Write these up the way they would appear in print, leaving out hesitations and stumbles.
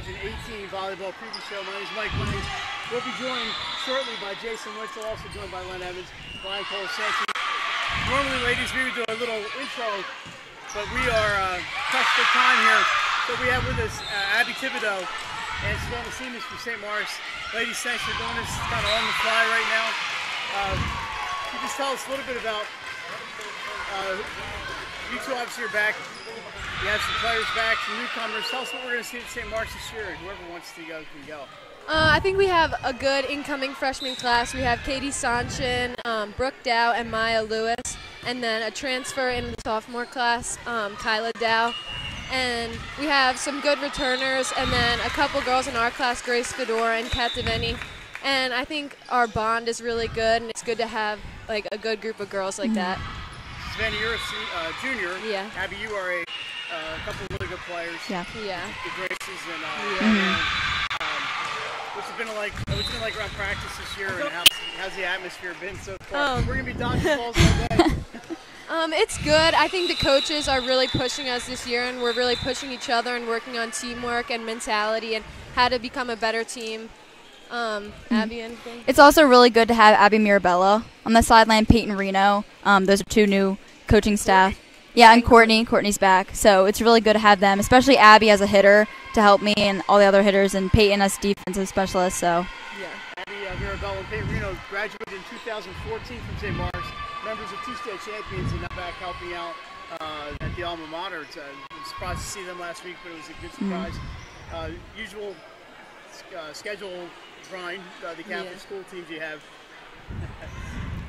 2018 volleyball preview show. My name is Mike Williams. We'll be joined shortly by Jason Witzel, also joined by Len Evans, Brian Cole-Sanchez. Normally, ladies, we would do a little intro, but we are pressed for time here. So we have with us Abby Thibodeau and Savannah Siemens from St. Maurice. Ladies, thanks for doing this kind of on the fly right now. Can you just tell us a little bit about you two obviously are back. You have some players back, some newcomers. Tell us what we're going to see at St. Maurice this year, and whoever wants to go can go. I think we have a good incoming freshman class. We have Katie Sanchin, Brooke Dow, and Maya Lewis, and then a transfer in the sophomore class, Kyla Dow. And we have some good returners, and then a couple girls in our class, Grace Fedora and Kat Deveni. And I think our bond is really good, and it's good to have like a good group of girls like that. Savannah, you're a junior. Yeah. Abby, you are a couple of really good players. Yeah. The Graces and what's it been like around practice this year, and how's the atmosphere been so far? We're gonna be dodging balls all day. It's good. I think the coaches are really pushing us this year, and we're really pushing each other and working on teamwork and mentality and how to become a better team. Abby, anything? It's also really good to have Abby Mirabella on the sideline, Peyton Reno. Those are two new coaching staff. Yeah, and Courtney. Courtney's back. So it's really good to have them, especially Abby as a hitter to help me and all the other hitters, and Peyton as defensive specialist. So. Yeah. Abby Mirabella and Peyton Reno graduated in 2014 from St. Maurice. Members of two state champions, and now back helping out at the alma mater. I was surprised to see them last week, but it was a good surprise. Usual schedule grind, the Catholic school teams you have.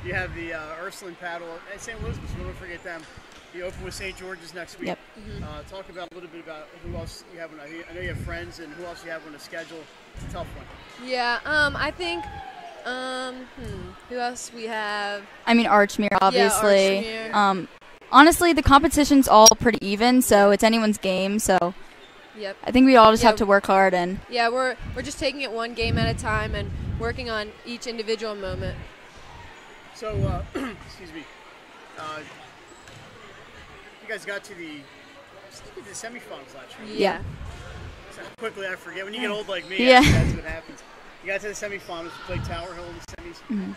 You have the Ursuline Paddle and St. Elizabeth's. We don't forget them. You open with St. George's next week. Yep. Talk about a little bit about who else you have. I know you have friends, and who else you have on the schedule. It's a tough one. Yeah, I think. Who else we have? I mean, Archmere, obviously. Yeah, Archmere. Honestly, the competition's all pretty even, so it's anyone's game. So. Yep. I think we all just have to work hard and. Yeah, we're just taking it one game at a time and working on each individual moment. So, excuse me. You guys got to the semifinals last year. Yeah. So quickly I forget. When you get old like me, yeah. That's what happens. You got to the semifinals. You played Tower Hill in the semis.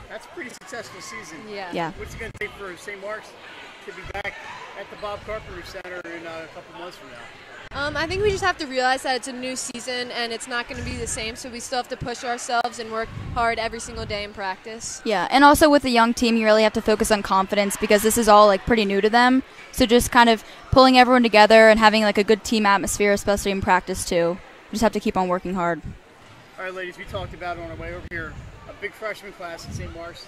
That's a pretty successful season. Yeah. What's it going to take for St. Maurice to be back at the Bob Carpenter Center in a couple months from now? I think we just have to realize that it's a new season and it's not going to be the same, so we still have to push ourselves and work hard every single day in practice. Yeah, and also with a young team, you really have to focus on confidence because this is all like pretty new to them. So just kind of pulling everyone together and having like a good team atmosphere, especially in practice too. You just have to keep on working hard. All right, ladies, we talked about it on our way over here. A big freshman class at St. Maurice.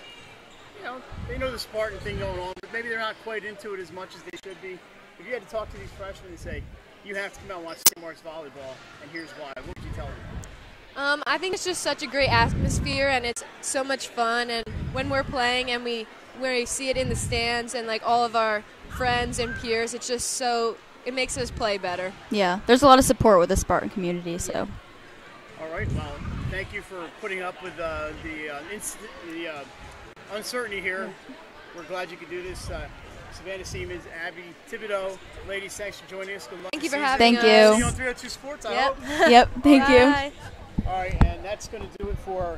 You know, they know the Spartan thing going on, but maybe they're not quite into it as much as they should be. If you had to talk to these freshmen and say, you have to come out and watch St. Maurice volleyball, and here's why, what would you tell them? I think it's just such a great atmosphere, and it's so much fun. And when we're playing and we see it in the stands and like all of our friends and peers, it's just it makes us play better. Yeah, there's a lot of support with the Spartan community. So. All right, well, thank you for putting up with the uncertainty here. We're glad you could do this. Savannah Siemens, Abby Thibodeau. Ladies, thanks for joining us. Good luck. Thank you for having us. Thank you. See you on 302 Sports, I hope. Yep, thank you. All right, and that's going to do it for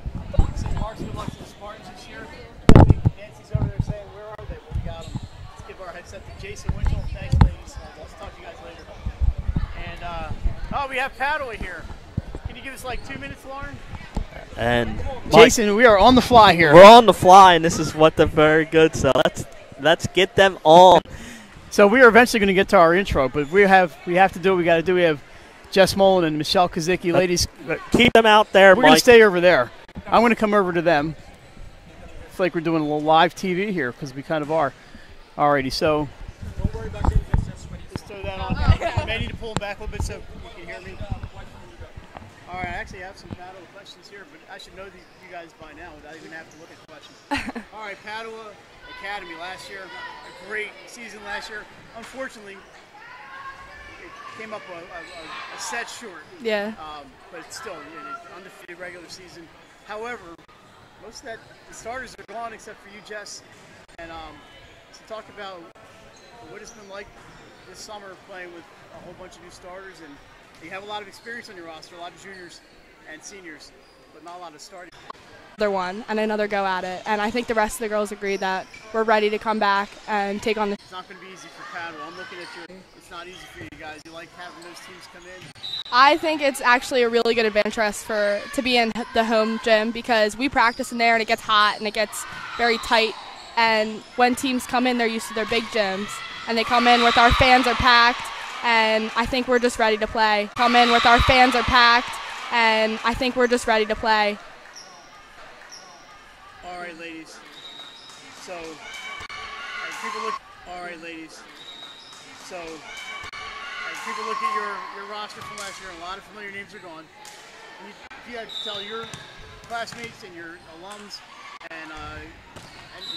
St. Maurice. Good luck to the Spartans this year. I think Nancy's over there saying, where are they? Well, we got them. Let's give our headset to Jason Winchell. Thanks, ladies. Let's talk to you guys later. And, we have Paddle here. Can you give us like 2 minutes, Lauren? And Jason, we are on the fly here. We're on the fly, and this is what they're very good. So let's get them on. So we are eventually going to get to our intro, but we have to do what we got to do. We have Jess Mullen and Michelle Kazicki. Ladies, keep them out there. We're going to stay over there. I'm going to come over to them. It's like we're doing a little live TV here because we kind of are. Alrighty, so don't worry about getting this. Just throw that on. I may need to pull them back a little bit so you can hear me. All right, I actually have some Padua questions here, but I should know you guys by now without even having to look at questions. All right, Padua Academy last year, a great season last year. Unfortunately, it came up a set short. Yeah. But it's still an undefeated regular season. However, most of the starters are gone except for you, Jess. And so talk about what it's been like this summer playing with a whole bunch of new starters and You have a lot of experience on your roster, a lot of juniors and seniors, but not a lot of starting. Another one and another go at it, and I think the rest of the girls agree that we're ready to come back and take on the. It's not going to be easy for Tatnall. I'm looking at your. It's not easy for you guys. You like having those teams come in? I think it's actually a really good advantage for us to be in the home gym because we practice in there and it gets hot and it gets very tight. And when teams come in, they're used to their big gyms, and they come in with our fans are packed, and I think we're just ready to play. Come in with our fans are packed, and I think we're just ready to play. All right, ladies. So, as people look. All right, ladies. So, as people look at your roster from last year, a lot of familiar names are gone. If you had to tell your classmates and your alums and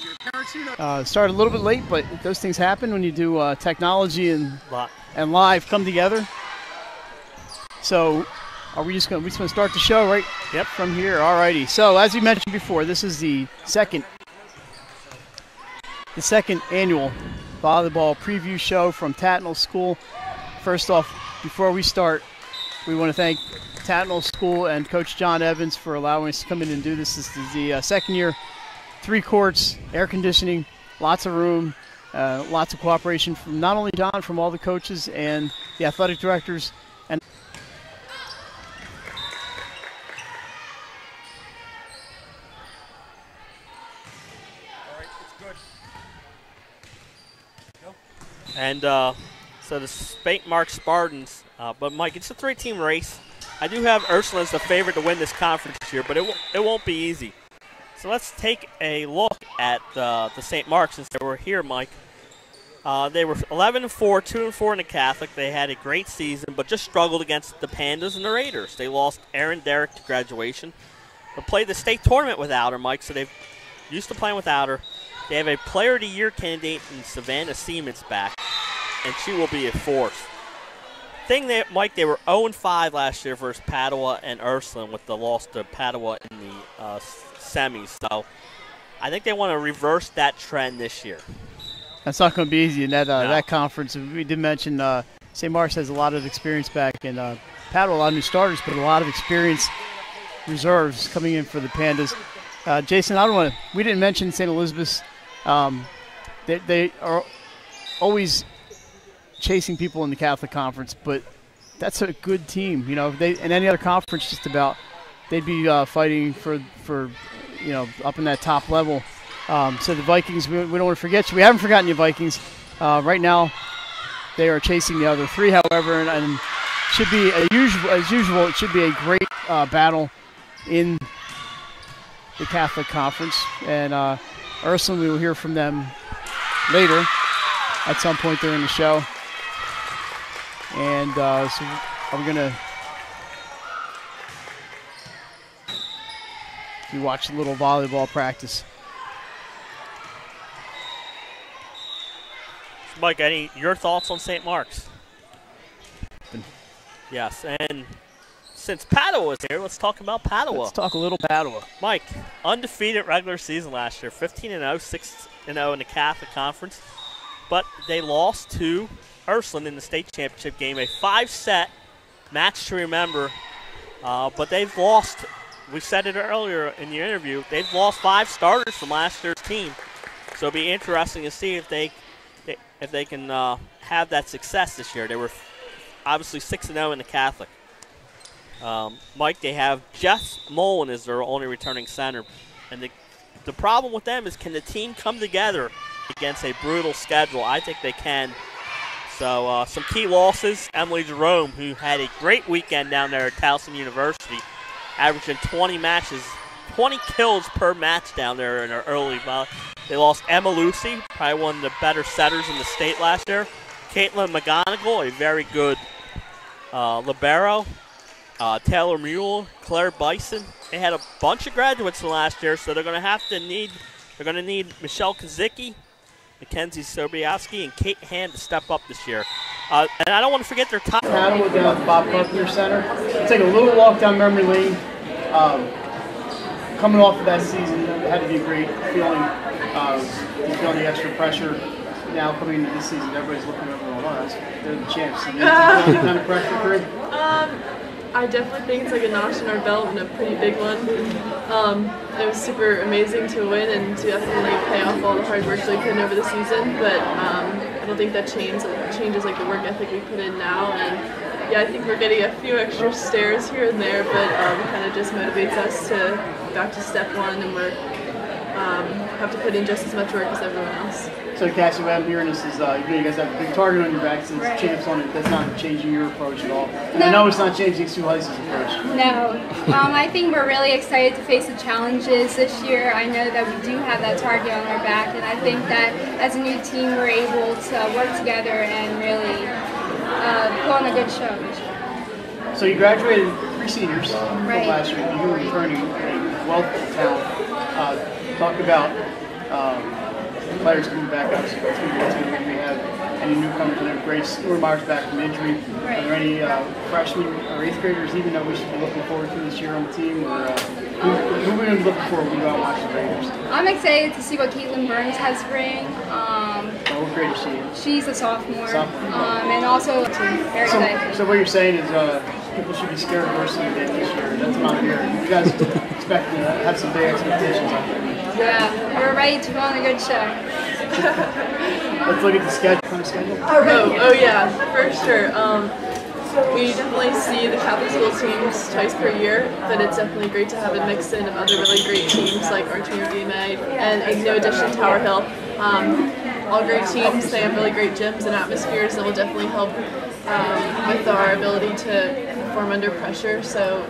your parents, you know. Started a little bit late, but those things happen when you do technology and live come together. So, are we just going to start the show right? Yep, from here. Alrighty. So, as you mentioned before, this is the second annual volleyball preview show from Tatnall School. First off, before we start, we want to thank Tatnall School and Coach John Evans for allowing us to come in and do this. This is the second year, 3 courts, air conditioning, lots of room, lots of cooperation from not only John, from all the coaches and the athletic directors. And And so the St. Mark Spartans, but Mike, it's a 3-team race. I do have Ursula as the favorite to win this conference this year, but it won't be easy. So let's take a look at the St. Mark since they were here, Mike. They were 11-4, 2-4 in the Catholic. They had a great season, but just struggled against the Pandas and the Raiders. They lost Erin Derrick to graduation, but played the state tournament without her, Mike, so they've used to playing without her. They have a Player of the Year candidate in Savannah Siemens back, and she will be a force. Thing that, Mike, they were 0-5 last year versus Padua and Ursuline with the loss to Padua in the semis. So I think they want to reverse that trend this year. That's not going to be easy in that conference. We did mention St. Mark's has a lot of experience back, and Padua a lot of new starters, but a lot of experienced reserves coming in for the Pandas. Jason, we didn't mention St. Elizabeth's. They are always chasing people in the Catholic Conference, but that's a good team. You know, in any other conference, just about, they'd be fighting for up in that top level. So the Vikings, we don't want to forget you. We haven't forgotten you, Vikings. Right now, they are chasing the other 3, however, and should be as usual. It should be a great battle in the Catholic Conference, and Ursuline, we will hear from them later at some point during the show. And so we're going to watch a little volleyball practice. Mike, your thoughts on St. Mark's? Yes, and since Padua was here, let's talk about Padua. Let's talk a little Padua. Mike, undefeated regular season last year, 15-0, 6-0 in the Catholic Conference, but they lost to Ursuline in the state championship game, a 5-set match to remember, but they've lost, we said it earlier in the interview, they've lost 5 starters from last year's team, so it'll be interesting to see if they can have that success this year. They were obviously 6-0 in the Catholic. Mike, they have Jeff Mullen as their only returning center. And the problem with them is, can the team come together against a brutal schedule? I think they can. So some key losses. Emily Jerome, who had a great weekend down there at Towson University, averaging 20 kills per match down there in her early volley. They lost Emma Lucy, probably one of the better setters in the state last year. Caitlin McGonigal, a very good libero. Taylor Mule, Claire Bison. They had a bunch of graduates from last year, so they're going to need Michelle Kazicki, Mackenzie Sobiowski, and Kate Hand to step up this year. And I don't want to forget their top. Tatnall down at the Bob Carpenter Center. Take a little walk down memory lane. Coming off of that season, it had to be a great feeling. You feel the extra pressure. now coming into this season, everybody's looking over on us. They're the champs. So any kind of pressure for it? I definitely think it's like a notch in our belt and a pretty big one. It was super amazing to win and to definitely pay off all the hard work that we put in over the season. But I don't think that changes like the work ethic we put in now. And yeah, I think we're getting a few extra stares here and there, but it kind of just motivates us to back to step one, and we're have to put in just as much work as everyone else. So Cassie, what I'm hearing is you guys have a big target on your back since champs on it. That's not changing your approach at all. And I know it's not changing Sioux Heights' approach. No. I think we're really excited to face the challenges this year. I know that we do have that target on our back, and I think that as a new team we're able to work together and really put on a good show this year. So you graduated 3 seniors from last year. You were returning a wealth of talent. Talk about players coming back up. So we have any newcomers in there. Grace Urmeyer's back from injury. Are there any freshmen or 8th graders even that we should be looking forward to this year on the team? Or who are we going to look for when we go out and watch the Raiders? I'm excited to see what Caitlin Burns has to bring. What grade is she? She's a sophomore. And also very excited. So what you're saying is people should be scared of Ursuline this year. That's what I'm hearing. You guys expect to have some big expectations out there. Yeah, we're ready to go on a good show. Let's look at the schedule. Oh yeah, for sure. We definitely see the Catholic school teams twice per year, but it's definitely great to have a mix in of other really great teams like Archie or DMA, and in no addition Tower Hill. All great teams. They have really great gyms and atmospheres that will definitely help with our ability to perform under pressure. So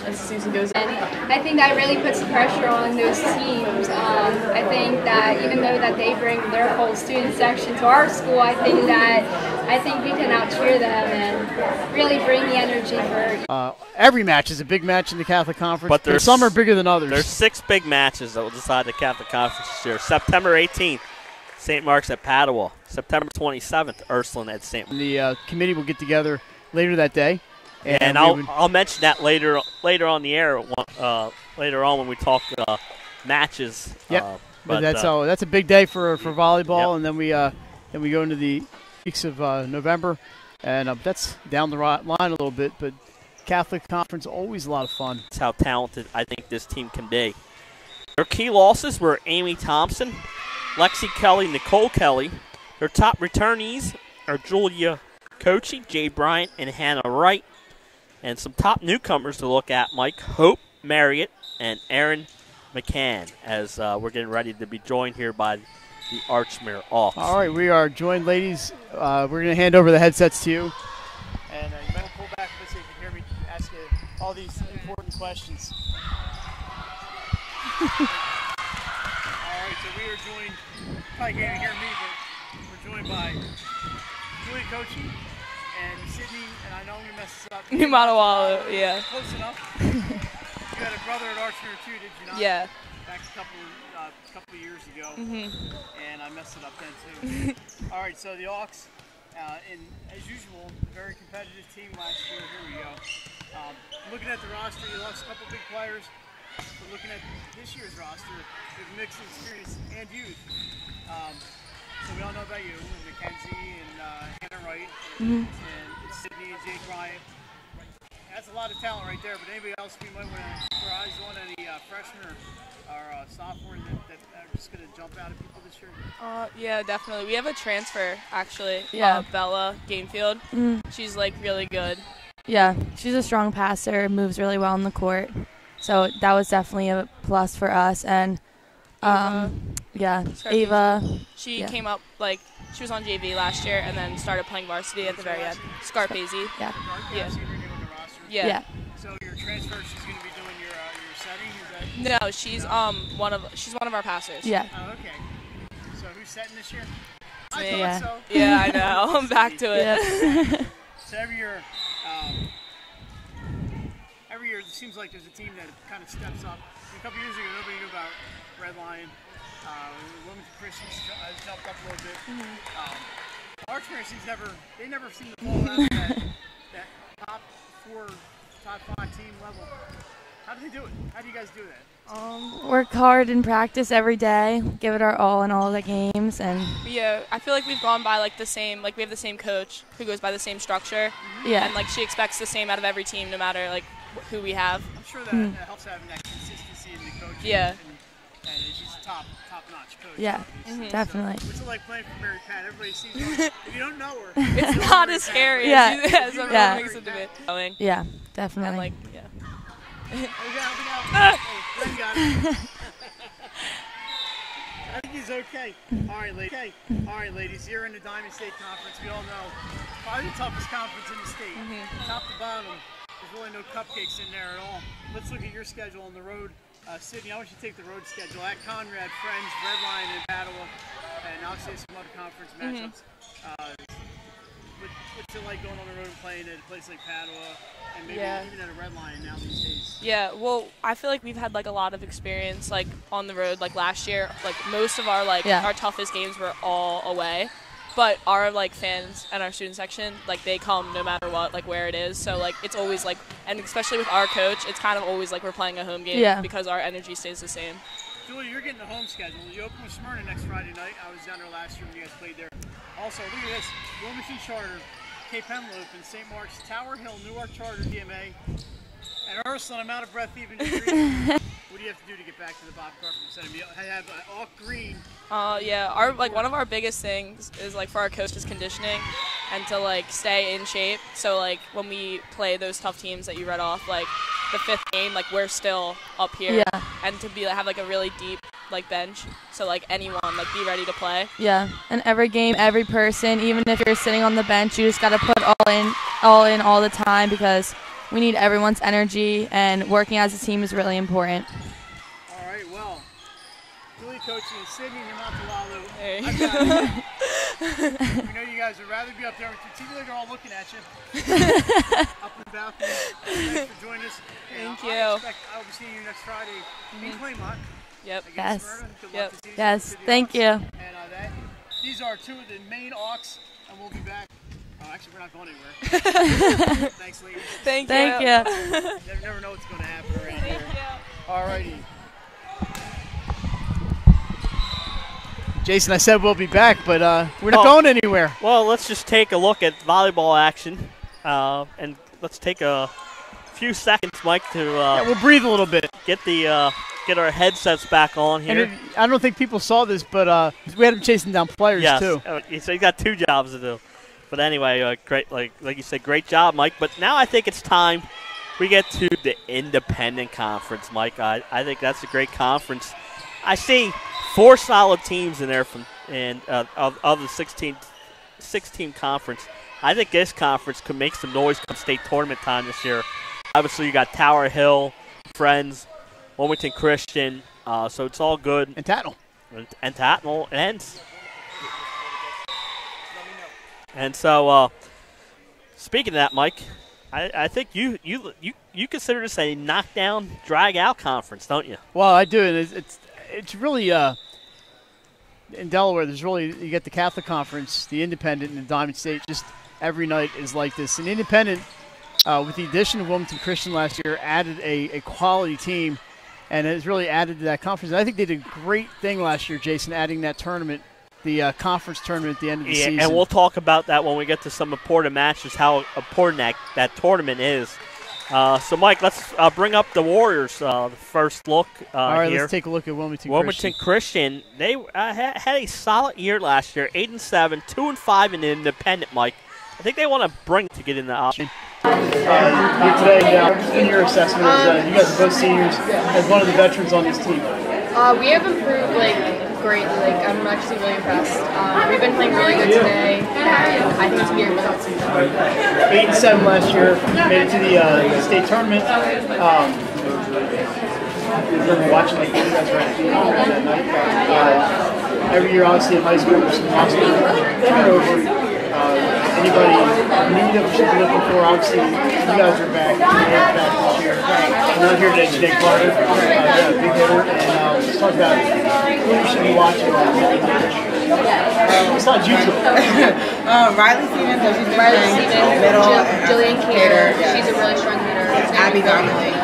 as the season goes on, I think that really puts the pressure on those teams. I think that even though that they bring their whole student section to our school, I think we can out-cheer them and really bring the energy for. Every match is a big match in the Catholic Conference, but some are bigger than others. There's 6 big matches that will decide the Catholic Conference this year. September 18th. St. Mark's at Tatnall. September 27th, Ursuline at St. Mark's. The committee will get together later that day. And I'll mention that later on the air, later on when we talk matches. Yep. But that's a big day for volleyball, and then we go into the weeks of November, and that's down the line a little bit. But Catholic Conference always a lot of fun. That's how talented I think this team can be. Their key losses were Amy Thompson, Lexi Kelly, Nicole Kelly. Their top returnees are Julia Kochi, Jay Bryant, and Hannah Wright. And some top newcomers to look at, Mike Hope, Marriott, and Aaron McCann, as we're getting ready to be joined here by the Archmere Hawks. All right, we are joined, ladies. We're going to hand over the headsets to you. And you better pull back a bit so you can hear me ask you all these important questions. All right, so we are joined, probably can't hear me, but we're joined by Julia Kochi and Sydney, and I know I'm going to mess this up. New Matawalu, yeah. Close enough. You had a brother at Archmere too, did you not? Yeah. Back a couple of years ago, and I messed it up then too. All right, so the Hawks, as usual, a very competitive team last year. Here we go. Looking at the roster, you lost a couple big players. But looking at this year's roster, with a mix of experience and youth. So we all know about you, and Mackenzie and Hannah Wright, and Sydney and Jake Bryant. That's a lot of talent right there, but anybody else we might want to keep our eyes on, any freshmen or sophomore that are just going to jump out at people this year? Yeah, definitely. We have a transfer, actually. Yeah. Bella Gamefield. She's, really good. Yeah, she's a strong passer, moves really well on the court. So that was definitely a plus for us. And, Ava. She came up, she was on JV last year and then started playing varsity at the very end. Scarpese. Yeah. So your transfer, she's going to be doing your setting? No, she's one of our passers. Yeah. Oh, okay. So who's setting this year? Yeah. So. Yeah, I know. I'm back to it. Yeah. So every year it seems like there's a team that kind of steps up. A couple years ago, nobody knew about Red Lion. Wilmington Christians jumped up a little bit. Archmere they never seem to fall out of that top 4, top 5 team level. How do they do it? How do you guys do that? Work hard in practice every day, give it our all in all the games, and Yeah, I feel like we've gone by like the same, like we have the same coach who goes by the same structure. yeah, And like she expects the same out of every team, no matter like who we have. I'm sure that helps having that consistency in the coaching. Yeah. And she's a top-notch coach. yeah, obviously. definitely. So, what's it like playing for Mary Pat? Everybody sees her. If you don't know her, It's not as scary Yeah. as everyone Yeah. makes it to be. Going. Yeah, And definitely. like, yeah. Look out. Hey, Glenn got it. I think he's okay. All right, ladies. Here in the Diamond State Conference, we all know probably the toughest conference in the state. Top to bottom, there's really no cupcakes in there at all. Let's look at your schedule on the road. Sydney, I want you to take the road schedule at Conrad, Friends, Red Lion, and Padua, and obviously some other conference matchups. What's it like going on the road and playing at a place like Padua, and maybe even at a Red Lion now these days? Yeah, well, I feel like we've had like a lot of experience like on the road. Like last year, like most of our our toughest games were all away, but our like fans and our student section, like they come no matter what, like where it is. So like it's always like, and especially with our coach, it's kind of always like we're playing a home game because our energy stays the same. Julie, you're getting the home schedule. You open with Smyrna next Friday night. I was down there last year when you guys played there. Also, look at this: Wilmington Charter, Cape Henlopen, St. Mark's, Tower Hill, Newark Charter, DMA, and Ursuline. I'm out of breath even to dream. What do you have to do to get back to the Bob Carpenter Center? You have all green. Yeah, our like one of our biggest things is like for our coaches conditioning and to like stay in shape. So like when we play those tough teams that you read off, like the 5th game, like we're still up here, and to be have like a really deep like bench. So like anyone like be ready to play. Yeah, and every game, every person, even if you're sitting on the bench, you just got to put all in all the time because we need everyone's energy, and working as a team is really important. All right, well, Julie coaching Sydney and Montalalo. Hey. We know you guys would rather be up there with your team. They're all looking at you. Up in the balcony. Thanks for joining us. Thank you. I'll be seeing you next Friday in Claymont. Yep. Against Smyrna. Good luck this season. Yes. To the Thank Hawks. you. And these are two of the main Hawks, and we'll be back. Actually, we're not going anywhere. Thanks, ladies. Thank you. You never know what's going to happen around here. All righty. Jason, I said we'll be back, but we're not going anywhere. Well, let's just take a look at volleyball action, and let's take a few seconds, Mike, to we'll breathe a little bit. Get our headsets back on here. And I don't think people saw this, but we had him chasing down players too. Yes, so he's got 2 jobs to do. But anyway, great, like you said, great job, Mike. But now I think it's time we get to the independent conference, Mike. I think that's a great conference. I see 4 solid teams in there of the 16 conference. I think this conference could make some noise come state tournament time this year. Obviously, you got Tower Hill, Friends, Wilmington Christian, so it's all good. And Tatnall. And Tatnall, and so, speaking of that, Mike, I think you consider this a knockdown, drag-out conference, don't you? Well, I do. It's really in Delaware. There's really you get the Catholic Conference, the Independent, and the Diamond State. Just every night is like this. An Independent, with the addition of Wilmington Christian last year, added a quality team, and has really added to that conference. And I think they did a great thing last year, Jason, adding that tournament. The conference tournament at the end of the season. And we'll talk about that when we get to some important matches, how important that tournament is. So, Mike, let's bring up the Warriors, the first look All right, here. let's take a look at Wilmington Christian. They had a solid year last year, 8-7, 2-5 in the independent, Mike. I think they want to bring it to get in the option. Here today, in your assessment, you guys are both seniors, as one of the veterans on this team. We have improved, greatly. I'm actually really impressed. We've been playing really good today, and I think it's going to be a really good season. 8-7 last year, made it to the state tournament. Remember watching you guys were at that night. Every year, obviously, in high school, there's some constant turnover. Anybody need that we should be looking for? Obviously, you guys are back. You're back this year. I'm not here today, Jake Carter, a big hitter, and let's talk about who we should be watching. Besides you two. Riley Stevens, Jillian Cater. She's a really strong hitter. Abby Donnelly.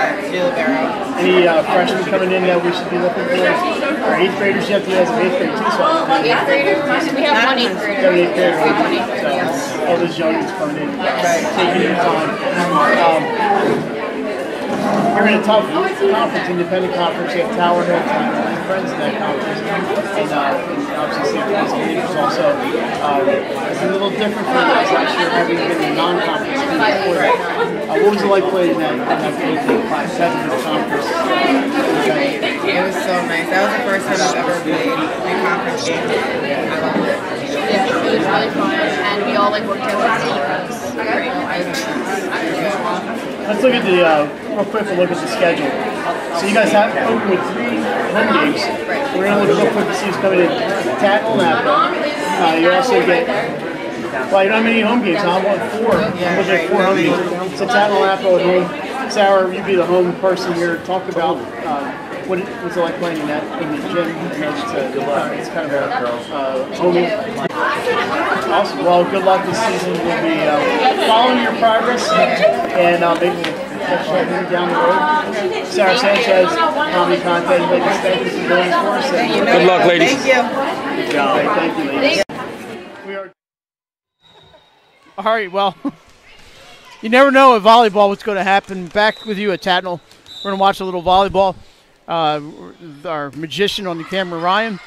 Any freshmen coming in that we should be looking for? Or 8th graders? You have to as an 8th grader too. So 8th graders? We have one 8th grader. You have an 8th grader. So all those young ones coming in, taking your time. You're in a tough conference, independent conference. You have Tower Hill, and friends in that conference, and obviously St. Louis Gators also. It's a little different for you guys last year, having been in a non-conference team before that. What was it like playing in that competitive conference? It was so nice. That was the first time I've ever played a conference game. I loved it. Yeah, it was really fun, and we all worked together as a team. It was great. Let's look at the real quick. We'll look at the schedule. So you guys have open with 3 home games. We're going to look real quick to see who's coming in. Tatnall and Apple. You also get. Well, you don't have many home games. I want 4. I'm looking at 4 home games. So Tatnall and Apple at home. Sarah, you be the home person here. Talk about what was it like playing in the gym. It's kind of a homey. Awesome. Well, good luck this season. We'll be following your progress and maybe we'll catch you down the road. Sarah Sanchez, Comedy Content, thank you for doing this for us. Good luck, ladies. Thank you. Good job. Thank you, ladies. We are. All right. Well, you never know at volleyball what's going to happen. Back with you at Tatnall. We're going to watch a little volleyball. Our magician on the camera, Ryan.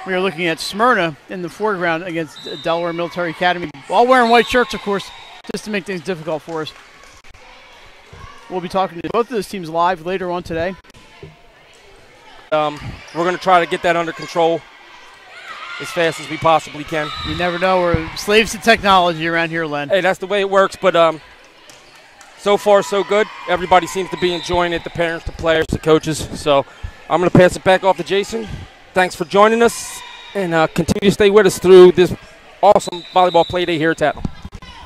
We are looking at Smyrna in the foreground against Delaware Military Academy. All wearing white shirts, of course, just to make things difficult for us. We'll be talking to both of those teams live later on today. We're going to try to get that under control as fast as we possibly can. You never know. We're slaves to technology around here, Len. Hey, that's the way it works, but so far so good. Everybody seems to be enjoying it, the parents, the players, the coaches. So I'm going to pass it back off to Jason. Thanks for joining us, and continue to stay with us through this awesome volleyball play day here at Tatnall.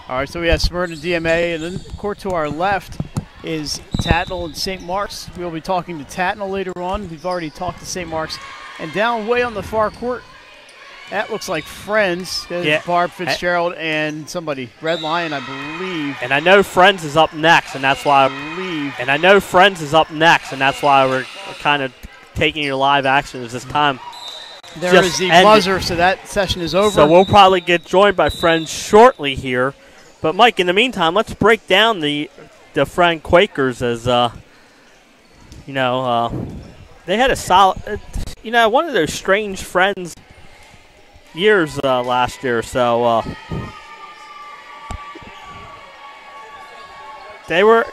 All right, so we have Smyrna DMA, and then court to our left is Tatnall and St. Mark's. We'll be talking to Tatnall later on. We've already talked to St. Mark's. And down way on the far court, that looks like Friends. There's Barb Fitzgerald and somebody, Red Lion, I believe. And I know Friends is up next, and that's why we're kind of taking your live action at this time. There is the buzzer, so that session is over. So we'll probably get joined by Friends shortly here. But, Mike, in the meantime, let's break down the Friend Quakers as, they had a solid, one of those strange Friends years last year. So they're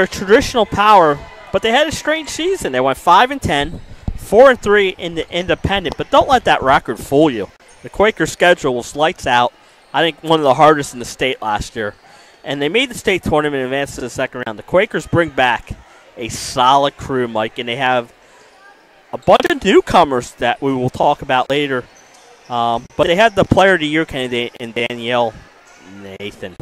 a traditional power, but they had a strange season. They went 5-10, 4-3 in the independent. But don't let that record fool you. The Quaker schedule was lights out. I think one of the hardest in the state last year. And they made the state tournament and advanced to the second round. The Quakers bring back a solid crew, Mike, and they have a bunch of newcomers that we will talk about later. But they had the Player of the Year candidate in Danielle Nathan.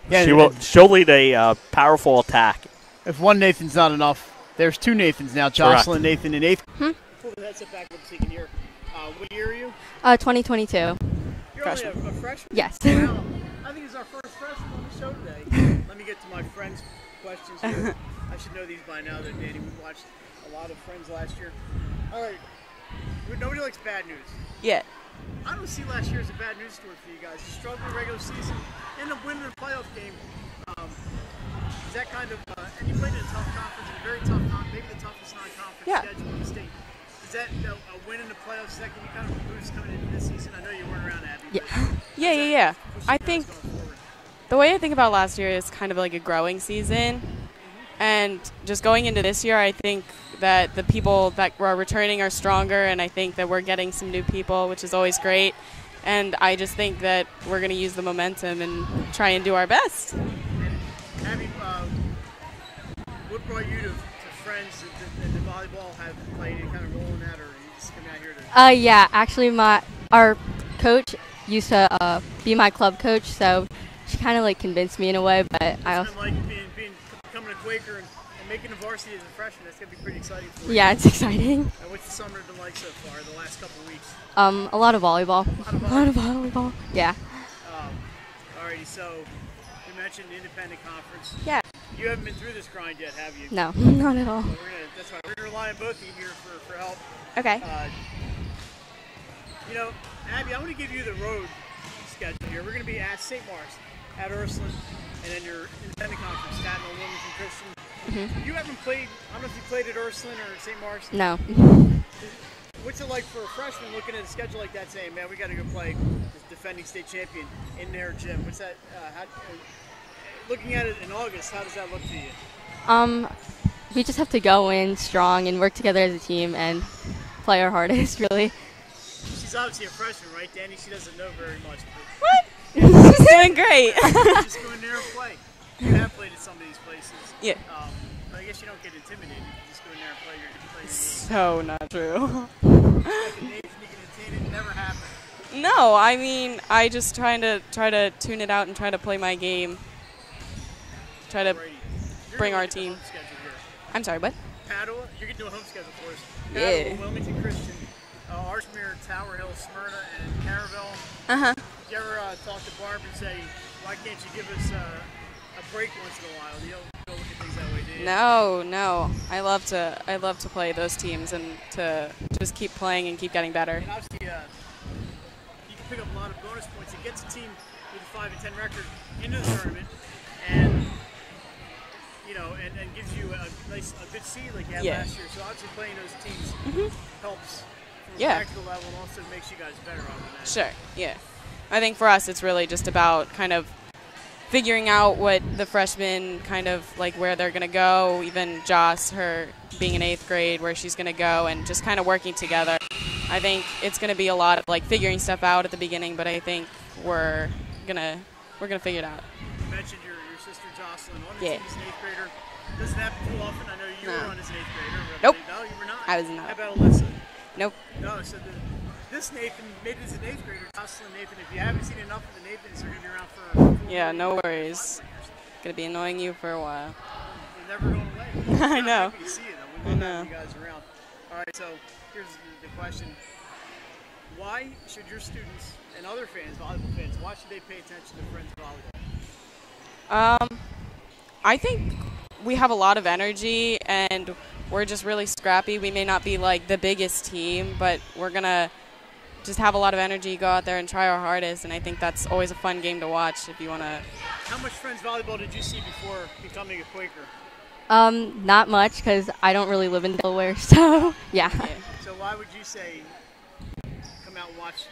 Yeah, she'll lead a powerful attack. If one Nathan's not enough, there's 2 Nathans now. Jocelyn Nathan in 8th. That's a backup second year. What year are you? 2022. You're freshman. only a freshman? Yes. Wow. I think it's our first freshman on the show today. Let me get to my Friends questions here. I should know these by now, though, Danny. We watched a lot of Friends last year. All right. Nobody likes bad news. Yeah. I don't see last year as a bad news story for you guys. You struggled in the regular season, end up winning a playoff game. Is that kind of, and you played in a tough conference, a very tough conference, maybe the toughest non-conference schedule in the state. Is that a win in the playoffs? Is that can you kind of boost coming into this season? I know you weren't around, Abby. Yeah. I think the way I think about last year is kind of like a growing season. And just going into this year, I think that the people that are returning are stronger, and I think that we're getting some new people, which is always great. And I just think that we're going to use the momentum and try and do our best. And Abby, what brought you to Friends and the volleyball? Have played any kind of role in that, or are you just coming out here to? Yeah, actually, our coach used to be my club coach, so she kind of convinced me in a way. But I also becoming a Quaker and making the varsity as a freshman. That's gonna be pretty exciting for you. Yeah, it's exciting. And what's the summer been like so far? The last couple of weeks? A lot of volleyball. A lot of volleyball. Yeah. Alrighty, so you mentioned the independent conference. Yeah. You haven't been through this grind yet, have you? No, not at all. So that's why we're going to rely on both of you here for help. Okay. You know, Abby, I'm going to give you the road schedule here. We're going to be at St. Mark's, at Ursuline, and then your independent conference, Tatnall, Wilmington Christian. You haven't played, I don't know if you played at Ursuline or at St. Mark's. No. What's it like for a freshman looking at a schedule like that saying, man, we got to go play this defending state champion in their gym? What's that, looking at it in August, how does that look to you? We just have to go in strong and work together as a team and play our hardest, really. She's obviously a freshman, right, Danny? She doesn't know very much. What? She's doing great. Just go in there and play. You have played at some of these places. Yeah. But I guess you don't get intimidated. You just go in there and play your game. So not true. It never happened. No, I mean, I just try to tune it out and try to play my game. Try to bring our team. I'm sorry, what? Padua, you're going to do a home schedule for us. Yeah. Padua, Wilmington Christian, Archmere, Tower Hill, Smyrna, and Caravelle. Uh-huh. Did you ever talk to Barb and say, why can't you give us a break once in a while? You don't look at things that way, do you? No. I love to play those teams and to just keep playing and keep getting better. And obviously, you can pick up a lot of bonus points. It gets a team with a 5-10 record into the tournament, and you know, and gives you a good seed like you had last year. So obviously, playing those teams helps from a practical level and also makes you guys better on that. Sure. Yeah. I think for us, it's really just about kind of figuring out what the freshmen kind of like where they're going to go, even Joss, her being in 8th grade, where she's going to go, and just kind of working together. I think it's going to be a lot of like figuring stuff out at the beginning, but I think we're gonna figure it out. You mentioned your sister Jocelyn on the team as an 8th grader. Doesn't happen too often. I know you were on as an 8th grader. Nope. No, you were not. I was not. How about Alyssa? Nope. No, so this Nathan made it as an 8th grader. Jocelyn, Nathan, if you haven't seen enough of the Nathans, they're going to be around for 4 Yeah, no worries. Going to be annoying you for a while. They're never going away. I know. Happy to see you, though. We love having you guys around. All right, so here's the question. Why should your students and other fans, volleyball fans, why should they pay attention to Friends Volleyball? I think we have a lot of energy, and we're just really scrappy. We may not be like the biggest team, but we're going to just have a lot of energy, go out there and try our hardest, and I think that's always a fun game to watch if you want to. How much Friends Volleyball did you see before becoming a Quaker? Not much, because I don't really live in Delaware, so yeah. So why would you say come out and watch?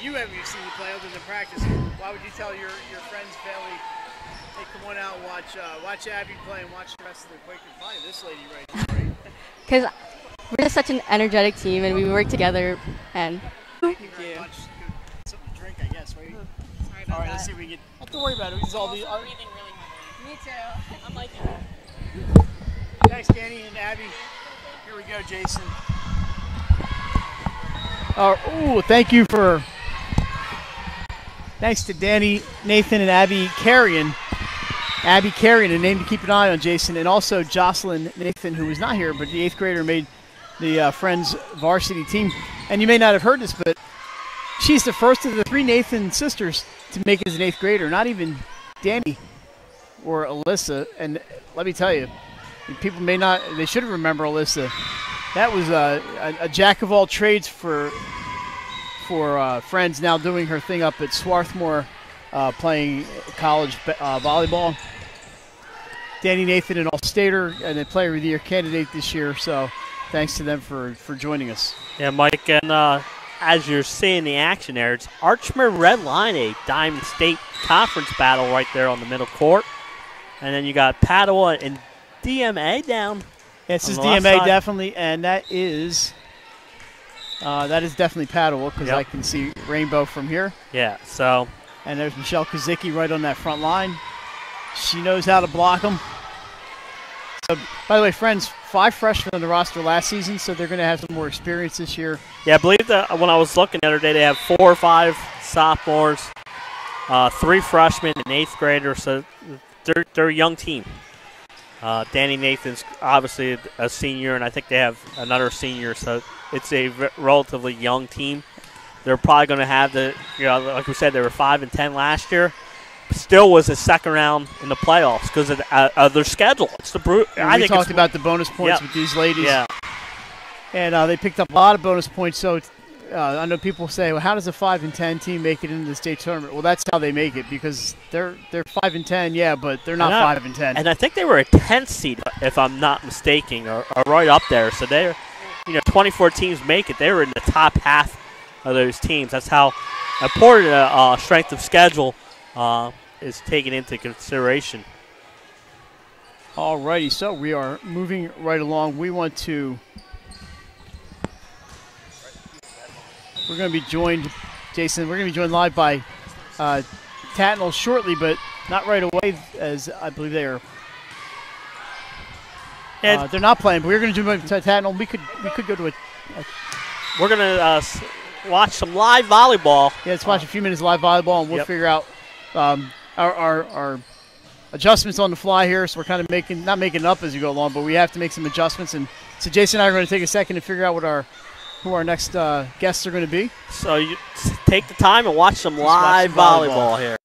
You haven't seen you play other than practice. Why would you tell your friends, family, hey, come on out and watch Abby play and watch the rest of the Quakers play? This lady right here, right? Because we're just such an energetic team, and we work together. And thank you very much. Something to drink, I guess, right? Sorry about all right, let's see if we can get. Don't have to worry about it. It's all the. Breathing really heavily. Me too. I'm like. Thanks, Danny and Abby. Here we go, Jason. Thank you for. Thanks to Danny, Nathan, and Abby Carrion. Abby Carrion, a name to keep an eye on, Jason, and also Jocelyn Nathan, who was not here, but the 8th grader made the Friends varsity team. And you may not have heard this, but she's the first of the 3 Nathan sisters to make it as an 8th grader, not even Danny or Alyssa. And let me tell you, people may not, they should remember Alyssa. That was a jack of all trades for Friends, now doing her thing up at Swarthmore, playing college volleyball. Danny Nathan, an All-Stater and a Player of the Year candidate this year, so thanks to them for joining us. Yeah, Mike, and as you're seeing the action there, it's Archmere Red Line, a Diamond State Conference battle right there on the middle court. And then you got Padua and DMA down. This is DMA definitely, and that is definitely Padua because I can see Rainbow from here. Yeah, so. And there's Michelle Kazicki right on that front line. She knows how to block them. So, by the way, Friends, 5 freshmen on the roster last season, so they're going to have some more experience this year. Yeah, I believe that when I was looking the other day, they have 4 or 5 sophomores, 3 freshmen, and 8th graders, so they're a young team. Danny Nathan's obviously a senior, and I think they have another senior, so it's a relatively young team. They're probably going to have like we said, they were 5 and 10 last year. still was a second round in the playoffs because of their schedule. It's the we talked about the bonus points with these ladies. Yeah. And they picked up a lot of bonus points. So I know people say, well, how does a 5-10 team make it into the state tournament? Well, that's how they make it because they're 5-10, yeah, but they're not 5-10. And I think they were a 10th seed, if I'm not mistaken, or right up there. So they're, 24 teams make it. They were in the top half of those teams. That's how important strength of schedule is taken into consideration. All righty, so we are moving right along. We're going to be joined, Jason, we're going to be joined live by Tatnall shortly, but not right away, as I believe they are. They're not playing, but we're going to do Tatnall. We could go to We're going to watch some live volleyball. Yeah, let's watch a few minutes of live volleyball, and we'll figure out our adjustments on the fly here. So we're kind of not making it up as you go along, but we have to make some adjustments. And so Jason and I are going to take a second to figure out who our next guests are going to be. So you take the time and watch some live volleyball here.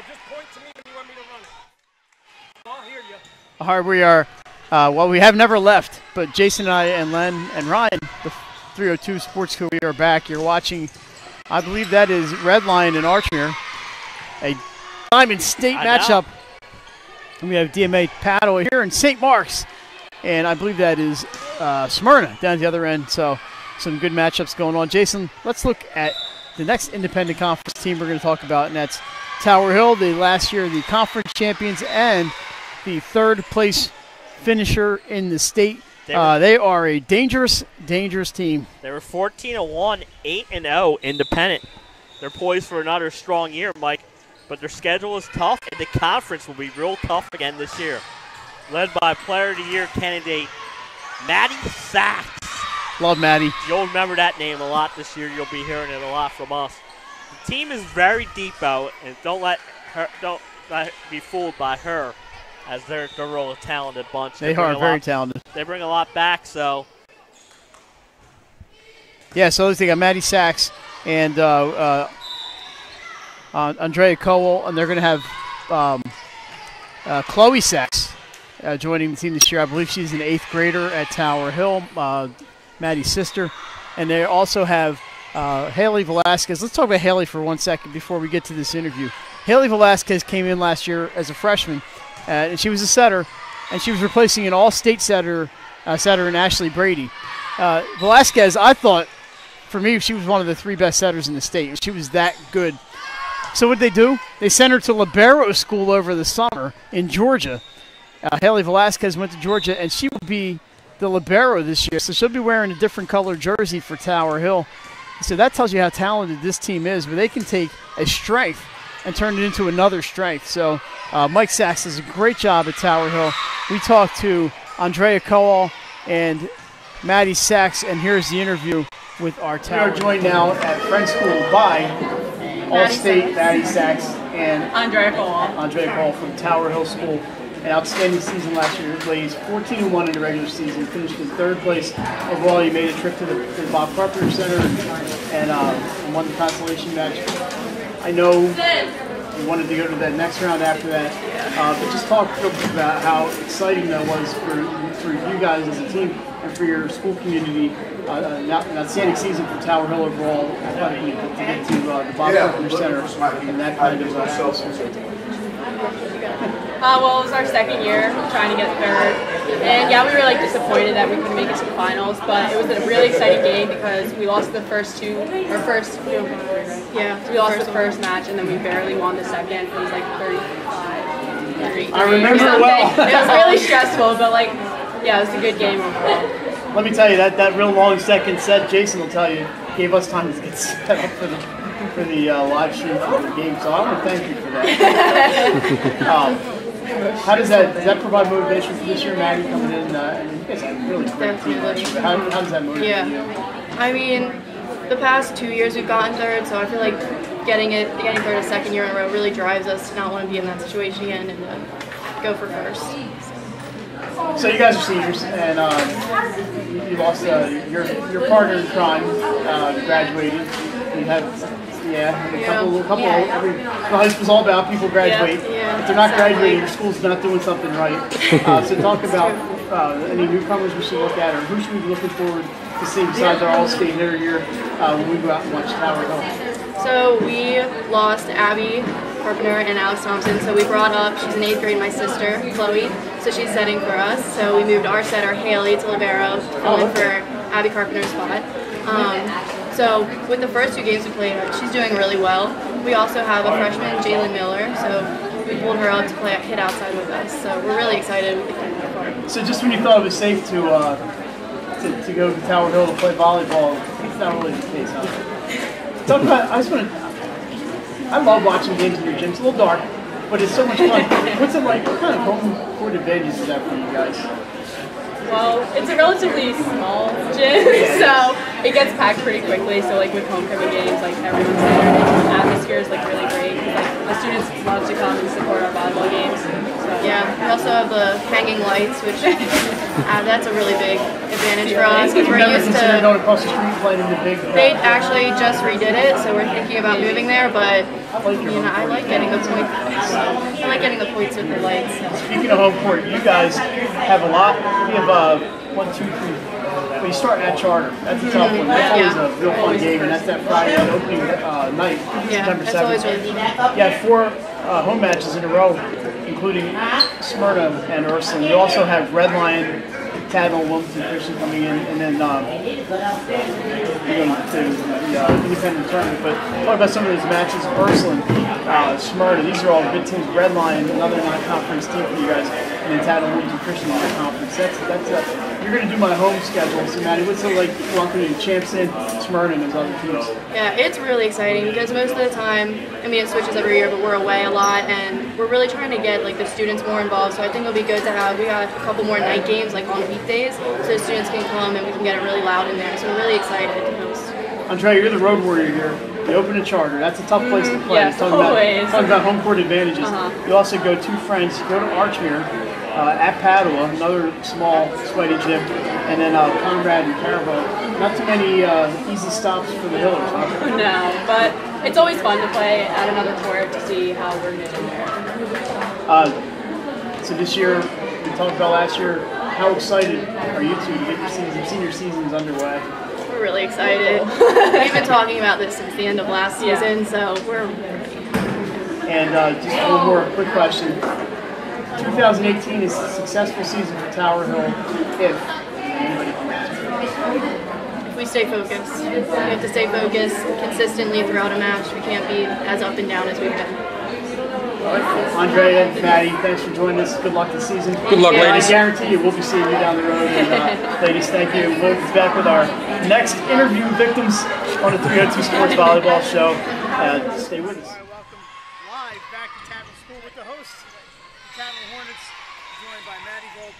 just point to me when you want me to run it. I'll hear you. All right, we are, well, we have never left, but Jason and I and Len and Ryan, the 302 Sports Crew, we are back. You're watching, I believe that is Red Lion and Archmere, a Diamond State matchup. And we have DMA Paddle here in St. Mark's, and I believe that is Smyrna down at the other end. So some good matchups going on. Jason, let's look at the next independent conference team we're going to talk about, and that's Tower Hill, the last year the conference champions and the third place finisher in the state. They are a dangerous, dangerous team. They were 14-1, 8-0 independent. They're poised for another strong year, Mike, but their schedule is tough, and the conference will be real tough again this year. Led by Player of the Year candidate Maddie Sachs. Love Maddie. You'll remember that name a lot this year. You'll be hearing it a lot from us. The team is very deep out, and don't let be fooled by her, as they're a real talented bunch. They are very talented. They bring a lot back, so. Yeah, so they got Maddie Sachs and Andrea Cowell, and they're going to have Chloe Sachs joining the team this year. I believe she's an 8th grader at Tower Hill, Maddie's sister. And they also have Haley Velasquez. Let's talk about Haley for 1 second before we get to this interview. Haley Velasquez came in last year as a freshman, and she was a setter, and she was replacing an all-state setter in Ashley Brady. Velasquez, I thought, for me, she was one of the 3 best setters in the state. She was that good. So what did they do? They sent her to libero school over the summer in Georgia. Haley Velasquez went to Georgia, and she will be the libero this year. So she'll be wearing a different color jersey for Tower Hill. So that tells you how talented this team is, but they can take a strength and turn it into another strength. So Mike Sachs does a great job at Tower Hill. We talked to Andrea Cowell and Maddie Sachs, and here's the interview with our Tower. We are joined now at Friends School by All-State Maddie Sachs and Andrea Cowell. Andrea Cowell from Tower Hill School. An outstanding season last year. Ladies 14-1 in the regular season, finished in 3rd place overall. You made a trip to the Bob Carpenter Center and won the consolation match. I know you wanted to go to that next round after that, but just talk a little bit about how exciting that was for you guys as a team and for your school community. An outstanding season for Tower Hill overall, athletically, to get to the Bob Carpenter Center and that kind of atmosphere. Well, it was our 2nd year trying to get 3rd, and yeah, we were like disappointed that we couldn't make it to the finals. But it was a really exciting game because we lost the first we lost the first match, and then we barely won the second. It was like 35-33. I remember it well. It was really stressful, but like, yeah, it was a good game overall. Let me tell you that real long second set, Jason will tell you, gave us time to get set up for the live stream for the game. So I want to thank you for that. How does that provide motivation for this year, Maddie, coming in? You guys had a really great team last year. How does that motivate you? I mean, the past 2 years we've gotten 3rd, so I feel like getting 3rd a 2nd year in a row really drives us to not want to be in that situation again and go for 1st. So you guys are seniors, and you lost your partner in crime, graduated. You had. A couple. Every high school's all about people graduate. If they're not graduating, your school's not doing something right. So talk about any newcomers we should look at, or who should we be looking forward to seeing besides our All-State hitter year when we go out and watch Tower Hill. So we lost Abby Carpenter and Alex Thompson. So we brought up, she's in 8th grade, my sister, Chloe. So she's setting for us. So we moved our setter, Haley, to libero to fill in for Abby Carpenter's spot. So with the first 2 games we played, she's doing really well. We also have a freshman, Jalen Miller, so we pulled her up to hit outside with us. So we're really excited with the game so far. So just when you thought it was safe to go to Tower Hill to play volleyball, it's not really the case, huh? Talk about, I love watching games in your gym. It's a little dark, but it's so much fun. What's it like? What kind of home court advantage is that for you guys? Well, it's a relatively small gym, so it gets packed pretty quickly. So like with homecoming games, like everyone's there. And the atmosphere is like really great. Like the students love to come and support our volleyball games. So. Yeah, we also have the hanging lights, which that's a really big advantage for us because we're used to. Going across the street playing in the big. They actually just redid it, so we're thinking about moving there. But I like getting the points. I like getting the points with the lights. Speaking of home court, you guys have a lot. We have 1, 2, 3. Well, you start at Charter. That's a tough one. That's always a real fun game, and that's that Friday opening night, September 7th. Always really fun. Yeah, 4 home matches in a row, including Smyrna and Ursuline. You also have Red Lion, Tatnall, Wilmington Christian coming in, and then you're going to the independent tournament. But talk about some of these matches: Ursuline, Smyrna. These are all good teams. Red Lion, another non-conference team for you guys, and then Tatnall, Wilmington Christian in the conference. You're going to do my home schedule. So, Maddie, what's it like welcoming Champson, Smyrna, and those other teams? Yeah, it's really exciting because most of the time, I mean, it switches every year, but we're away a lot, and we're really trying to get like the students more involved. So I think it'll be good to have. We got a couple more night games like on weekdays, so the students can come and we can get it really loud in there. So we're really excited to host. Andrea, you're the road warrior here. You open a Charter. That's a tough place to play. Yes, always. Talking about home court advantages. You also go 2 friends. You go to Archmere, at Padua, another small, sweaty gym, and then Conrad and Carabo. Not too many easy stops for the Hillers, huh? No, but it's always fun to play at another court to see how we're doing there. So this year, we talked about last year, how excited are you two to get your senior seasons underway? We're really excited. We've been talking about this since the end of last season, so we're ready. And just one more quick question. 2018 is a successful season for Tower Hill if anybody can answer. If we stay focused. We have to stay focused consistently throughout a match. We can't be as up and down as we've been. Andrea, Maddie, thanks for joining us. Good luck this season. Good luck, ladies. I guarantee you we'll be seeing you down the road. And, ladies, thank you. We'll be back with our next interview victims on the 302 Sports Volleyball Show. Stay with us. Welcome live back to Tatnall School with the hosts, the Tatnall Hornets, joined by Maddie Volk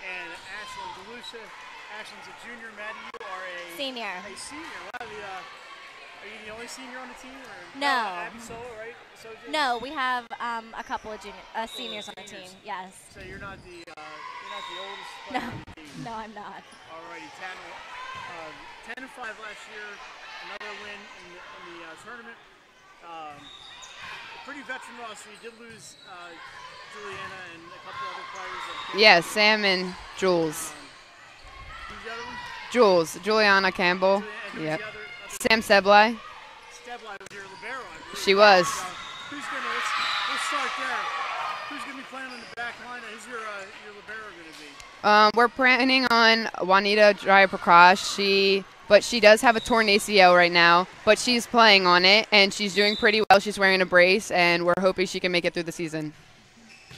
and Ashlyn DeLucia. Ashlyn's a junior. Maddie, you are a senior. A senior. Wow, are you the only senior on the team? Or no. Abby Solo, right? No, we have a couple of seniors on the team. Yes. So you're not the oldest No. player on the team. No, I'm not. Alrighty, Tatnall, 10-5 last year, another win in the tournament. Pretty veteran roster. You did lose Juliana and a couple other players. Yeah, Sam and Jules. Who's the other one? Jules, Juliana Campbell. Yep. Sam Steblai. Steblai was your libero, I believe. She was. Let's start there. Who's going to be playing on the back line? Who's your libero going to be? We're planning on Juanita Jayaprakash. But she does have a torn ACL right now, but she's playing on it, and she's doing pretty well. She's wearing a brace, and we're hoping she can make it through the season.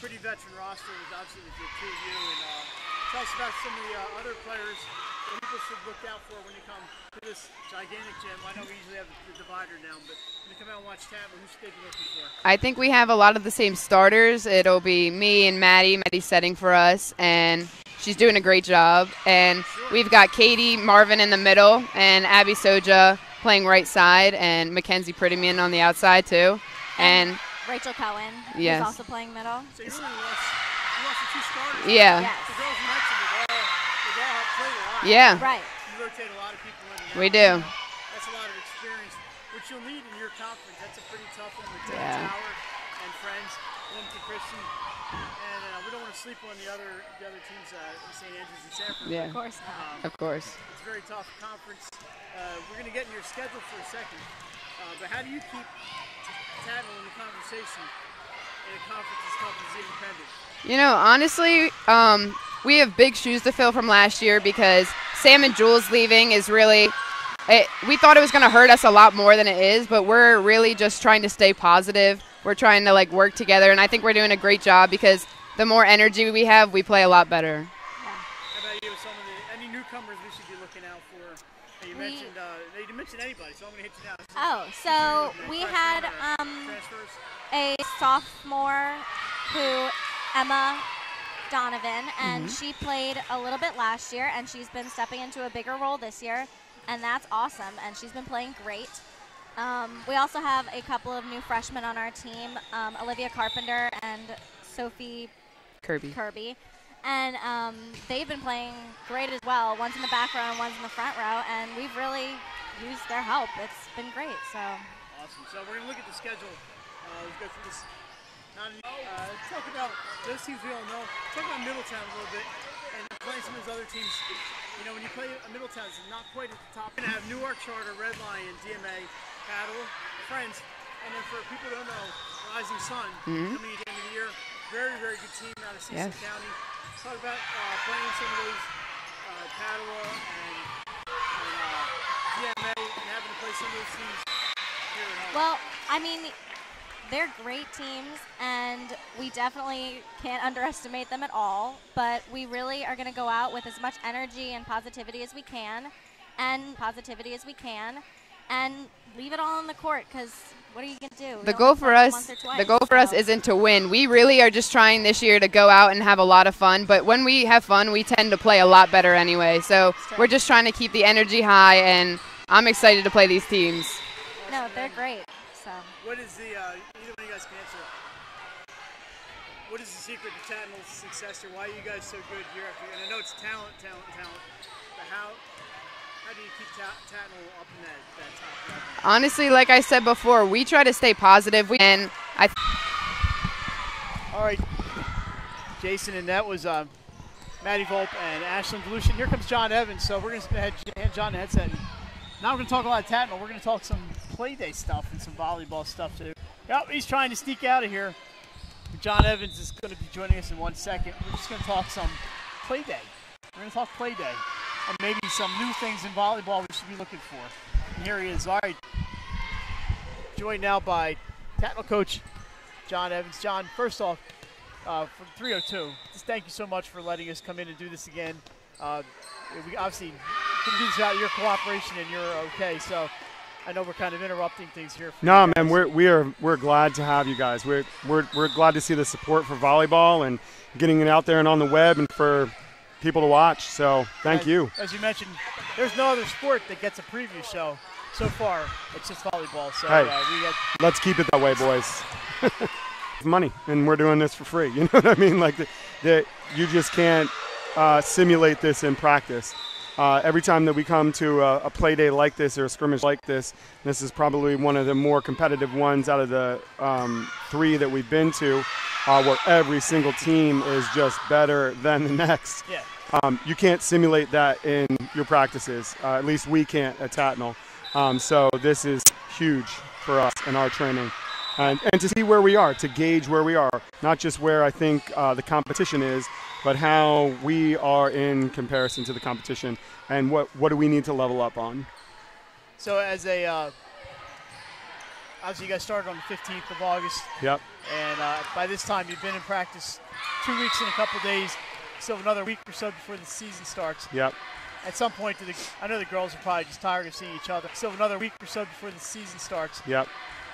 Pretty veteran roster, obviously, with the two of you. And tell us about some of the other players that people should look out for when you come to this gigantic gym. I know we usually have the divider down, but when you come out and watch Tatnall, who should they be looking for? I think we have a lot of the same starters. It'll be me and Maddie. Maddie's setting for us, and she's doing a great job. And we've got Katie Marvin in the middle and Abby Soja playing right side and Mackenzie Prettyman on the outside too. And Rachel Cohen, yes. who's also playing middle. So you really lost the two starters. Yeah. Yes. The girls mentioned they all have played a lot. Yeah. Right. You rotate a lot of people in and out. We do. That's a lot of experience, which you'll need in your conference. That's a pretty tough one with Yeah. Tower and Friends, Wilmington Christian. And we don't want to sleep on the other teams in St. Andrews and Sanford. Yeah. Of course not. Of course. It's a very tough conference. We're going to get in your schedule for a second. But how do you keep Tatnall in the conversation in a conference as tough as the Independent? You know, honestly, we have big shoes to fill from last year because Sam and Jules leaving is really we thought it was going to hurt us a lot more than it is, but we're really just trying to stay positive. We're trying to work together, and I think we're doing a great job because the more energy we have, we play a lot better. How about you? Any newcomers we should be looking out for? You mentioned they didn't mention anybody, so I'm going to hit you now. Oh, so we had a sophomore Emma Donovan, and she played a little bit last year, and she's been stepping into a bigger role this year. and that's awesome. And she's been playing great. We also have a couple of new freshmen on our team, Olivia Carpenter and Sophie Kirby. And they've been playing great as well. One's in the back row and one's in the front row, and we've really used their help. It's been great. So awesome. So we're going to look at the schedule. Let's go through this. Talk about those teams we all know. Talk about Middletown a little bit and playing some of those other teams. You know, when you play a Middletown, it's not quite at the top. We're going to have Newark Charter, Red Lion, DMA, Tatnall, Friends, and then for people who don't know, Rising Sun coming at the end of the year. Very, very good team out of Cecil County. Talk about playing some of those Tatnall and DMA and having to play some of those teams here at home. well, I mean, they're great teams, and we definitely can't underestimate them at all. But we really are going to go out with as much energy and positivity as we can, and leave it all on the court. Because what are you going to do? The goal for us isn't to win. We really are just trying this year to go out and have a lot of fun. But when we have fun, we tend to play a lot better anyway. So we're just trying to keep the energy high, and I'm excited to play these teams. No, they're great. So what is the either one of you guys can answer? What is the secret to Tatnall's success here? Why are you guys so good year after year? And I know it's talent. But how do you keep Tatnall up in that top level? Honestly, like I said before, we try to stay positive. All right, Jason, and that was Maddie Volpe and Ashlyn Delusion. Here comes John Evans. So we're going to hand John the headset. Now we're going to talk a lot of Tatnall. We're going to talk some play day stuff and some volleyball stuff too. Yep, he's trying to sneak out of here. John Evans is going to be joining us in 1 second. We're just going to talk some play day. We're going to talk play day and maybe some new things in volleyball we should be looking for. And here he is. All right, joined now by Tatnall coach John Evans. John, first off, from 302, just thank you so much for letting us come in and do this again. We obviously couldn't do this without your cooperation, and you're okay. So I know we're kind of interrupting things here. No, man, we're glad to have you guys. We're glad to see the support for volleyball and getting it out there and on the web and for people to watch. So thank you. As you mentioned, there's no other sport that gets a preview show so far. It's just volleyball. So hey, let's keep it that way, boys. Money, and we're doing this for free. You know what I mean? Like you just can't simulate this in practice. Every time that we come to a play day like this or a scrimmage like this is probably one of the more competitive ones out of the 3 that we've been to, where every single team is just better than the next. Yeah. You can't simulate that in your practices. At least we can't at Tatnall. So this is huge for us in our training. And to see where we are, to gauge where we are, not just where I think the competition is, but how we are in comparison to the competition and what do we need to level up on. So as obviously you guys started on the 15th of August. Yep. And by this time you've been in practice 2 weeks and a couple of days, still another week or so before the season starts. Yep. At some point, I know the girls are probably just tired of seeing each other. Still another week or so before the season starts. Yep.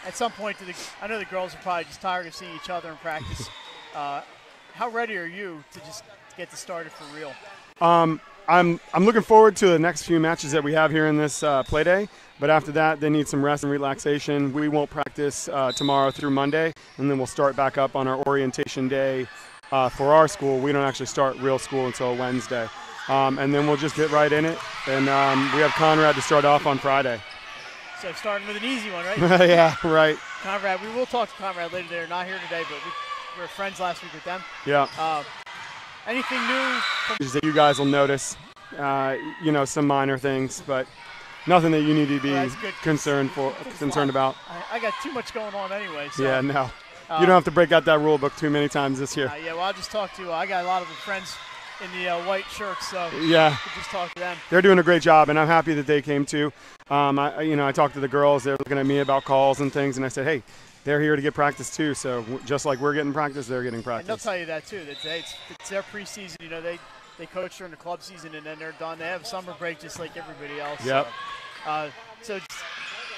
At some point, I know the girls are probably just tired of seeing each other in practice. How ready are you to just get this started for real? I'm looking forward to the next few matches that we have here in this play day. But after that, they need some rest and relaxation. We won't practice tomorrow through Monday, and then we'll start back up on our orientation day for our school. We don't actually start real school until Wednesday. And then we'll just get right in it. And we have Conrad to start off on Friday. So starting with an easy one, right? Yeah, right. Conrad, we will talk to Conrad later. They're not here today, but we were friends last week with them. Yeah. Anything new? That you guys will notice, some minor things, but nothing that you need to be concerned about. I got too much going on anyway. So. Yeah, no. You don't have to break out that rule book too many times this year. Yeah, well, I'll just talk to I got a lot of friends in the white shirts, so yeah, just talk to them. They're doing a great job, and I'm happy that they came too. I talked to the girls. They're looking at me about calls and things, and I said, hey, they're here to get practice too. So just like we're getting practice, they're getting practice. And they'll tell you that too. That it's their preseason. They coach during the club season, and then they're done. They have summer break just like everybody else. Yep. So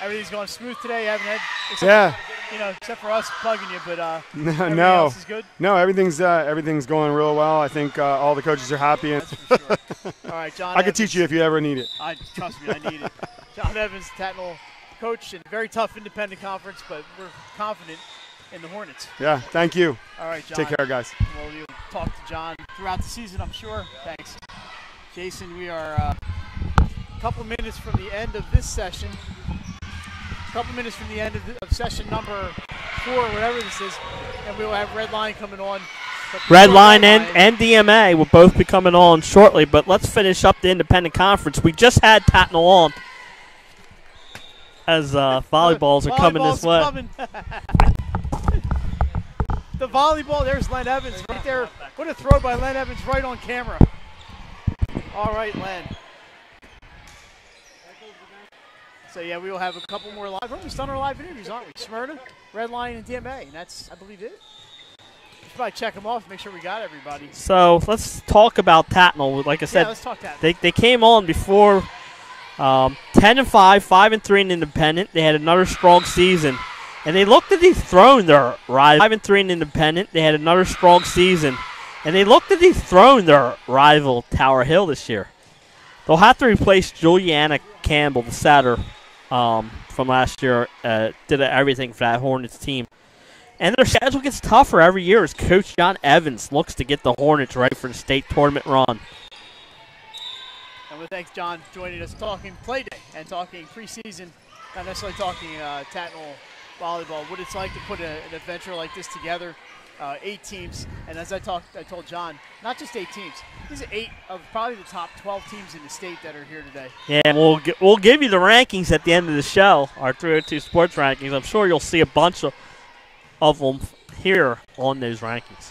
everything's going smooth today. You haven't had You know, except for us bugging you, but everything No, else is good? no, everything's going real well. I think all the coaches are happy. And That's for sure. All right, John I could Evans. teach you if you ever need it. Trust me, I need it. John Evans, Tatnall coach, in a very tough independent conference, but we're confident in the Hornets. Yeah, thank you. All right, John. Take care, guys. Well, you'll talk to John throughout the season, I'm sure. Thanks. Jason, we are a couple minutes from the end of this session. A couple minutes from the end of session number 4, whatever this is, and we will have Red Line coming on. Red Line and DMA will both be coming on shortly, but let's finish up the independent conference. We just had Tatnall on as volleyballs are coming this way. The volleyball, there's Len Evans right there. What a throw by Len Evans right on camera. All right, Len. So, yeah, we will have a couple more live. We're almost done our live interviews, aren't we? Smyrna, Red Line, and DMA. And that's, I believe, it. We should probably check them off, make sure we got everybody. So let's talk about Tatnall. Like I said, yeah, let's talk Tatnall. They came on before 10-5, 5-3 in independent. They had another strong season. And they looked to dethrone their rival. 5-3 in independent. They had another strong season. And they looked to dethrone their rival Tower Hill this year. They'll have to replace Juliana Campbell, the setter from last year. Did everything for that Hornets team. And their schedule gets tougher every year as Coach John Evans looks to get the Hornets ready for the state tournament run. And we thank John for joining us talking play day and talking preseason, not necessarily talking Tatnall volleyball, what it's like to put an adventure like this together. 8 teams, and as I told John, not just 8 teams. These are 8 of probably the top 12 teams in the state that are here today. Yeah, we'll give you the rankings at the end of the show, our 302 Sports rankings. I'm sure you'll see a bunch of them here on those rankings.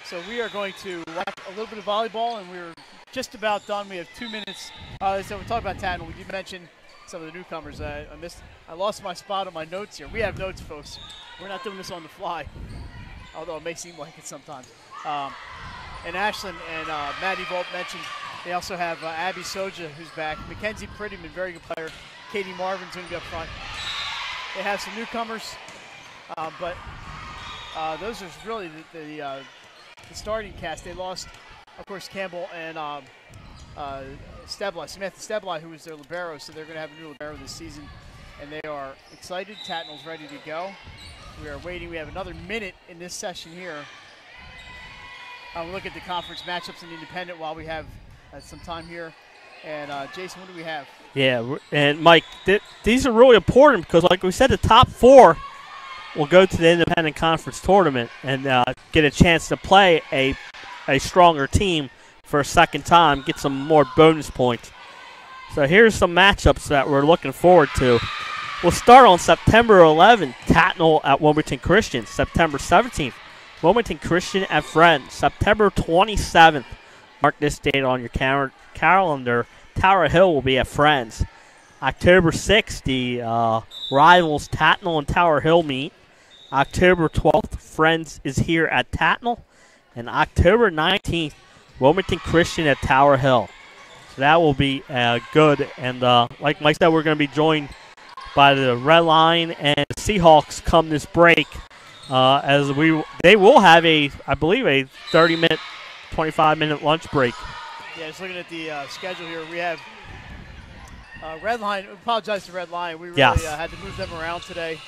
So we are going to watch a little bit of volleyball, and we're just about done. We have 2 minutes. So we'll talk about Tatnall. We did mention some of the newcomers. I lost my spot on my notes here. We have notes, folks. We're not doing this on the fly, although it may seem like it sometimes. And Ashlyn and Maddie Volt mentioned they also have Abby Soja, who's back. Mackenzie Prettyman, very good player. Katie Marvin's going to be up front. They have some newcomers, but those are really the starting cast. They lost, of course, Campbell and Stebli, Samantha Stebli, who was their libero, so they're going to have a new libero this season. And they are excited. Tatnall's ready to go. We are waiting. We have another minute in this session here. We'll look at the conference matchups in the independent while we have some time here. And, Jason, what do we have? Yeah, and, Mike, these are really important because, like we said, the top 4 will go to the independent conference tournament and get a chance to play a stronger team for a second time, get some more bonus points. So here's some matchups that we're looking forward to. We'll start on September 11th, Tatnall at Wilmington Christian. September 17th, Wilmington Christian at Friends. September 27th, mark this date on your calendar, Tower Hill will be at Friends. October 6th, the rivals Tatnall and Tower Hill meet. October 12th, Friends is here at Tatnall. And October 19th, Wilmington Christian at Tower Hill. So that will be good. And like Mike said, we're going to be joined by the Red Line and Seahawks come this break, as they will have I believe a 30-minute, 25-minute lunch break. Yeah, just looking at the schedule here, we have Red Line. We apologize to Red Line. We really had to move them around today,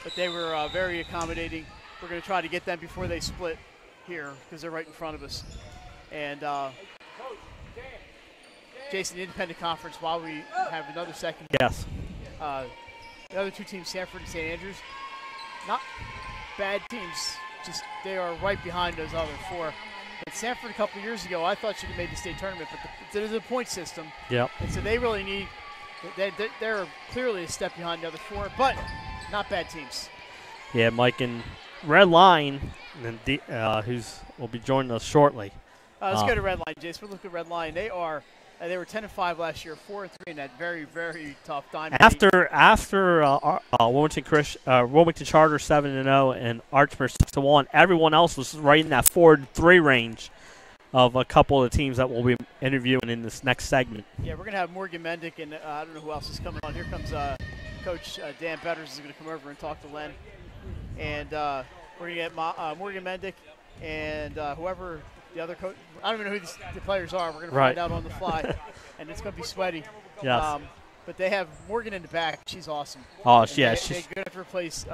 but they were very accommodating. We're going to try to get them before they split here because they're right in front of us. And Jason, the independent conference, while we have another second. Yes. The other 2 teams, Sanford and St. Andrews, not bad teams, just they are right behind those other 4. And Sanford a couple of years ago, I thought should have made the state tournament, but there's a point system. Yep. And so they really need, they're clearly a step behind the other 4, but not bad teams. Yeah, Mike, and Red Line, and will be joining us shortly. Let's go to Red Line, Jason. We'll look at Red Line. They were 10-5 last year, 4-3 in that very, very tough diamond. After Wilmington Charter 7-0 and Archmere 6-1, everyone else was right in that 4-3 range of a couple of the teams that we'll be interviewing in this next segment. Yeah, we're going to have Morgan Mendick, and I don't know who else is coming on. Here comes Coach Dan Betters is going to come over and talk to Len. and we're going to get Morgan Mendick and whoever the other coach. I don't even know who the players are. We're going to find out on the fly, and it's going to be sweaty. Yes. But they have Morgan in the back. She's awesome. Oh, yeah. They're going to replace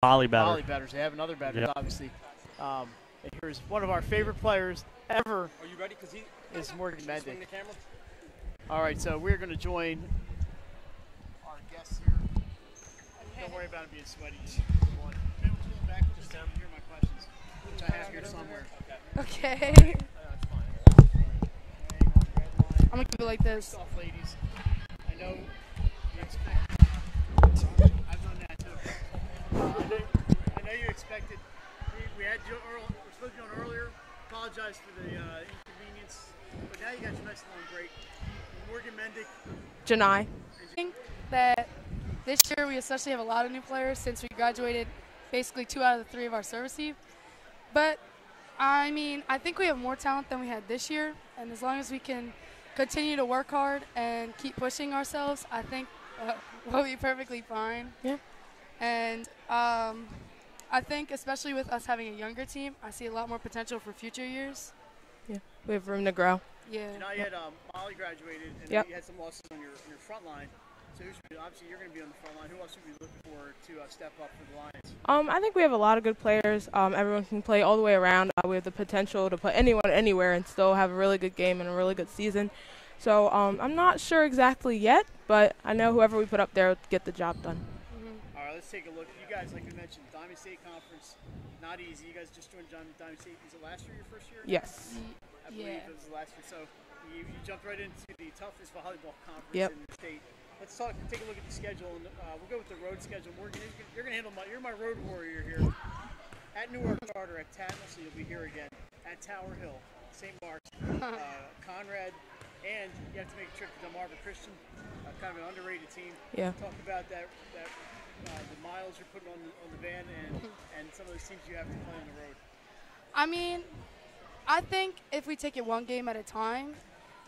Molly Better. Molly Betters. They have another Betters, obviously. And here's one of our favorite players ever. Are you ready? Because he is Morgan Mendick. swing the camera. All right, so we're going to join our guests here. Don't worry about it being sweaty. Just go on. Maybe we'll pull back just to hear my questions, which I have here somewhere. Okay. I'm going to keep it like this. First off, ladies, I know you expect. I've done that too. I know you expected. We had you early. We're supposed to be on earlier. Apologize for the inconvenience, but now you guys are nice and great. Morgan Mendick. Janai. I think that this year we especially have a lot of new players since we graduated basically 2 out of the 3 of our service team. But, I mean, I think we have more talent than we had this year, and as long as we can continue to work hard and keep pushing ourselves, I think we'll be perfectly fine. Yeah. And I think especially with us having a younger team, I see a lot more potential for future years. Yeah, we have room to grow. Yeah. You know, you had Molly graduated, and Yep. you had some losses on your front line. So obviously you're going to be on the front line. Who else should we be looking for to step up for the Lions? I think we have a lot of good players. Everyone can play all the way around. We have the potential to put anyone anywhere and still have a really good game and a really good season. So I'm not sure exactly yet, but I know whoever we put up there will get the job done. All right, let's take a look. You guys, like we mentioned, Diamond State Conference, not easy. You guys just joined Diamond State. Was it last year, your first year? Yes. I believe it was last year. So you jumped right into the toughest volleyball conference Yep. in the state. Let's take a look at the schedule, and we'll go with the road schedule. Morgan, you're going to handle you're my road warrior here. At Newark Charter, at Tatnall, so you'll be here again. At Tower Hill, St. Mark's, Conrad, and you have to make a trip to Delmarva Christian, kind of an underrated team. Yeah. Talk about that the miles you're putting on the van and some of those teams you have to play on the road. I mean, I think if we take it one game at a time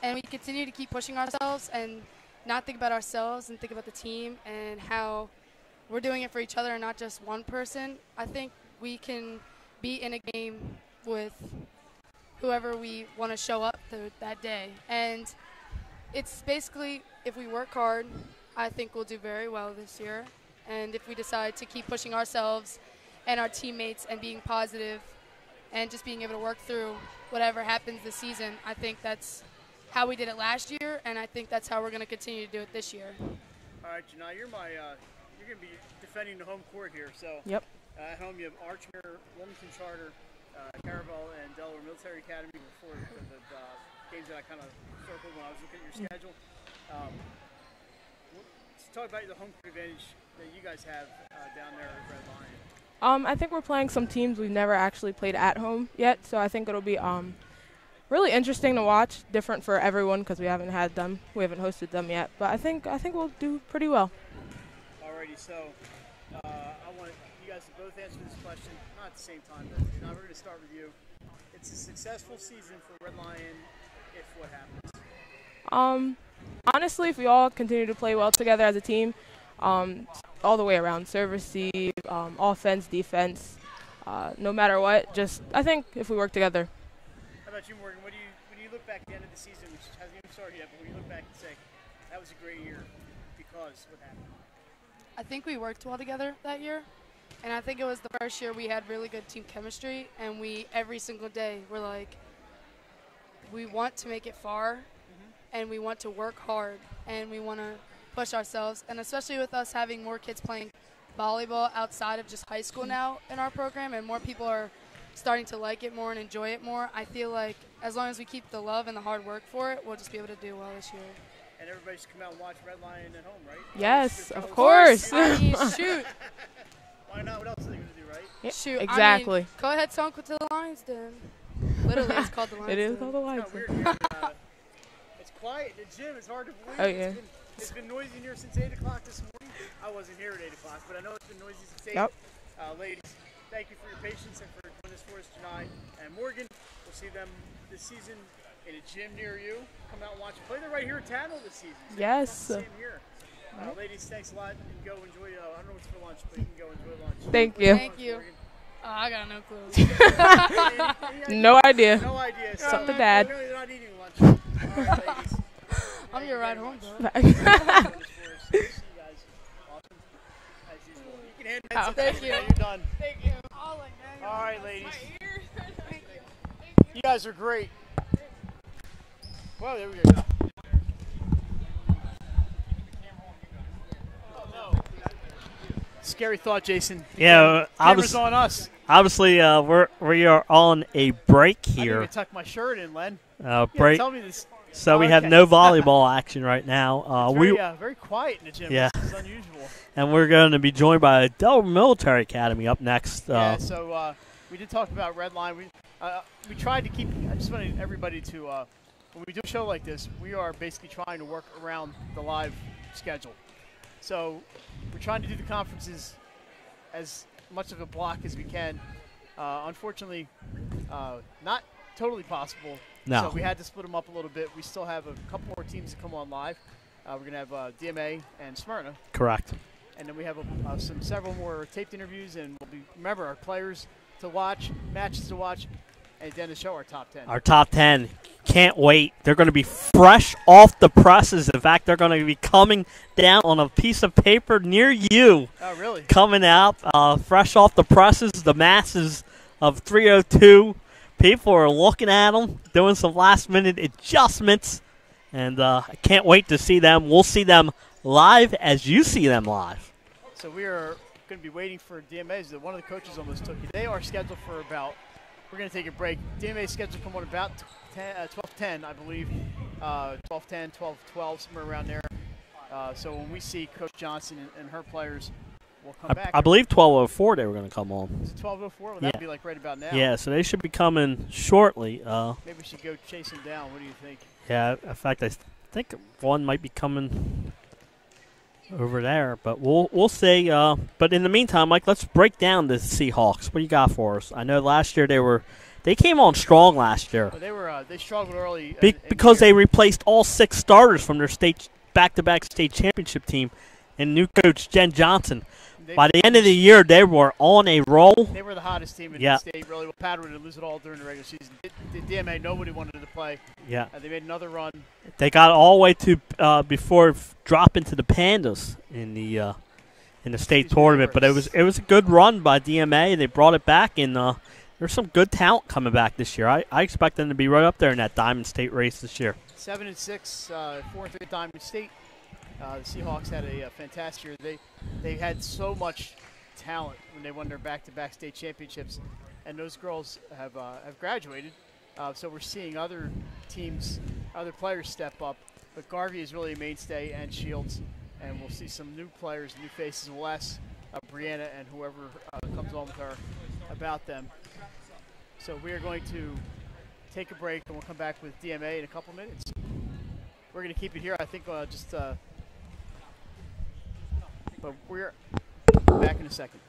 and we continue to keep pushing ourselves and not think about ourselves and think about the team and how we're doing it for each other and not just one person, I think we can be in a game with whoever we want to show up that day. And it's basically, if we work hard, I think we'll do very well this year. And if we decide to keep pushing ourselves and our teammates and being positive and just being able to work through whatever happens this season, I think that's how we did it last year, and I think that's how we're going to continue to do it this year. All right, Janai, you're going to be defending the home court here. So Yep. At home you have Archmere, Wilmington Charter, Caravel, and Delaware Military Academy before the games that I kind of circled when I was looking at your schedule. Let's talk about the home court advantage that you guys have down there at Red Lion. I think we're playing some teams we've never actually played at home yet, so I think it'll be really interesting to watch, different for everyone because we haven't had them, we haven't hosted them yet. But I think we'll do pretty well. Alrighty, so I want you guys to both answer this question, not at the same time, but we're going to start with you. It's a successful season for Red Lion if what happens? Honestly, if we all continue to play well together as a team, all the way around, serve, receive, offense, defense, no matter what, just I think if we work together. How about you, Morgan? When you look back at the end of the season, which hasn't even started yet, but when you look back and say, that was a great year because what happened? I think we worked well together that year, and I think it was the first year we had really good team chemistry, and we, every single day, we're like, we want to make it far, and we want to work hard, and we want to push ourselves, and especially with us having more kids playing volleyball outside of just high school now in our program, and more people are starting to like it more and enjoy it more, I feel like as long as we keep the love and the hard work for it, we'll just be able to do well this year. And everybody should come out and watch Red Lion at home, right? Yes, of course. I mean, shoot. Why not? What else are they going to do, right? Yeah, Shoot. exactly. I mean, go ahead, song to the Lions Den. Literally, it's called the Lions It is Den. called the Lions It's Den. weird here. It's quiet in the gym. It's hard to believe. Oh, yeah. It's been noisy in here since 8 o'clock this morning. I wasn't here at 8 o'clock, but I know it's been noisy since 8. Yep. Ladies, thank you for your patience and for doing this for us tonight. And Morgan, we'll see them this season in a gym near you. Come out and watch them play. They're right here at Tatnall this season. So Yes. come see them here. Ladies, thanks a lot. You can go enjoy. I don't know what's for lunch, but you can go enjoy lunch. Thank you. Thank you. I got no clue. No idea. No idea. It's up to Dad. They're not eating lunch. All right, ladies. I'm your ride home, though. See you guys. Awesome. As usual. You can hand that to Thank them. you. You're done. Thank you. All right, ladies. You guys are great. Well, there we go. Scary thought, Jason. Yeah, Camera's on us. Obviously, we are on a break I didn't here. even tuck my shirt in, Len. Break. Tell me this. So we have no volleyball action right now. It's very quiet in the gym. Yeah. This is unusual. And we're going to be joined by Delaware Military Academy up next. So we did talk about Red Line. We tried to keep. I just wanted everybody to. When we do a show like this, we are basically trying to work around the live schedule. So we're trying to do the conferences as much of a block as we can. Unfortunately, not totally possible. No. So we had to split them up a little bit. We still have a couple more teams to come on live. We're going to have DMA and Smyrna. Correct. And then we have several more taped interviews, and remember our players to watch, matches to watch, and then to show our top 10. Our top 10. Can't wait. They're going to be fresh off the presses. In fact, they're going to be coming down on a piece of paper near you. Oh, really? Coming out fresh off the presses. The masses of 302. People are looking at them, doing some last-minute adjustments, and I can't wait to see them. We'll see them live as you see them live. So we are going to be waiting for DMA's. One of the coaches almost took it. They are scheduled for about. We're going to take a break. DMA's scheduled to come on about 12:10, I believe. 12:10, 12:12, somewhere around there. So when we see Coach Johnson and her players, we'll come back. I believe 12:04 they were going to come on. Is it 12:04? Well, that'd be like right about now. Yeah, so they should be coming shortly. Maybe we should go chase them down. What do you think? Yeah, in fact, I think one might be coming over there, but we'll see. But in the meantime, Mike, let's break down the Seahawks. What do you got for us? I know last year they came on strong last year. Well, they struggled early because they replaced all 6 starters from their back-to-back state championship team and new coach Jen Johnson. By the end of the year, they were on a roll. They were the hottest team in the state, really. Well, Padua didn't lose it all during the regular season. The DMA, nobody wanted to play. Yeah. They made another run. They got all the way to before dropping to the Pandas in the state tournament, but it was a good run by DMA. They brought it back, and there's some good talent coming back this year. I expect them to be right up there in that Diamond State race this year. 7-6, 4-3 Diamond State. The Seahawks had a fantastic year. They had so much talent when they won their back-to-back state championships, and those girls have graduated. So we're seeing other teams, other players step up. But Garvey is really a mainstay, and Shields, and we'll see some new players, new faces. We'll ask Brianna and whoever comes on with her about them. So we are going to take a break, and we'll come back with DMA in a couple minutes. We're going to keep it here. I think but we're back in a second.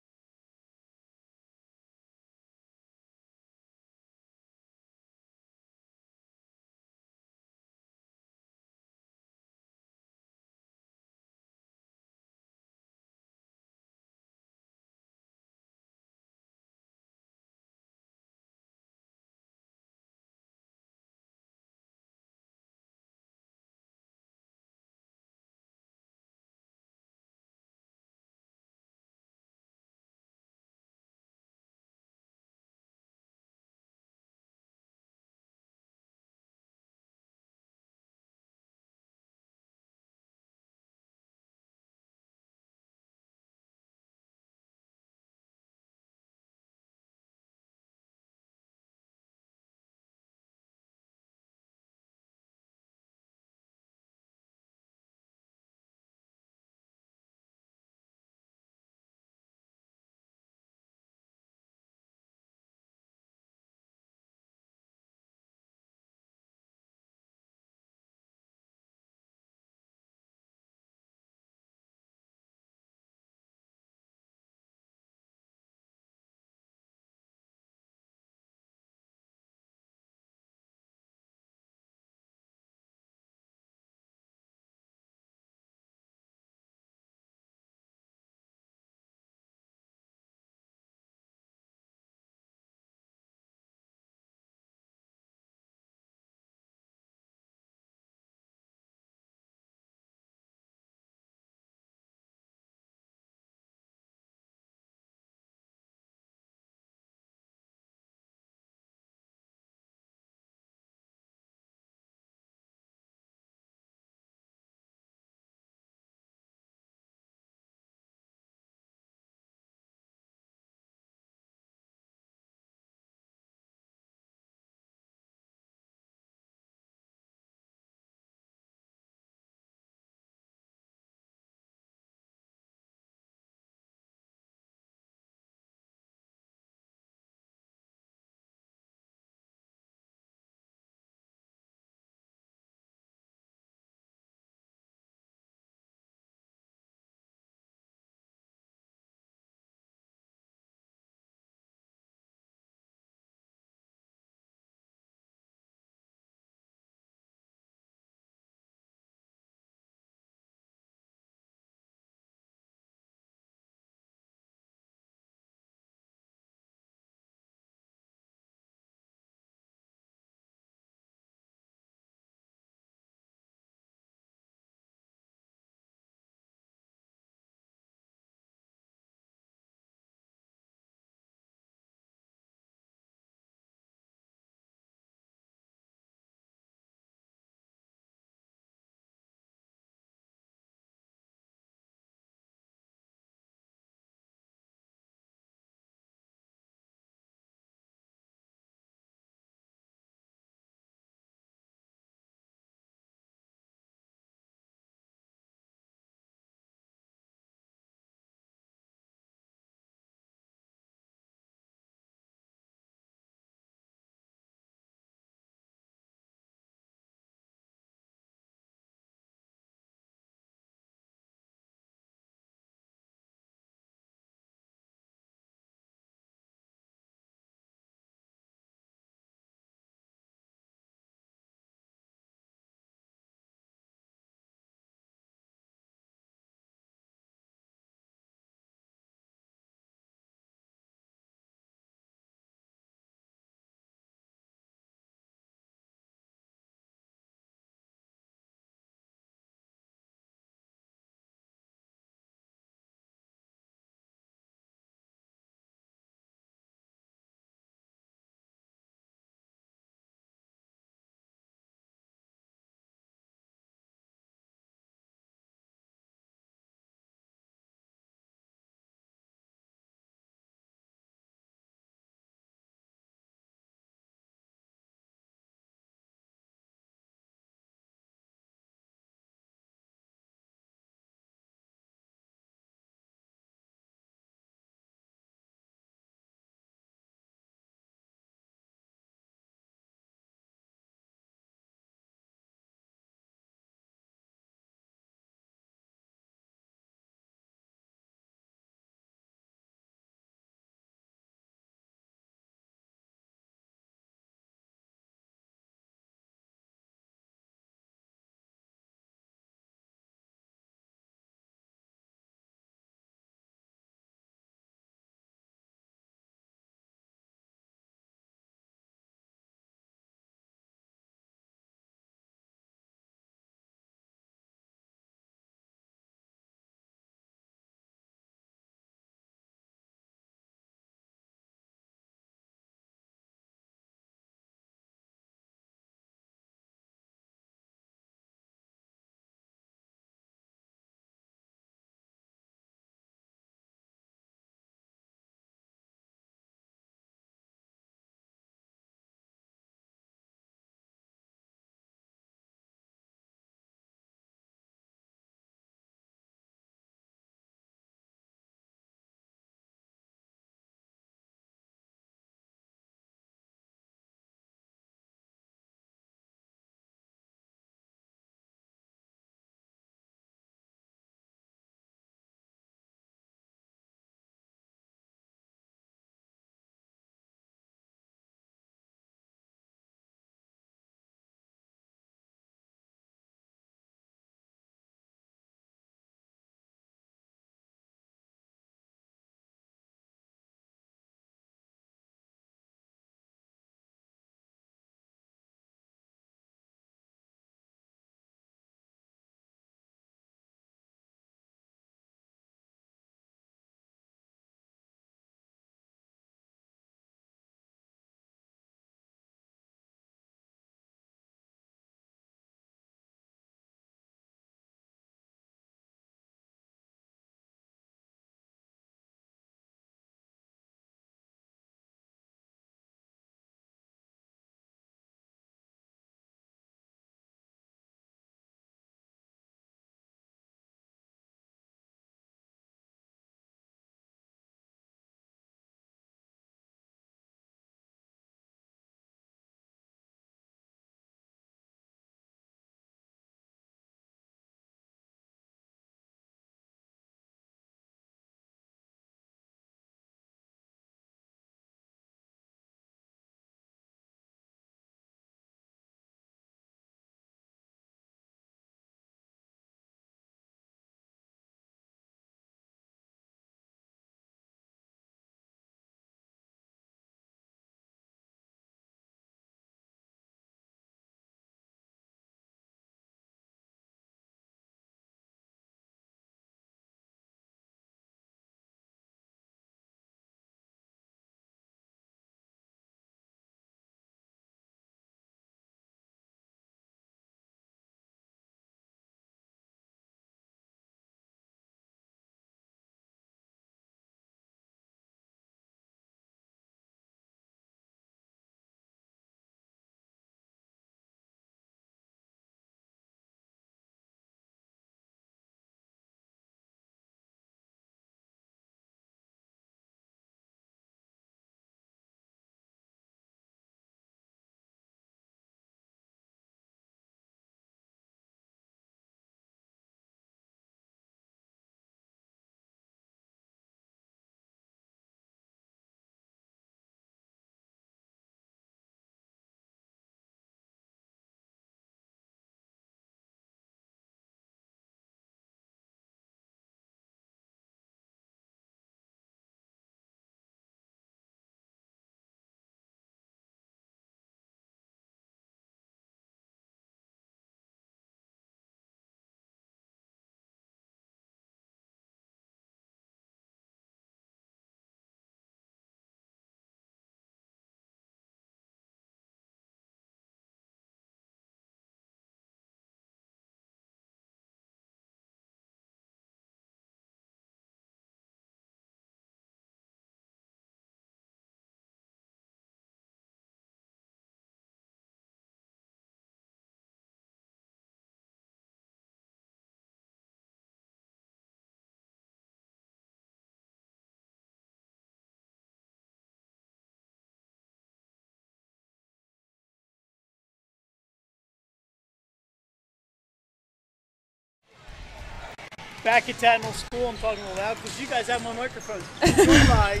back at Tatnall School. I'm talking a little loud because you guys have my microphone. Joined by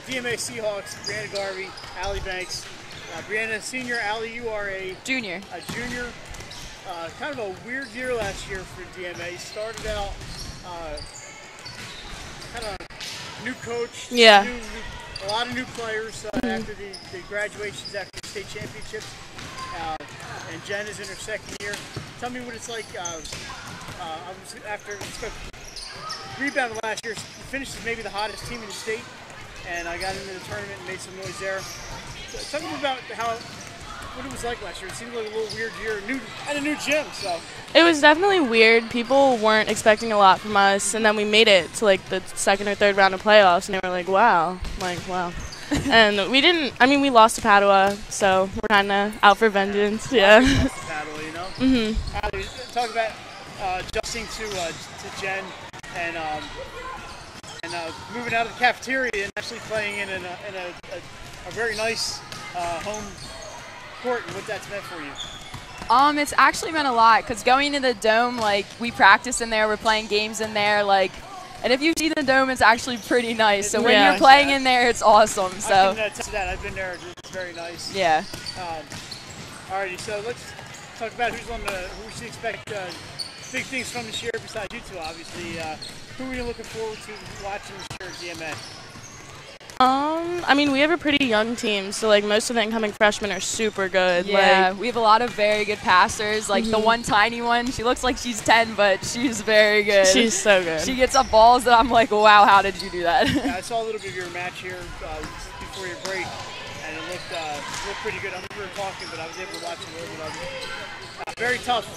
DMA Seahawks, Brianna Garvey, Allie Banks. Brianna, senior. Allie, you are a junior. A junior. Kind of a weird year last year for DMA. Started out kind of new coach. Yeah. A lot of new players after the graduations, after the state championships. And Jen is in her second year. Tell me what it's like. I was after rebounded last year, finished as maybe the hottest team in the state, and I got into the tournament and made some noise there. So tell me about what it was like last year. It seemed like a little weird year. At a new gym, so. It was definitely weird. People weren't expecting a lot from us, and then we made it to like the second or third round of playoffs, and they were like, wow. I'm like, wow. And we didn't, I mean, we lost to Padua, so we're kind of out for vengeance, yeah. Lost to Padua, you know? Mm-hmm. Talk about adjusting to Jen and moving out of the cafeteria and actually playing in a very nice home court, and what that's meant for you. It's actually meant a lot because going to the dome, like we practice in there, we're playing games in there, like, and if you see the dome, it's actually pretty nice. So when you're playing in there, it's awesome. So I can attest to that. I've been there. It's very nice. Yeah. Alrighty, so let's talk about who we should expect big things from this year besides you two, obviously. Who are you looking forward to watching this year at DMA? I mean, we have a pretty young team, so like most of the incoming freshmen are super good. Yeah, like, we have a lot of very good passers. Like the one tiny one, she looks like she's 10, but she's very good. She's so good. She gets up balls that I'm like, wow, how did you do that? Yeah, I saw a little bit of your match here before your break, and it looked pretty good. I remember talking, but I was able to watch a little bit of it. Very tough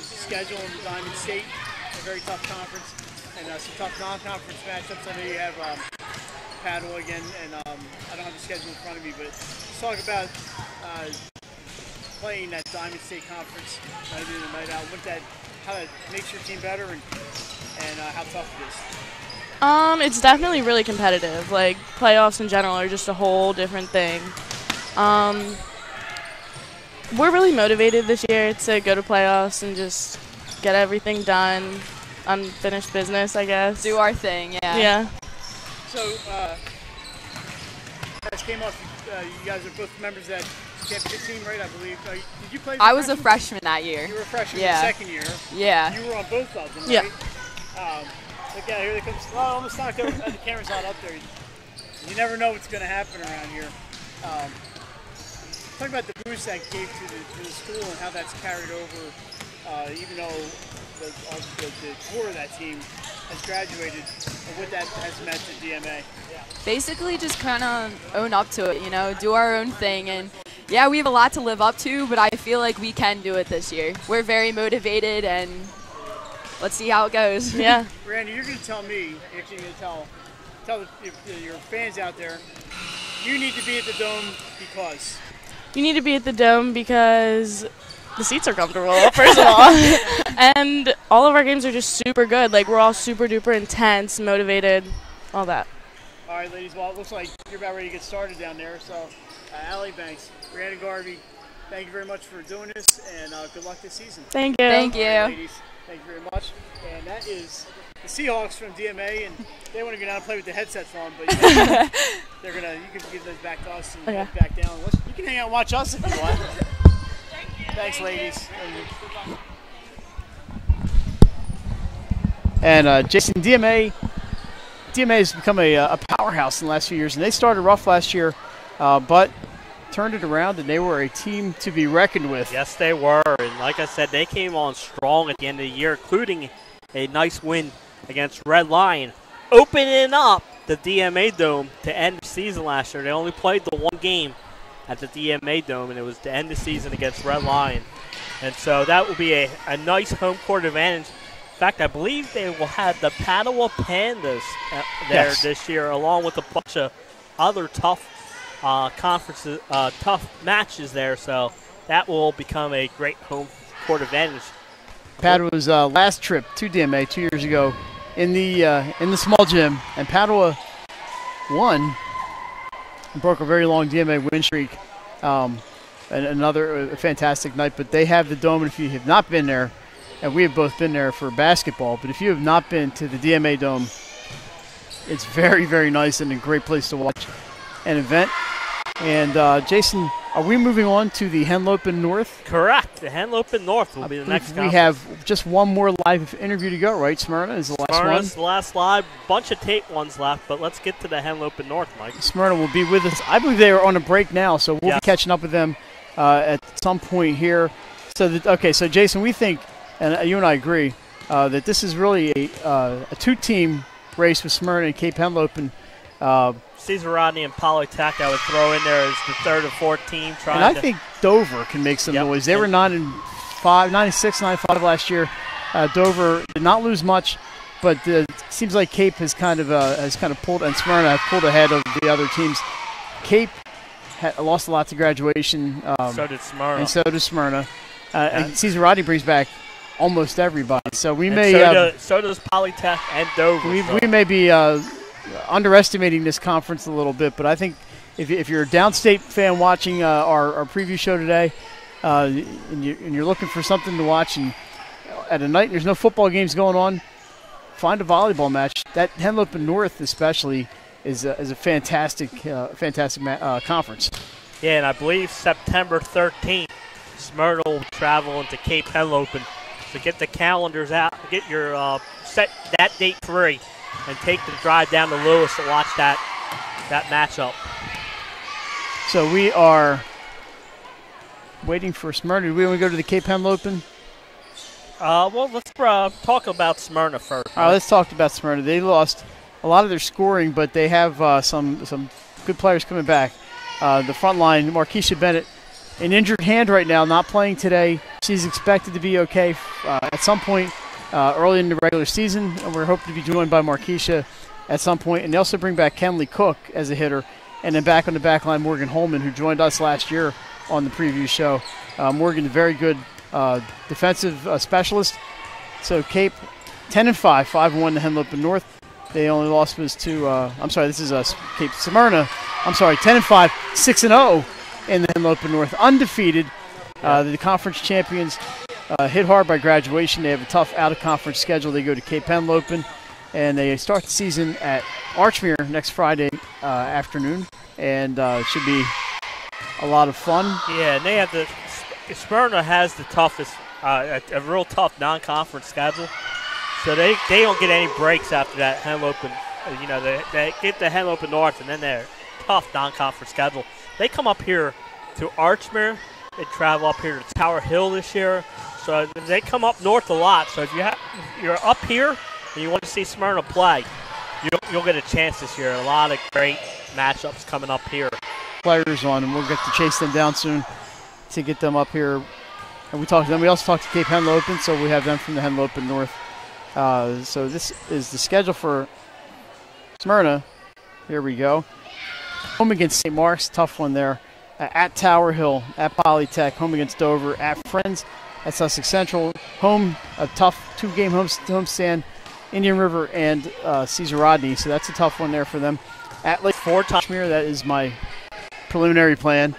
schedule in Diamond State, a very tough conference, and some tough non-conference matchups. I know you have Padua again, and I don't have the schedule in front of me, but let's talk about playing that Diamond State Conference night in and night out. How that makes your team better, and how tough it is. It's definitely really competitive. Like playoffs in general are just a whole different thing. We're really motivated this year to go to playoffs and just get everything done, unfinished business, I guess. Do our thing, yeah. Yeah. So, you guys came off, you guys are both members of that championship team, right, I believe. Did you play? I was a freshman that year. You were a freshman yeah. the second year. Yeah. You were on both of them, yeah. right? Look out, here they come. Oh, almost knocked over. The camera's not up there. You never know what's going to happen around here. Talk about the boost that gave to the school and how that's carried over, even though the core of that team has graduated, and what that has meant to DMA. Basically just kind of own up to it, you know, do our own thing. And yeah, we have a lot to live up to, but I feel like we can do it this year. We're very motivated, and let's see how it goes. Yeah. Randy, you're going to tell me, actually you're going to tell your fans out there, you need to be at the Dome because? You need to be at the Dome because the seats are comfortable, first of all. And all of our games are just super good. Like, we're all super duper intense, motivated, all that. All right, ladies, well, it looks like you're about ready to get started down there. So, Allie Banks, Brianna Garvey, thank you very much for doing this, and good luck this season. Thank you. Thank you. All right, ladies, thank you very much. And that is the Seahawks from DMA, and they want to go down and play with the headsets on, but you can give those back to us and head back down. You can hang out and watch us if you want. Thanks, ladies. And Jason, DMA has become a powerhouse in the last few years, and they started rough last year, but turned it around, and they were a team to be reckoned with. Yes, they were, and like I said, they came on strong at the end of the year, including a nice win against Red Lion, opening up the DMA Dome to end the season last year. They only played the one game at the DMA Dome, and it was to end the season against Red Lion. And so that will be a nice home court advantage. In fact, I believe they will have the Padua Pandas there this year, along with a bunch of other tough conferences, tough matches there. So that will become a great home court advantage. Padua's last trip to DMA 2 years ago in the small gym, and Padua won and broke a very long DMA win streak. And another fantastic night. But they have the Dome, and if you have not been there, and we have both been there for basketball. But if you have not been to the DMA Dome, it's very, very nice and a great place to watch an event. And Jason, are we moving on to the Henlopen North? Correct. The Henlopen North will be the next We have just one more live interview to go, right? Smyrna is the last one. Smyrna's the last live. Bunch of tape ones left, but let's get to the Henlopen North, Mike. Smyrna will be with us. I believe they are on a break now, so we'll be catching up with them at some point here. So Jason, we think, and you and I agree, that this is really a two-team race with Smyrna and Cape Henlopen. Cesar Rodney and Polytech I would throw in there as the third or fourth team. And I think Dover can make some noise. They were 9-5, 96, 9-5 last year. Dover did not lose much, but it seems like Cape has kind of pulled, and Smyrna have pulled ahead of the other teams. Cape lost a lot to graduation. So did Smyrna. And so does Smyrna. And Cesar Rodney brings back almost everybody. So we so does Polytech and Dover. We may be underestimating this conference a little bit, but I think if you're a downstate fan watching our preview show today, and you're looking for something to watch, and at a night there's no football games going on, find a volleyball match. That Henlopen North especially is a fantastic conference. Yeah, and I believe September 13th, Smyrna will travel into Cape Henlopen. So get the calendars out, get your set that date free, and take the drive down to Lewis to watch that matchup. So we are waiting for Smyrna. Do we want to go to the Cape Henlopen? Well, let's talk about Smyrna first. All right, let's talk about Smyrna. They lost a lot of their scoring, but they have some good players coming back. The front line, Markeisha Bennett, an injured hand right now, not playing today. She's expected to be okay at some point early in the regular season, and we're hoping to be joined by Markeisha at some point. And they also bring back Kenley Cook as a hitter, and then back on the back line, Morgan Holman, who joined us last year on the preview show. Morgan, a very good defensive specialist. So Cape 10-5, 5-1 to Henlopen North. They only lost was to this is Cape Smyrna. 10-5, 6-0 in the Henlopen North, undefeated. The conference champions hit hard by graduation. They have a tough out-of-conference schedule. They go to Cape Henlopen, and they start the season at Archmere next Friday afternoon, and should be a lot of fun. Yeah, and they have Smyrna has the toughest, a real tough non-conference schedule. So they don't get any breaks after that Henlopen. They get the Henlopen North, and then their tough non-conference schedule. They come up here to Archmere. They travel up here to Tower Hill this year. So they come up north a lot. So if you're up here and you want to see Smyrna play, you'll get a chance this year. A lot of great matchups coming up here. Players on, and we'll get to chase them down soon to get them up here. And we talked to them. We also talked to Cape Henlopen, so we have them from the Henlopen North. So this is the schedule for Smyrna. Here we go. Home against St. Mark's, tough one there. At Tower Hill, at Polytech, home against Dover, at Friends, at Sussex Central, home, a tough two-game homestand, Indian River and Cesar Rodney. So that's a tough one there for them. At Lake Archmere, that is my preliminary plan.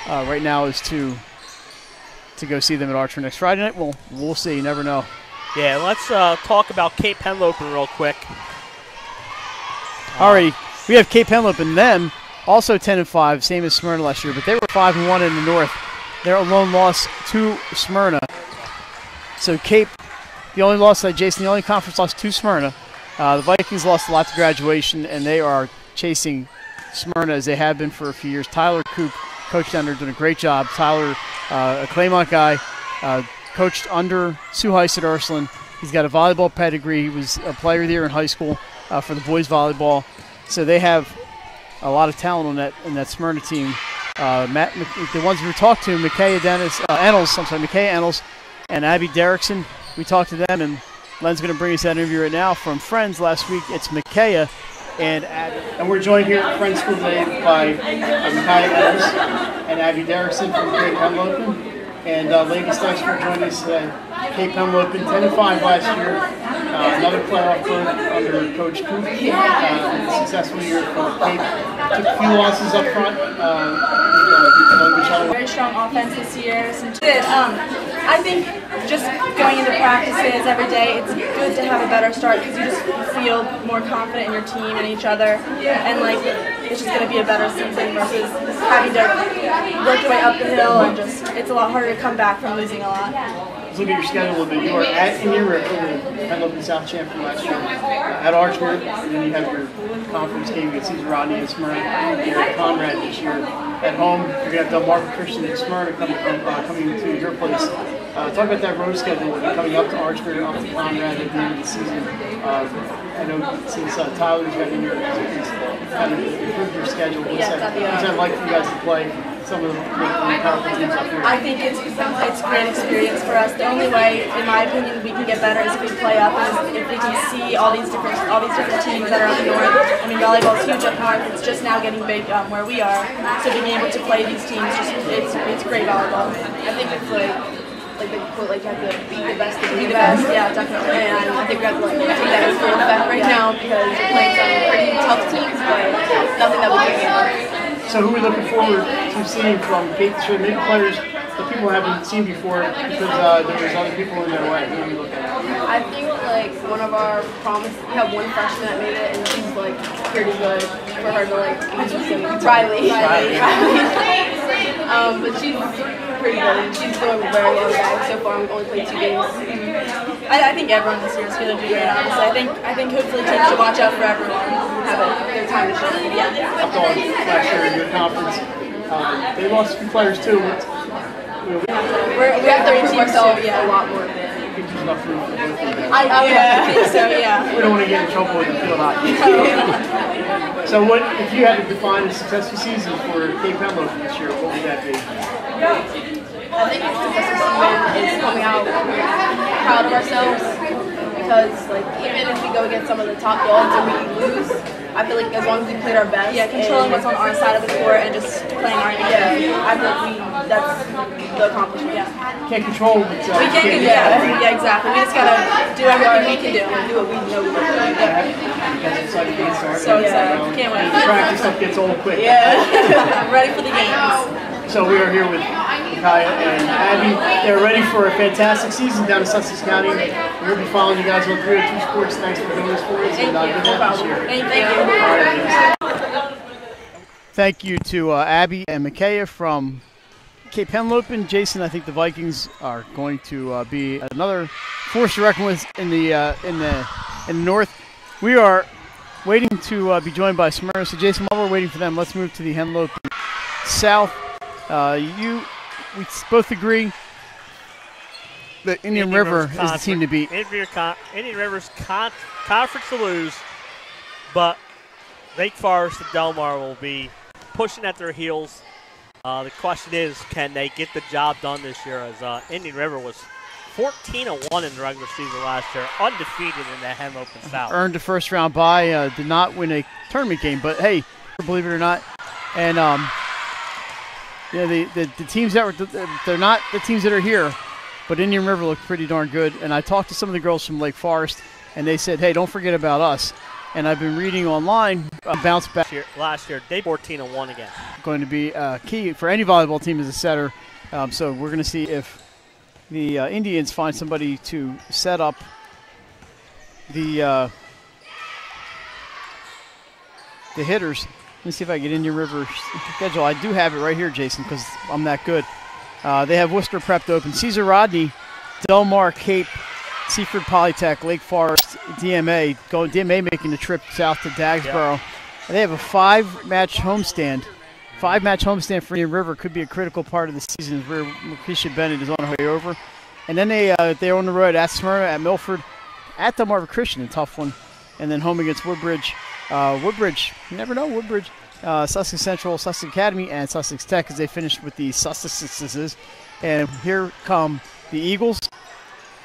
Right now is to go see them at Archer next Friday night. We'll see. You never know. Yeah, let's talk about Cape Henlopen real quick. Alrighty, we have Cape Henlopen. Them also 10-5, same as Smyrna last year, but they were 5-1 in the North. Their lone loss to Smyrna. So Cape, the only loss that Jason, the only conference loss to Smyrna. The Vikings lost a lot to graduation, and they are chasing Smyrna as they have been for a few years. Tyler Coop, coach down there, doing a great job. Tyler, a Claymont guy, coached under Sue Heiss at Ursuline. He's got a volleyball pedigree. He was a player there in high school for the boys volleyball. So they have a lot of talent in that Smyrna team. The ones we talked to, Micaiah Ennels and Abby Derrickson. We talked to them, and Len's going to bring us that interview right now from Friends last week. It's Micaiah and Abby. And we're joined here at Friends School today by Micaiah Ennels and Abby Derrickson from Cape Henlopen. And ladies, thanks for joining us today. Cape Henlopen, 10-5 last year. Another playoff berth under Coach Coop. Successful year for Cape. Took a few losses up front. Very strong offense this year. I think just going into practices every day, it's good to have a better start because you just feel more confident in your team and each other, and like it's just going to be a better season versus having to work your way up the hill, and just it's a lot harder to come back from losing a lot. Let's look at your schedule a little bit. You are at Indian River, the Henlopen South champ from last year, at Archford, and then you have your conference game against Cesar Rodney and Smyrna. You're at Conrad this year. At home, you're going to have Delmarva Christian and Smyrna coming to your place. Talk about that road schedule when you're coming up to Archford, up to Conrad at the end of the season. I know since Tyler's got in here, it's kind of improved your schedule. What's that like for you guys to play some of the powerful teams up here? I think it's a great experience for us. The only way, in my opinion, we can get better is if we play up, and if we can see all these different teams that are up north. I mean, volleyball is huge up north. It's just now getting big where we are. So being able to play these teams, it's great volleyball. I think it's like you have to be the best to be the best. Yeah, definitely. And I think we have to take that in full effect right now because we're playing some pretty tough teams, but nothing that we can get. So who are we looking forward to seeing from Kate? So maybe players that people haven't seen before because there's other people in their way. Who are we looking at? I think like one of our we have one freshman that made it, and she's like pretty good for her to like. Riley. But she's pretty good, and she's doing very well back. So far, we've only played 2 games. I think everyone this year is going to do great, honestly. I think hopefully teams should watch out for everyone. Have a good time to show. Yeah. Up on last year in your conference, they lost a few players too. But, we have to improve ourselves a lot more. I think so, yeah. We don't want to get in trouble with the field hockey. So what, if you had to define a successful season for Cape Henlopen this year, what would that be? I think it's successful season is coming out proud of ourselves because like even if we go against some of the top dogs and we lose, I feel like as long as we played our best, controlling what's on our side of the court and just playing our game. I feel like that's the accomplishment. Yeah. Can't control it. We can't. Yeah, exactly. We just gotta do everything we can do and do what we know we can do. Yeah. So excited. Can't wait. Practice stuff gets old quick. Yeah. I'm ready for the games. So we are here with Kaya and Abby. They're ready for a fantastic season down in Sussex County. We'll be following you guys on 302 Sports. Thanks for doing this for us. And good luck this year. Thank you. Thank you to Abby and Micaiah from Cape Henlopen. Jason, I think the Vikings are going to be another force to reckon with in the north. We are waiting to be joined by Smyrna. So Jason, while we're waiting for them, let's move to the Henlopen South. We both agree that Indian River is the team to beat. Indian River's conference to lose, but Lake Forest and Delmar will be pushing at their heels. The question is, can they get the job done this year? As Indian River was 14-1 in the regular season last year, undefeated in the Henlopen South. Earned a first-round bye, did not win a tournament game, but hey, believe it or not, and the teams that were they're not the teams that are here, but Indian River looked pretty darn good. And I talked to some of the girls from Lake Forest, and they said, "Hey, don't forget about us." And I've been reading online, bounce back. Last year, they 14-1 again. Going to be key for any volleyball team as a setter. So we're going to see if the Indians find somebody to set up the hitters. Let me see if I get Indian River schedule. I do have it right here, Jason, because I'm that good. They have Worcester prepped open. Cesar Rodney, Delmar, Cape, Seaford Polytech, Lake Forest, DMA. DMA making the trip south to Dagsboro. Yep. They have a 5-match homestand. 5-match homestand for Indian River could be a critical part of the season where Lucretia Bennett is on her way over. And then they're on the road at Smyrna, at Milford, at Delmarva Christian, a tough one. And then home against Woodbridge. Woodbridge, you never know, Woodbridge. Sussex Central, Sussex Academy, and Sussex Tech as they finished with the Sussexes. And here come the Eagles.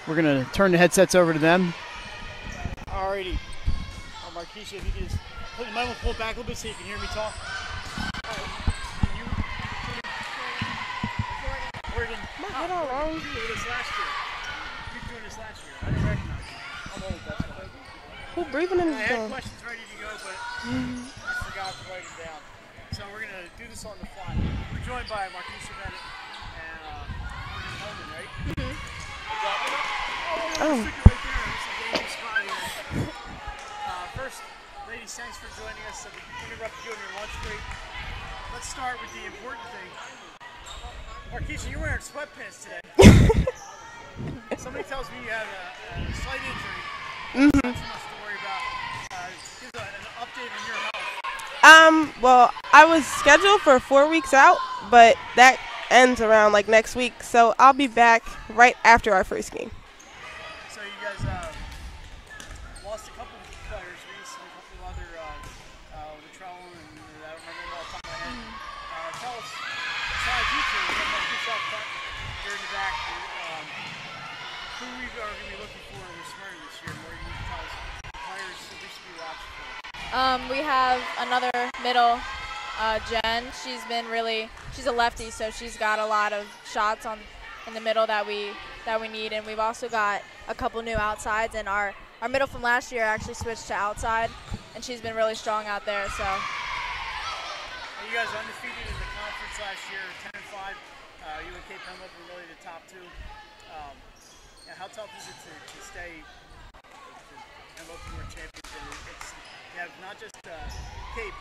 We're going to turn the headsets over to them. Alrighty. Marquisha, if you can just put the mic pull back a little bit so you can hear me talk. Oregon. I don't know. You were doing this last year. You were doing this last year. I didn't recognize you. I'm old, that's why. Who breathing in the I had questions ready to go, but I forgot to write them down. So we're going to do this on the fly. We're joined by Marquisha Bennett and Holman, right? Stick it right there. It's a dangerous spot here. First, ladies, thanks for joining us. We interrupted you on your lunch break. Let's start with the important thing. Marquisha, you're wearing sweatpants today. Somebody tells me you have a slight injury. Not too much to worry about. Give an update on your health. Well, I was scheduled for 4 weeks out, but that ends around like next week, so I'll be back right after our first game. So you guys lost a couple of players recently, a couple of other Latrell and I don't remember them all off the top of my head. Tell us, besides you two, we have Henlopen South front here in the back. Who we are going to be looking for in the Smyrna this year? More you can tell us players that we should be watching for. We have another middle, Jen. She's a lefty, so she's got a lot of shots in the middle that we need, and we've also got a couple new outsides, and our middle from last year actually switched to outside, and she's been really strong out there. So. You guys undefeated in the conference last year, 10-5. You and Cape Henlopen were really the top two. How tough is it to stay Henlopen North champions? You have not just Cape,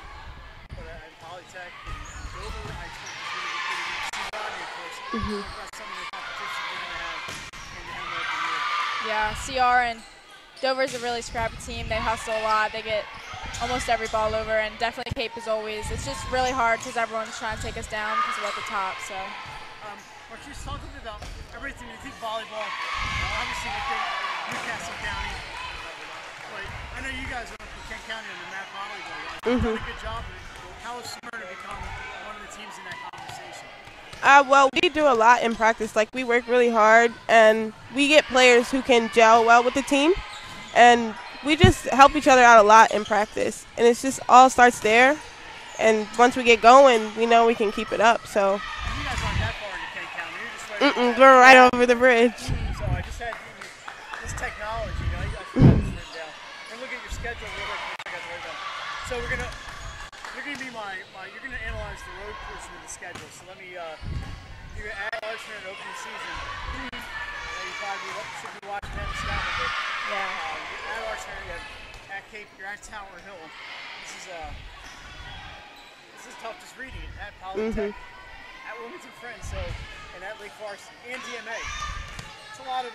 but Polytech and Dover. I expect it's going to be pretty good. Steve Rodney, of course. About some of the competition they're going to have in the Henlopen North. Yeah, CR and Dover's a really scrappy team. They hustle a lot. They get almost every ball over, and definitely Cape is always. It's just really hard because everyone's trying to take us down because we're at the top. So. Marquise, talk a bit about everything. You think volleyball, obviously you think Newcastle County, but I know you guys are up in Kent County on the map volleyball. You've done a good job of it. How has Smyrna become one of the teams in that conversation? Well, we do a lot in practice. Like, we work really hard, and we get players who can gel well with the team, and we just help each other out a lot in practice. And it's just all starts there, and once we get going, we know we can keep it up. So. You guys aren't that far into Kent County. You're just right We're right over the bridge. So I just had this technology, you know, I should have this written down. And look at your schedule real quick. I got to write down. So you're gonna be you're gonna analyze the road portion of the schedule. So let me you're gonna add Archman open the season. You probably should be watching that and stuff, but you're at Archman, you're at Cape, you're at Tower Hill. This is tough just reading it. At Polytech, at Wilmington Friends, so and at Lake Forest and DMA. It's a lot of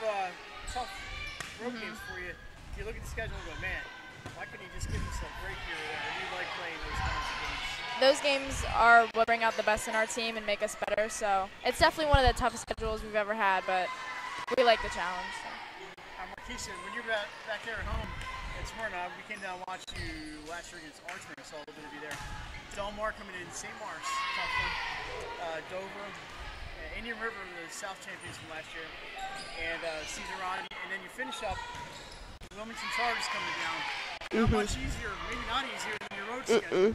tough road games for you. If you look at the schedule and go, man, why couldn't you just give yourself a break here or there? Do you like playing those kinds of games? Those games are what bring out the best in our team and make us better. So it's definitely one of the toughest schedules we've ever had, but we like the challenge. So. Marquise, when you're back there at home at Smyrna, we came down and watched you last year against Archman. I saw a little bit of you there. Delmar coming in, St. Mark's, tough one. Dover, Indian River, the South champions from last year, and Cesar Rodney, and then you finish up Wilmington Chargers coming down. How much easier, maybe not easier than your road schedule.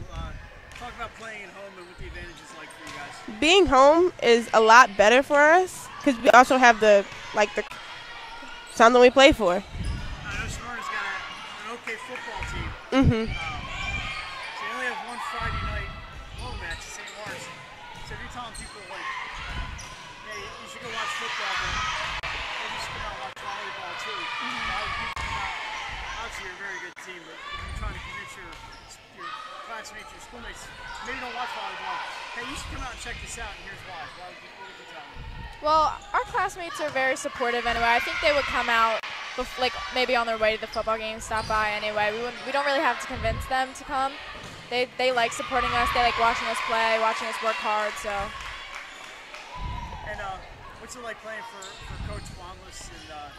Talk about playing at home and what the advantage is like for you guys. Being home is a lot better for us because we also have the something we play for. I know Smyrna's got an okay football team. So you only have one Friday night home match at St. Mark's. So if you're telling people like, hey, you should go watch football, but maybe you should come out and watch volleyball too. Obviously you're a very good team, but if you're trying to convince your classmates, your schoolmates, maybe don't watch volleyball, hey, you should come out and check this out, and here's why. What would you tell them? Well, our classmates are very supportive anyway. I think they would come out, maybe on their way to the football game, stop by anyway. We don't really have to convince them to come. They like supporting us. They like watching us play, watching us work hard. So. And what's it like playing for Coach Wanless? And I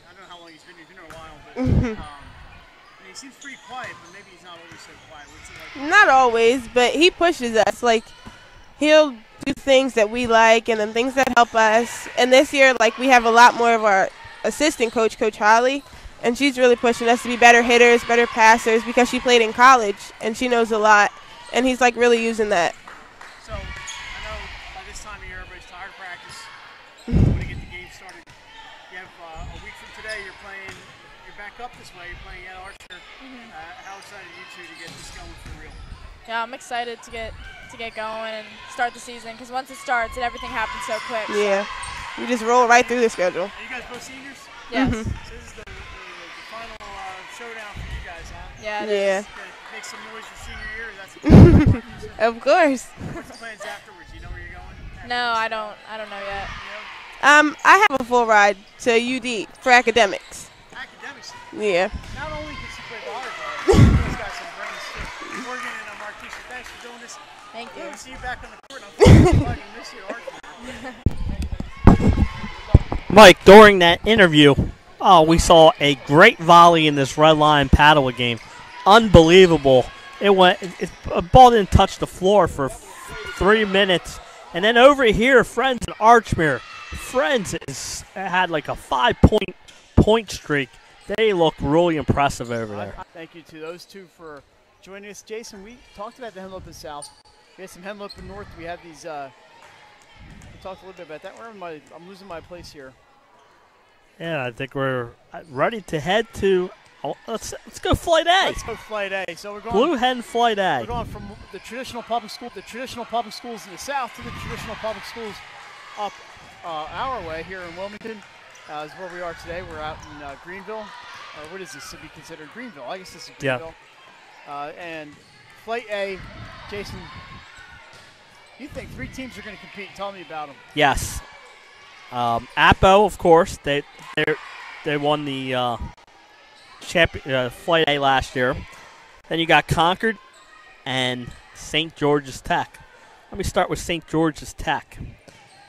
don't know how long he's been here a while, but he seems pretty quiet, but maybe he's not always so quiet. What's it like? Not always, but he pushes us. Like, he'll do things that we like and then things that help us. And this year, we have a lot more of our assistant coach, Coach Holly, and she's really pushing us to be better hitters, better passers, because she played in college and she knows a lot. And he's really using that. So I know by this time of year everybody's tired of practice. You want to get the game started. You have a week from today. You're back up this way. You're playing at Archer. How excited are you two to get this going for real? Yeah, I'm excited to get going and start the season because once it starts, everything happens so quick. Yeah. So. we just roll right through the schedule. Are you guys both seniors? Yes. So this is the final showdown for you guys, huh? Yeah, it is. Make some noise your senior year. That's Of course. What's the plans afterwards? You know where you're going? No, I don't know yet. I have a full ride to UD for academics. Academics? Yeah. Not only can she play volleyball, she's got some brains too. Morgan and Marquisha, thanks for doing this. Thank you. We'll see you back on the court. I'm fucking miss you, Mike, during that interview, we saw a great volley in this Red Lion Padua game. Unbelievable. A ball didn't touch the floor for 3 minutes. And then over here, Friends and Archmere. Friends had like a 5-point streak. They look really impressive over there. Thank you to those two for joining us. Jason, we talked about the Henlopen South. We had some Henlopen North. We have these, we talked a little bit about that. I'm losing my place here. Yeah, I think we're ready to head to, let's go Flight A. Let's go Flight A. So we're going Blue Hen Flight A. We're going from the traditional public schools in the south to the traditional public schools up our way here in Wilmington. Is where we are today. We're out in Greenville. What is this to be considered? Greenville. I guess this is Greenville. Yeah. And Flight A, Jason, you think 3 teams are going to compete? Tell me about them. Yes. Apo, of course. They won the Flight A last year. Then you got Concord and St. George's Tech. Let me start with St. George's Tech.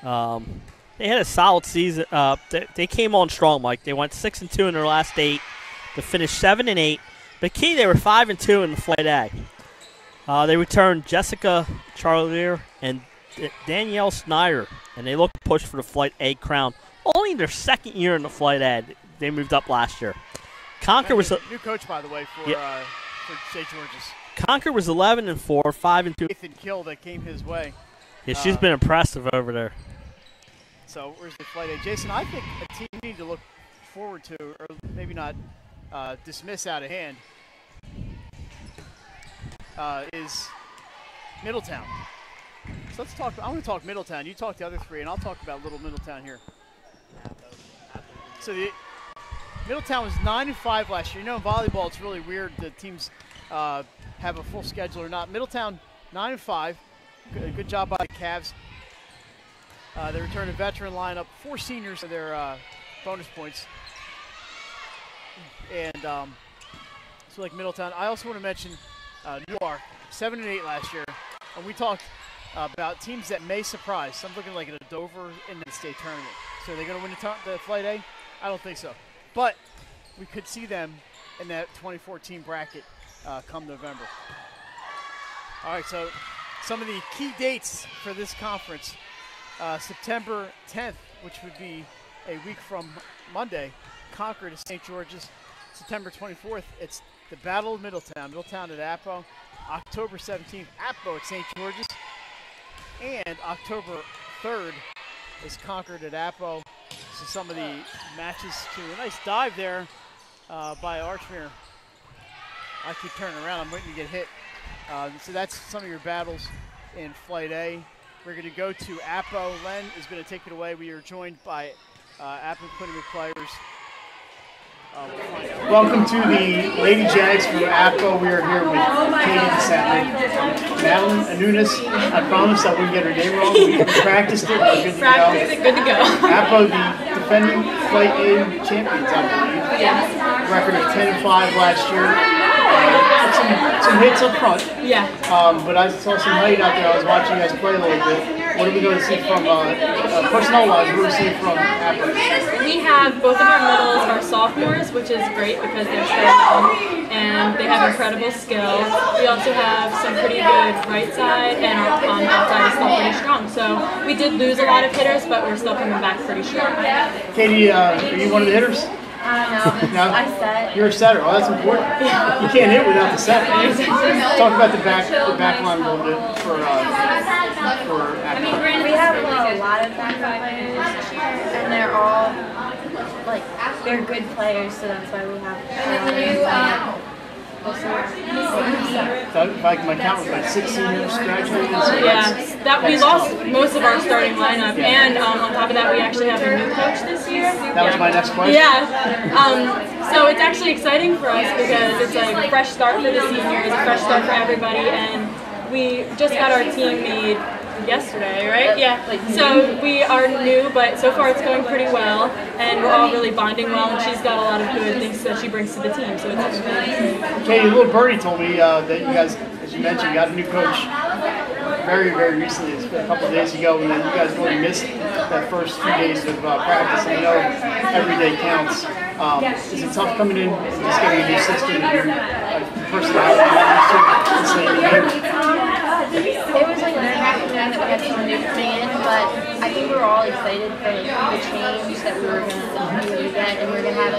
They had a solid season. They came on strong, Mike. They went 6-2 in their last 8 to finish 7-8. But key, they were 5-2 in the Flight A. They returned Jessica Charlier and Danielle Snyder, and they look to push for the Flight A crown. Only their second year in the Flight A. They moved up last year. Concord was a new coach, by the way, for St. George's. Concord was 11-4, 5-2. Nathan Kill that came his way. Yeah, she's been impressive over there. So where's the Flight A? Jason, I think a team you need to look forward to, or maybe not dismiss out of hand, is Middletown. So let's talk. I'm going to talk Middletown. You talk the other 3, and I'll talk about Little Middletown here. So Middletown was 9-5 last year. You know, in volleyball, it's really weird that teams have a full schedule or not. Middletown 9-5. Good job by the Cavs. They returned a veteran lineup, 4 seniors for their bonus points. And so like Middletown. I also want to mention Newark, 7-8 last year. And we talked about teams that may surprise. So I'm looking like at a Dover in the state tournament. So are they going to win the Flight A? I don't think so. But we could see them in that 2014 bracket come November. All right, so some of the key dates for this conference. September 10th, which would be a week from Monday, Concord at St. George's. September 24th, it's the Battle of Middletown. Middletown at Apo. October 17th, Apo at St. George's. And October 3rd is Concord at Apo. So some of the matches to a nice dive there by Archmere. I keep turning around. I'm waiting to get hit. So that's some of your battles in Flight A. We're going to go to Apo. Len is going to take it away. We are joined by Apo Equipment players. Welcome to the Lady Jags from Apo. We are here with Katie DeSantis, Madeline Anunis. I promised I wouldn't get her name wrong. We practiced it. We're good to go. Apo, the defending Flight A champions, I believe. Yes. Record of 10-5 last year. Some hits up front. Yeah. But I saw some height out there. I was watching you guys play a little bit. What are we going to see from personnel-wise? What are we seeing from Apo? We have both of our middles are sophomores, which is great because they're so young and they have incredible skill. We also have some pretty good right side, and our left side is still pretty strong. So we did lose a lot of hitters, but we're still coming back pretty strong. Katie, are you one of the hitters? No, I set. You're a setter. Oh, that's important. You can't hit without the set. Talk about the back line a little bit for I mean, we have a lot of backline players this year, and they're all they're good players, so that's why we have. Thank if my count was like 6 seniors graduated. So yeah, we lost most of our starting lineup, and on top of that, we actually have a new coach this year. That was my next question. Yeah, so it's actually exciting for us because it's like a fresh start for the seniors, a fresh start for everybody, and we just got our team made yesterday, right? Yeah. So we are new, but so far it's going pretty well, and we're all really bonding well, and she's got a lot of good things that she brings to the team, so it's good. Katie, little birdie told me that you guys, as you mentioned, got a new coach very, very recently. It's been a couple of days ago, and then you guys really missed that first few days of practice. I know every day counts. Is it tough coming in and just getting a new system and your personality? It was like nerve-wracking that we had someone new coming in, but I think we were all excited for like, the change that we were going to get, and we were going to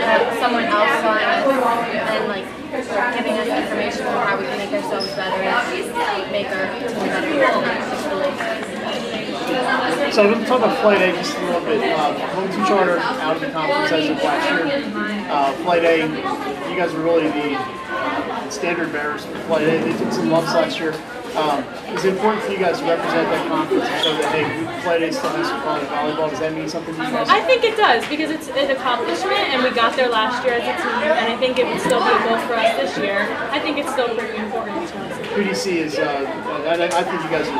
have someone else on us and like giving us information on how we can make ourselves better and make our team better. So we're going to talk about Flight A just a little bit. Home to charter out of the conference as of last year. Flight A, you guys were really the standard bearers for Flight A. They took some lumps last year. Is it important for you guys to represent that conference and show that, hey, Flight A still has some quality volleyball? Does that mean something to you guys? I think it does, because it's an accomplishment, and we got there last year as a team, and I think it would still be a goal for us this year. I think it's still pretty important to us. Who do you see as, I think you guys are,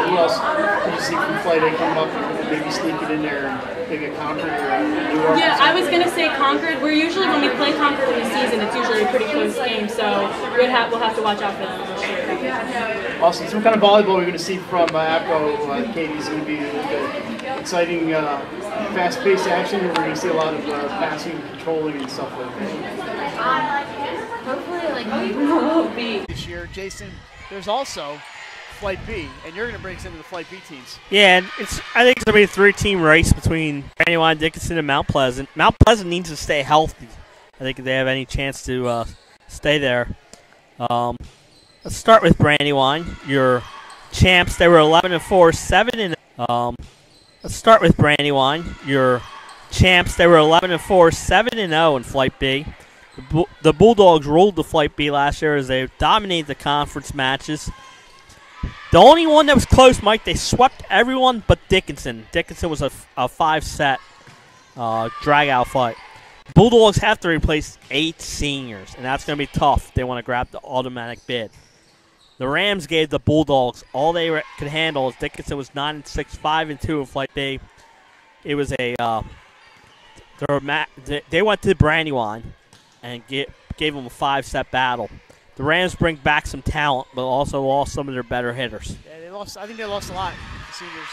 who else do you see from Flight A coming up and maybe sneak it in there and maybe a Concord or a New York? Yeah, I was going to say Concord. We're usually, when we play Concord in the season, it's usually a pretty close game, so we'll have to watch out for them this year. Awesome. So what kind of volleyball are we going to see from APCO? Katie's going to be the exciting, fast-paced action, or we're going to see a lot of passing, controlling, and stuff like that? Hopefully, like B. This year, Jason, there's also Flight B, and you're going to bring us into the Flight B teams. Yeah, and I think it's going to be a 3-team race between Brandywine, Dickinson, and Mount Pleasant. Mount Pleasant needs to stay healthy. I think if they have any chance to stay there. Let's start with Brandywine, your champs. They were 11-4, 7-0. Let's start with Brandywine, your champs. They were 11-4, 7-0 in Flight B. The Bulldogs ruled the Flight B last year as they dominated the conference matches. The only one that was close, Mike, they swept everyone but Dickinson. Dickinson was a 5-set drag-out fight. Bulldogs have to replace 8 seniors, and that's going to be tough if they want to grab the automatic bid. The Rams gave the Bulldogs all they could handle as Dickinson was 9-6, 5-2 in Flight B. It was a they went to Brandywine and gave them a 5-set battle. The Rams bring back some talent, but also lost some of their better hitters. Yeah, they lost. I think they lost a lot, the seniors.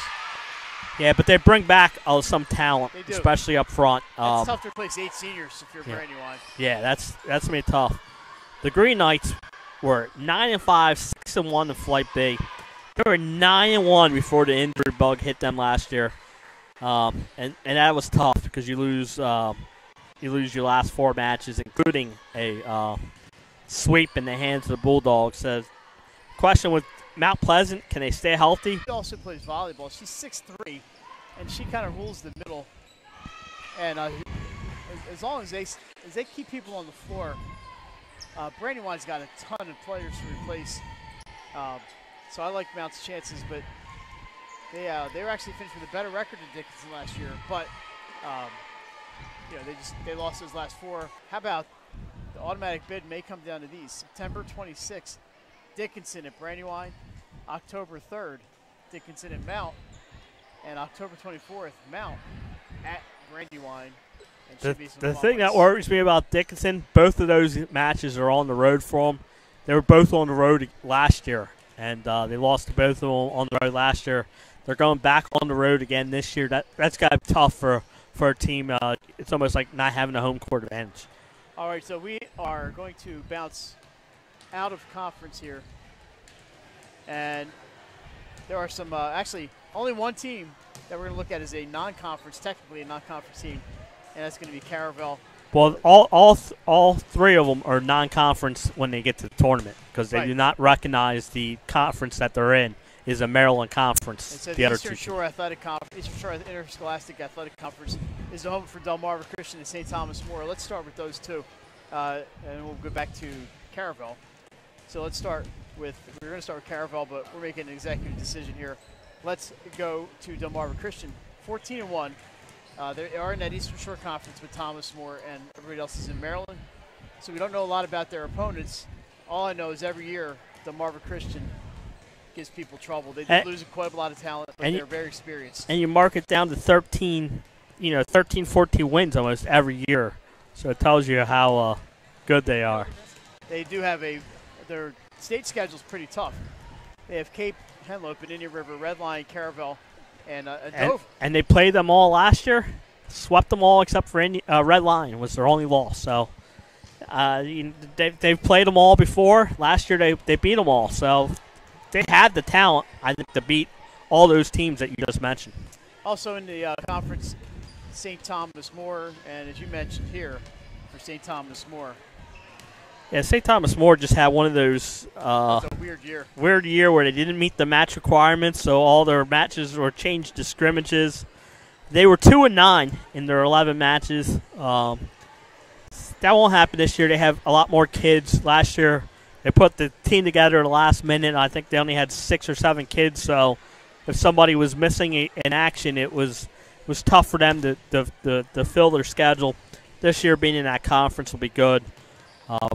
Yeah, but they bring back some talent, especially up front. It's tough to replace 8 seniors if you're Brandywine. Yeah, that's going to be tough. The Green Knights were 9-5, 6-1 in Flight B. They were 9-1 before the injury bug hit them last year, and that was tough because you lose your last 4 matches, including a sweep in the hands of the Bulldogs. So, question with Mount Pleasant, can they stay healthy? She also plays volleyball. She's 6'3", and she kind of rules the middle. And as long as they keep people on the floor, Brandywine's got a ton of players to replace. So I like Mount's chances, but they were actually finished with a better record than Dickinson last year. But they lost those last 4. How about the automatic bid may come down to these: September 26th, Dickinson at Brandywine; October 3rd, Dickinson at Mount; and October 24th, Mount at Brandywine. The thing that worries me about Dickinson, both of those matches are on the road for them. They were both on the road last year, and they lost to both of them on the road last year. They're going back on the road again this year. That's got to be tough for a team. It's almost like not having a home court advantage. All right, so we are going to bounce out of conference here. And there are some, actually, only one team that we're going to look at is a non-conference, technically a non-conference team, and that's going to be Caravel. Well, all 3 of them are non-conference when they get to the tournament because they do not recognize the conference that they're in is a Maryland conference. And so the other Eastern Shore Athletic Conference, Eastern Shore Interscholastic Athletic Conference is the home for Delmarva Christian and St. Thomas More. Let's start with those 2, and we'll go back to Caravel. So let's start with, we're going to start with Caravel, but we're making an executive decision here. Let's go to Delmarva Christian, 14-1. They are in that Eastern Shore Conference with Thomas More, and everybody else is in Maryland. So we don't know a lot about their opponents. All I know is every year, Delmarva Christian gives people trouble. They lose quite a lot of talent, but they're very experienced. And you mark it down to 13, 14 wins almost every year. So it tells you how good they are. They do have their state schedule's pretty tough. They have Cape, Henlopen, Indian River, Red Lion, Caravel, and Dover. And they played them all last year, swept them all except for Red Lion was their only loss. So they've played them all before. Last year they beat them all. So they had the talent, I think, to beat all those teams that you just mentioned. Also in the conference, St. Thomas More, and as you mentioned here, for St. Thomas More. Yeah, St. Thomas More just had one of those it's a weird year. Weird year where they didn't meet the match requirements, so all their matches were changed to scrimmages. They were 2-9 in their 11 matches. That won't happen this year. They have a lot more kids. Last year, they put the team together at the last minute. I think they only had 6 or 7 kids, so if somebody was missing in action, it was tough for them to fill their schedule. This year, being in that conference will be good.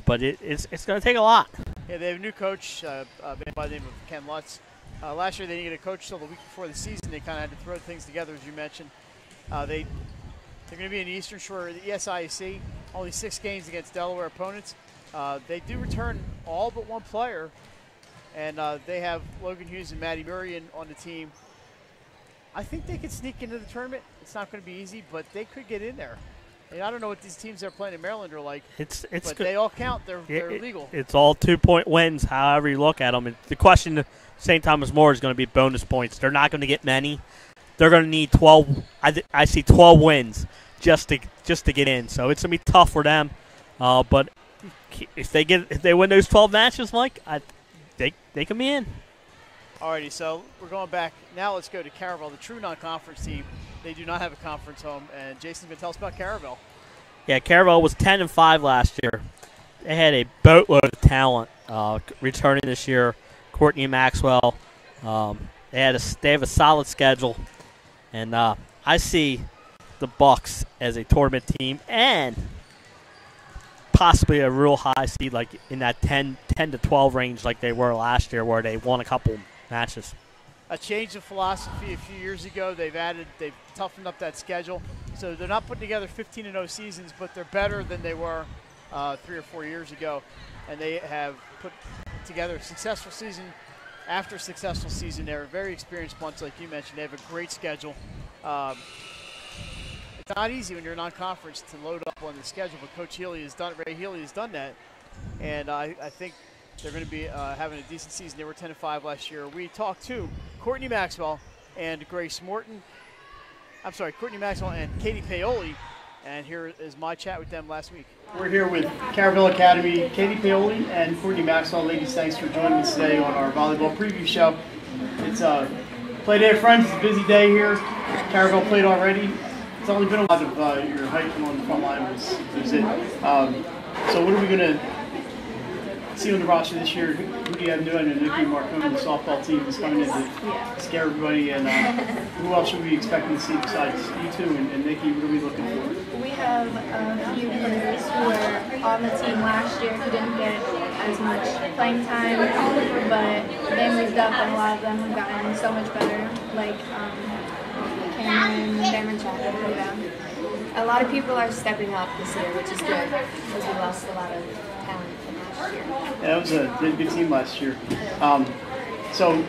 But it's going to take a lot. Yeah, they have a new coach by the name of Ken Lutz. Last year they didn't get a coach until the week before the season. They kind of had to throw things together, as you mentioned. They're going to be in the Eastern Shore, the ESIAC, only 6 games against Delaware opponents. They do return all but 1 player, and they have Logan Hughes and Maddie Murray on the team. I think they could sneak into the tournament. It's not going to be easy, but they could get in there. And I don't know what these teams they're playing in Maryland are like, but good. They all count. They're legal. It's all 2-point wins, however you look at them. And the question to St. Thomas More is going to be bonus points. They're not going to get many. They're going to need 12. I see 12 wins just to get in. So it's going to be tough for them. But if they win those 12 matches, Mike, they can be in. Alrighty, so we're going back. Now let's go to Caravel, the true non-conference team. They do not have a conference home, and Jason's going to tell us about Caravel. Yeah, Caravel was 10-5 last year. They had a boatload of talent returning this year. Courtney Maxwell. They have a solid schedule, and I see the Bucks as a tournament team and possibly a real high seed, like in that 10 to 12 range, like they were last year, where they won a couple matches. A change of philosophy a few years ago. They've toughened up that schedule. So they're not putting together 15-0 seasons, but they're better than they were 3 or 4 years ago. And they have put together a successful season after successful season. They're a very experienced bunch, like you mentioned. They have a great schedule. It's not easy when you're non-conference to load up on the schedule, but Coach Healy Ray Healy has done that. And I think they're going to be having a decent season. They were 10-5 last year. We talked to Courtney Maxwell and Grace Morton. I'm sorry, Courtney Maxwell and Katie Paoli. And here is my chat with them last week. We're here with Caravel Academy, Katie Paoli and Courtney Maxwell. Ladies, thanks for joining us today on our volleyball preview show. It's play day of friends. It's a busy day here. Caravel played already. It's only been a lot of your hiking on the front line was it. So what are we going to see on the roster this year? Who do you have new? I know Nikki Marconi, the softball team, is coming in to scare everybody. And who else should we be expecting to see besides you two and Nikki? What are we looking for? We have a few players who were on the team last year who didn't get as much playing time, but they moved up, and a lot of them have gotten so much better, like Cameron Chapman. Yeah. A lot of people are stepping up this year, which is good, because we lost a lot of talent from last year. Yeah, that was a good team last year. So,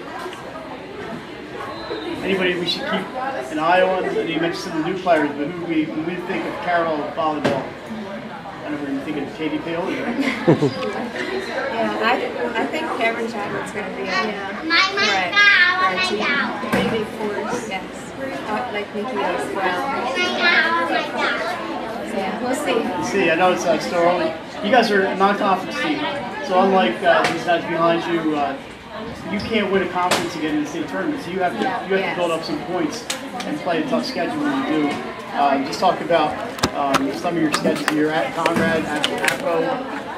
anybody we should keep an eye on? You mentioned some of the new players, but when we think of Caravel volleyball, I know we're going to think of Katie Paoli, right? Yeah, I think Cameron Chapman's going to be a threat for our team. Pretty big force, yes. Like Nikki as well. So yeah, we'll see. I know it's still early. You guys are a non-conference team, so unlike these guys behind you, you can't win a conference again in the state tournament. So you have to build up some points and play a tough schedule when you do. Just talk about some of your schedules. You're at Conrad, at APO,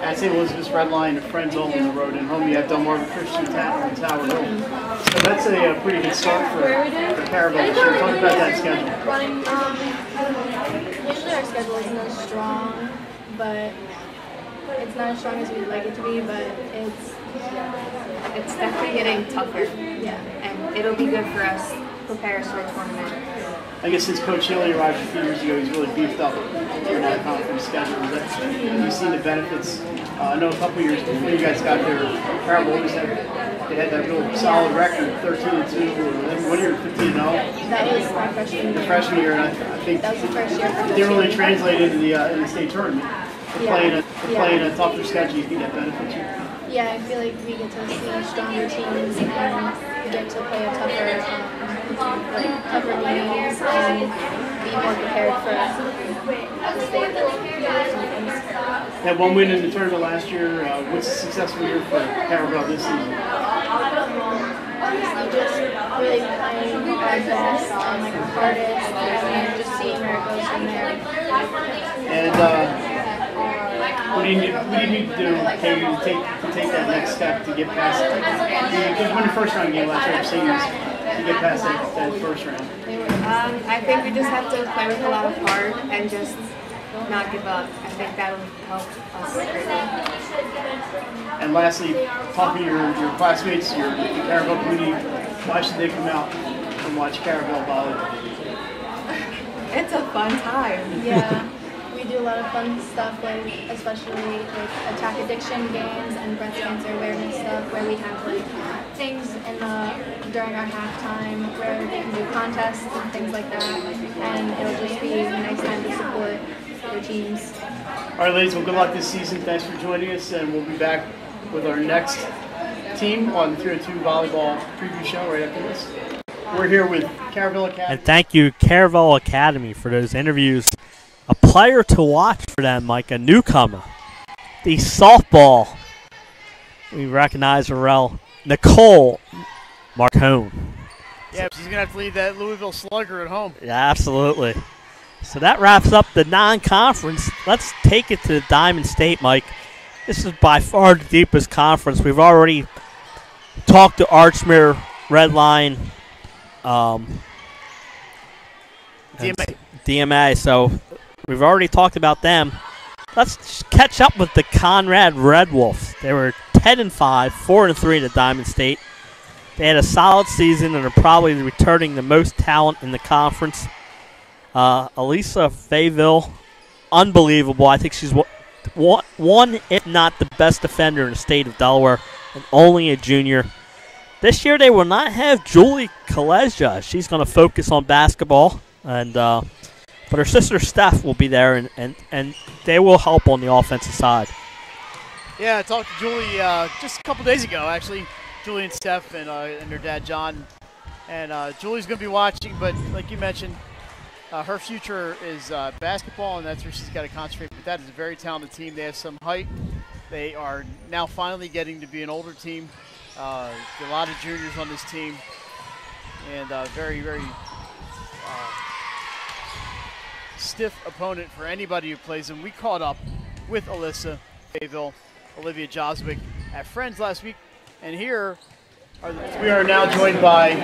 at St. Elizabeth's Red Line, Friends all on the road, and home you have Delmarva Christian, Tatnall, and Tower Hill. So that's a pretty good start for Caravel this year. Talk about that schedule. Usually our schedule isn't as strong, but it's not as strong as we'd like it to be, but It's definitely getting tougher. Yeah. And it'll be good for us to prepare us for a tournament. I guess since Coach Healy arrived a few years ago, he's really beefed up your non-conference schedule. Have you seen the benefits? I know a couple years before you guys got there, Caravel always had that real solid record, 13-2, or what year, 15-0? That was my freshman year. The freshman year, and I think that was the first year. It didn't really translate into the in the state tournament. Playing a tougher schedule, you think that benefits you? Yeah, I feel like we get to see stronger teams and get to play a tougher games and be more prepared for the state. Had one win in the tournament last year. What's a successful year for Caravel this season? Honestly, just really playing our best and like our hardest, and just seeing where it goes from there. And what do you need to do, Katie, to take that next step to get past it? You won the first round game last year for seniors to get past that first round. I think we just have to play with a lot of heart and just not give up. I think that'll help us greatly. And lastly, talking to your classmates, your Caravel community, why should they come out and watch Caravel volleyball? It's a fun time. Yeah. We do a lot of fun stuff, especially attack addiction games and breast cancer awareness stuff, where we have things during our halftime where they can do contests and things like that, and it'll just be a nice time to support their teams. All right, ladies, well, good luck this season. Thanks for joining us, and we'll be back with our next team on the 302 Volleyball preview show right after this. We're here with Caravel Academy. And thank you, Caravel Academy, for those interviews. A player to watch for them, Mike, a newcomer. The softball. We recognize Nicole Marcone. Yeah, she's going to have to leave that Louisville Slugger at home. Yeah, absolutely. So that wraps up the non-conference. Let's take it to Diamond State, Mike. This is by far the deepest conference. We've already talked to Archmere, Red Line, DMA, so we've already talked about them. Let's just catch up with the Conrad Red Wolves. They were 10-5, 4-3 to Diamond State. They had a solid season and are probably returning the most talent in the conference. Elisa Fayville, unbelievable. I think she's one, if not the best defender in the state of Delaware, and only a junior. This year they will not have Julie Kaleja. She's going to focus on basketball, and but her sister Steph will be there, and they will help on the offensive side. Yeah, I talked to Julie just a couple days ago, actually. Julie and Steph and her dad John. And Julie's going to be watching, but like you mentioned, her future is basketball, and that's where she's got to concentrate. But that is a very talented team. They have some height. They are now finally getting to be an older team. A lot of juniors on this team, and very, very stiff opponent for anybody who plays them. We caught up with Alyssa Fayville, Olivia Joswick at Friends last week, and here we are now joined by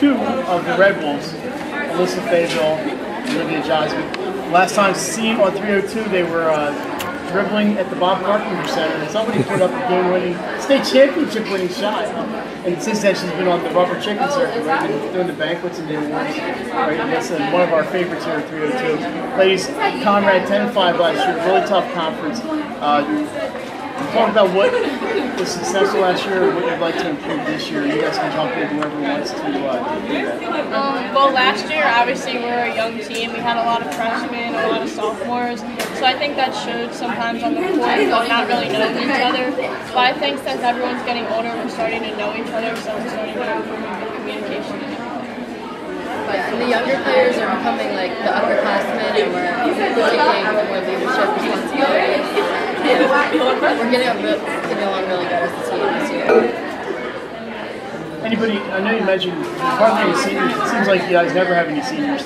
two of the Red Wolves, Alyssa Fayville, Olivia Joswick. Last time seen on 302, they were dribbling at the Bob Carpenter Center, and somebody put up a game-winning, state championship-winning shot. And since then, she's been on the rubber chicken circuit, right, been doing the banquets and the awards. Right, and that's one of our favorites here at 302. Ladies, Conrad 10-5 last year, really tough conference. Talk about what was successful last year and what you'd like to improve this year. You guys can jump in, whoever wants to do that. Well, last year, obviously, we were a young team. We had a lot of freshmen, a lot of sophomores. So I think that showed sometimes on the court of not really knowing each other. But I think since everyone's getting older, we're starting to know each other, so we're starting to improve the communication. Yeah, and the younger players are becoming like the upperclassmen, and we're taking more leadership responsibilities. We're getting along really good as a team this year. Anybody, I know you mentioned hardly any seniors. It seems like you guys never have any seniors.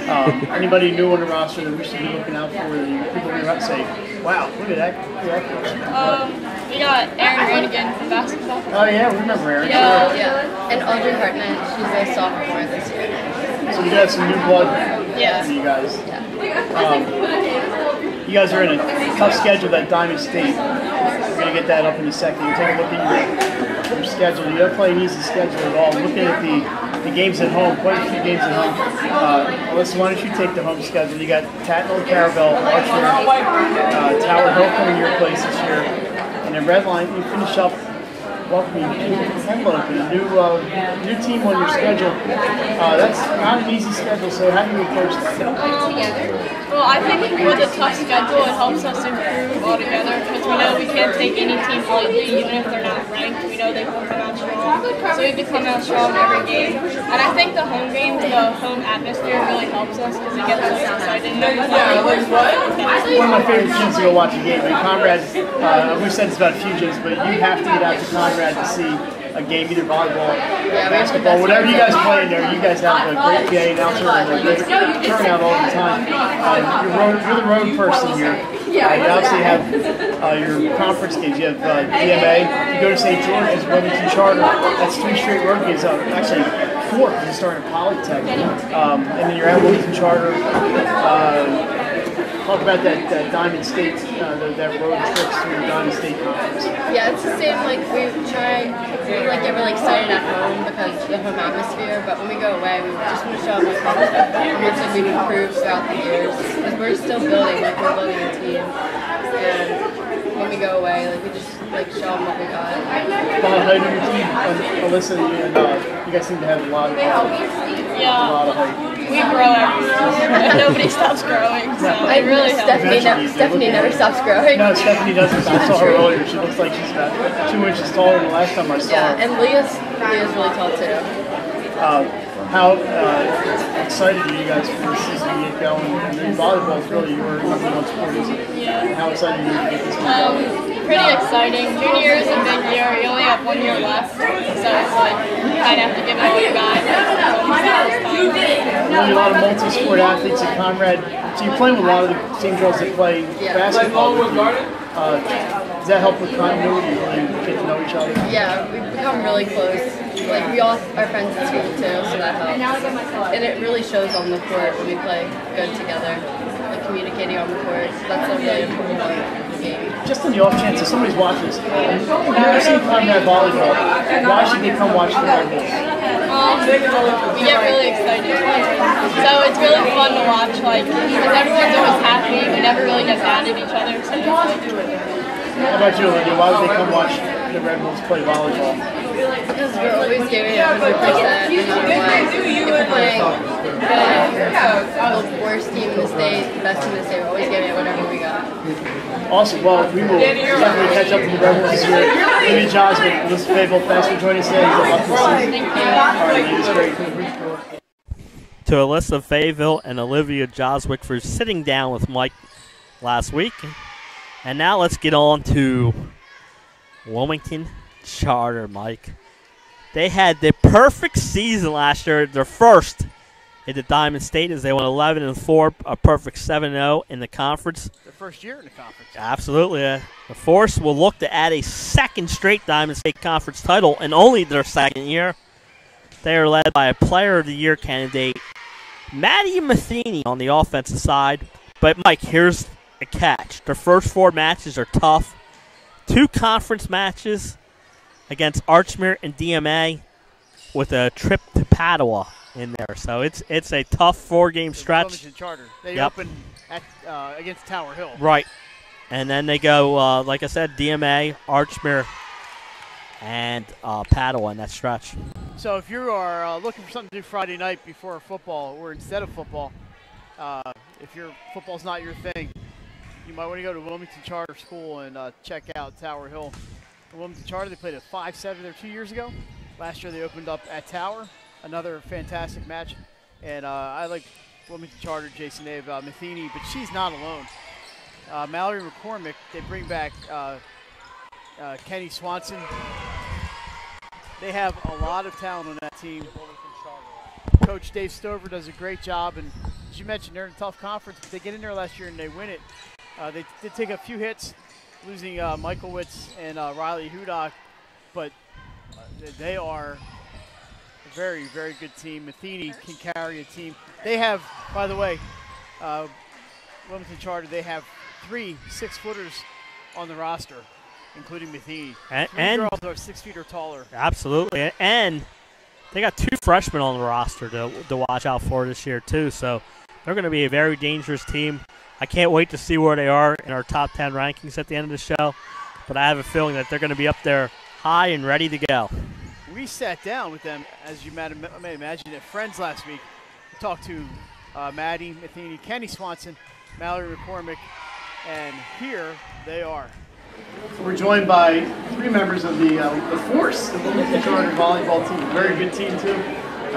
Anybody new on the roster that we should be looking out for? That people are going to say, "Wow, look at that person." We got Erin Rannigan from basketball. Oh yeah, we remember Erin. Yeah. And Audrey Hartman, she's a sophomore this year. So you got some new blood. Yeah. For you guys. You guys are in a tough schedule at Diamond State. We're going to get that up in a second. You take a look at your schedule. You don't play an easy schedule at all. Looking at the games at home, quite a few games at home. Alyssa, why don't you take the home schedule? You got Tatnall, Caravel, Archer, Tower Hill coming your place this year. And then Redline, you finish up welcoming Henlopen, a new team on your schedule. That's not an easy schedule, so how do you approach that? Well, I think with a tough schedule, it helps us improve altogether because we know we can't take any team lightly, even if they're not ranked. We know they can come out strong. So we have to come out strong every game. And I think the home games, the home atmosphere really helps us because it gets us excited. One of my favorite gyms to go watch a game. And Conrad, we've said this about a few gyms, but you have to get out to Conrad to see a game, either volleyball, basketball, whatever you guys play in there. You guys have a great PA announcer and a great turnout all the time. You're the road person here. You obviously have your conference games. You have DMA. You go to St. George's, Wilmington Charter. That's 3 straight road games. Actually, 4 because you start at Polytech. And then you're at Wilmington Charter. Talk about that Diamond State, that road trips through the Diamond State Conference. Yeah, it's the same. Like we get really excited at home because of the home atmosphere. But when we go away, we just want to show how much we've improved throughout the years. Because we're still building, we're building a team. And when we go away, we just show them what we got. A lot of height on your team, Alyssa, and you guys seem to have a lot of height. We grow and nobody stops growing. So I really Stephanie never stops growing. No, Stephanie doesn't. I saw her earlier. She looks like she's about 2 inches taller than the last time I saw her. Yeah, and Leah's really tall too. How excited are you guys for this season to get going? And volleyball is really your number one sport, isn't it? Yeah. How excited are you to get this going? Pretty exciting. Junior year is a big year. You only have 1 year left, so it's you kind of have to give it all you got. Really a lot of multi-sport athletes at Conrad. So you're playing with a lot of the same girls that play basketball. Does that help with continuity? Really get to know each other? Yeah, we've become really close. We all are friends at school too, so that helps. And it really shows on the court when we play good together. Communicating on the court. That's a really important part of the game. Just on the off chance if somebody's watching this, you've never seen Conrad volleyball, why should they come watch the volleyball? We get really excited. So it's really fun to watch, because everyone's always happy. We never really get mad at each other. So how about you, Olivia? Why would they come watch the Red Bulls play volleyball? Because we're always giving it 100%. If we're playing the worst team in the state, the best team in the state, we're always giving it whatever we got. Awesome. Well, we will definitely catch up with the Red Bulls this year. Olivia Joswick, Alyssa Fable, thanks for joining us today. Good luck this season. All right, ladies, great. To Alyssa Fayville and Olivia Joswick for sitting down with Mike last week. And now let's get on to Wilmington Charter, Mike. They had the perfect season last year, their first in the Diamond State, as they went 11-4, a perfect 7-0 in the conference. Their first year in the conference. Absolutely. The Force will look to add a second straight Diamond State Conference title in only their second year. They are led by a Player of the Year candidate, Maddie Matheny, on the offensive side. But, Mike, here's a catch. Their first 4 matches are tough. 2 conference matches against Archmere and DMA with a trip to Padua in there. So it's a tough 4-game stretch. Wilmington Charter. They open at, against Tower Hill. Right. And then they go, like I said, DMA, Archmere, and Padua in that stretch. So if you are looking for something to do Friday night before football or instead of football, if your football's not your thing, you might want to go to Wilmington Charter School and check out Tower Hill. Wilmington Charter, they played a 5-7 there 2 years ago. Last year they opened up at Tower, another fantastic match. And I like Wilmington Charter, Jason Nave, Matheny, but she's not alone. Mallory McCormick, they bring back Kenny Swanson. They have a lot of talent on that team. Coach Dave Stover does a great job, and as you mentioned, they're in a tough conference, but they get in there last year and they win it. They did take a few hits, losing Michaelwitz and Riley Hudak, but they are a very, very good team. Matheny can carry a team. They have, by the way, Wilmington Charter, they have 3 6-footers on the roster, including Matheny. And girls are 6 feet or taller. Absolutely. And they got 2 freshmen on the roster to watch out for this year, too. So they're going to be a very dangerous team. I can't wait to see where they are in our top 10 rankings at the end of the show. But I have a feeling that they're going to be up there high and ready to go. We sat down with them, as you may imagine, at Friends last week. We talked to Maddie Matheny, Kenny Swanson, Mallory McCormick, and here they are. We're joined by 3 members of the Force, the Wilmington Charter volleyball team. A very good team, too. We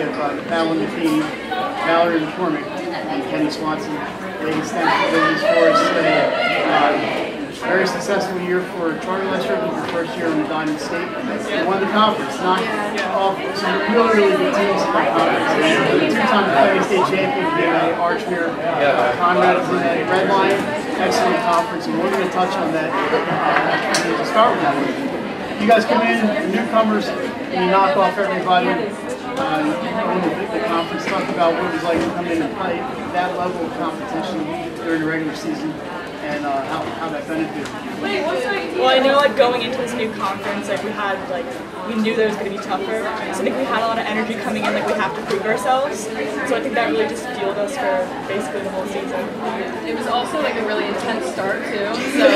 have Mallory Matheny, Mallory McCormick, and Kenny Swanson. Ladies, thanks for doing this for us. Very successful year for Charter last year. Your first year in the Diamond State. You won the conference. Not awful. Some really good teams in the conference. Two-time defending state champion, DMA, Archmere, Conrad is in that Red Line. Excellent conference, and we're going to touch on that. To start with that, you guys come in, newcomers, and you knock off everybody. The conference talked about what it was like to come in and play that level of competition during the regular season. And how that benefited you. Well, I know going into this new conference, we had we knew that it was going to be tougher. So I think we had a lot of energy coming in, we have to prove ourselves. So I think that really just fueled us for basically the whole season. It was also a really intense start too. So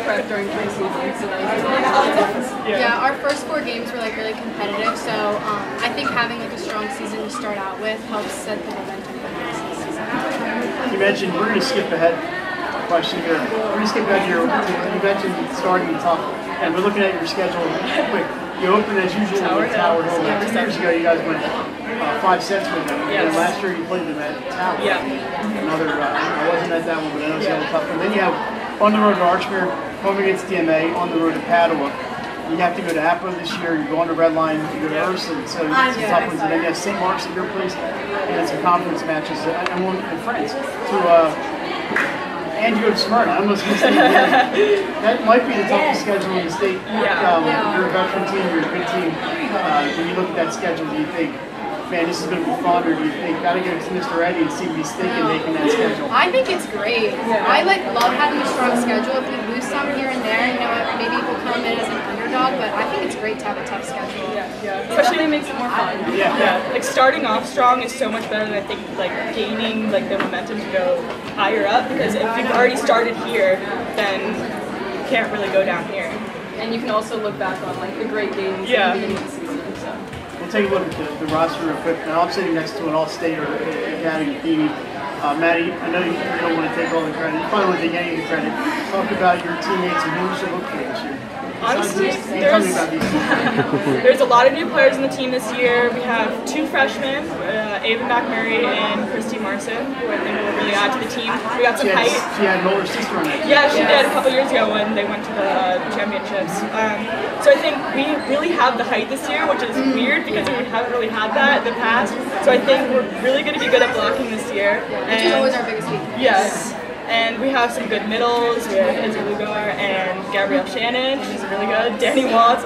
prep during preseason. So that was our first 4 games were really competitive. So I think having a strong season to start out with helps set the momentum for the next season. You mentioned we're going to skip ahead. Question here. We're going to skip back here. You mentioned starting tough, and we're looking at your schedule quick. You opened as usual with Tower Hill. 2 years ago, you guys went 5 sets with them. And last year, you played them at Tower. Another, I wasn't at that one, but I know it's a little tough one. Then you have on the road to Archmere, home against DMA, on the road to Padua. You have to go to Appo this year. You go on the Red Line. You go to Ursuline. So it's some tough ones. And then you have St. Mark's at your place, and then some conference matches and friends to. And you go to Smyrna. I almost missed that. That might be the toughest schedule in the state. You're a veteran team, you're a good team. When you look at that schedule, do you think, man, this is going to be fun, or do you think, got to give it to Mr. Eddie and see what he's thinking making that schedule? I think it's great. I love having a strong schedule. If we lose some here and there, maybe we'll come in as an underdog, but I think it's great to have a tough schedule. Especially it makes it more fun. Starting off strong is so much better than I think gaining the momentum to go higher up, because if you've already started here, then you can't really go down here. And you can also look back on the great games at the beginning of the season. So. We'll take a look at the roster real quick. Now I'm sitting next to an All-State or Academy team. Maddie, I know you don't want to take all the credit. You probably won't take any of the credit. Talk about your teammates and who you should look for this year. Honestly, there's a lot of new players in the team this year. We have 2 freshmen, Ava McMurray and Christy Marson, who I think will really add to the team. We got some height. She had Noel's sister on it. Yeah, she did a couple years ago when they went to the championships. So I think we really have the height this year, which is weird because we haven't really had that in the past. So I think we're really going to be good at blocking this year. Which is always our biggest weakness. Yes. And we have some good middles. We have Izzy Lugar and Gabrielle Shannon. She's really good. Danny Watts.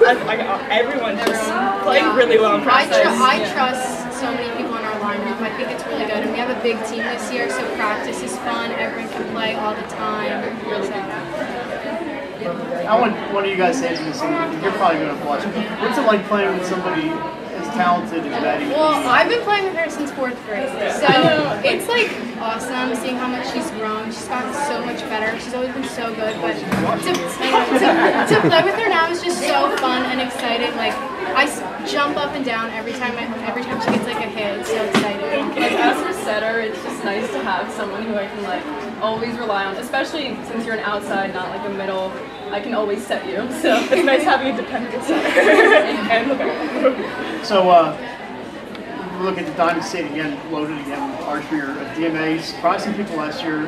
Everyone's just playing really well in practice. I trust so many people in our lineup. I think it's really good. And we have a big team this year, so practice is fun. Everyone can play all the time. Really good. I want one of you guys to answer this. You're probably going to watch. What's it like playing with somebody as talented as Maddie? Well, I've been playing with her since 4th grade, so it's awesome seeing how much she's grown. She's gotten so much better. She's always been so good, but to play with her now is just so fun and exciting. I jump up and down every time she gets a hit. It's so exciting. As a setter, it's just nice to have someone who I can always rely on, especially since you're an outside, not a middle. I can always set you, so it's nice having a dependable setter. And the back. So, look at the Diamond State again, loaded again with Archmere. DMA surprised some people last year.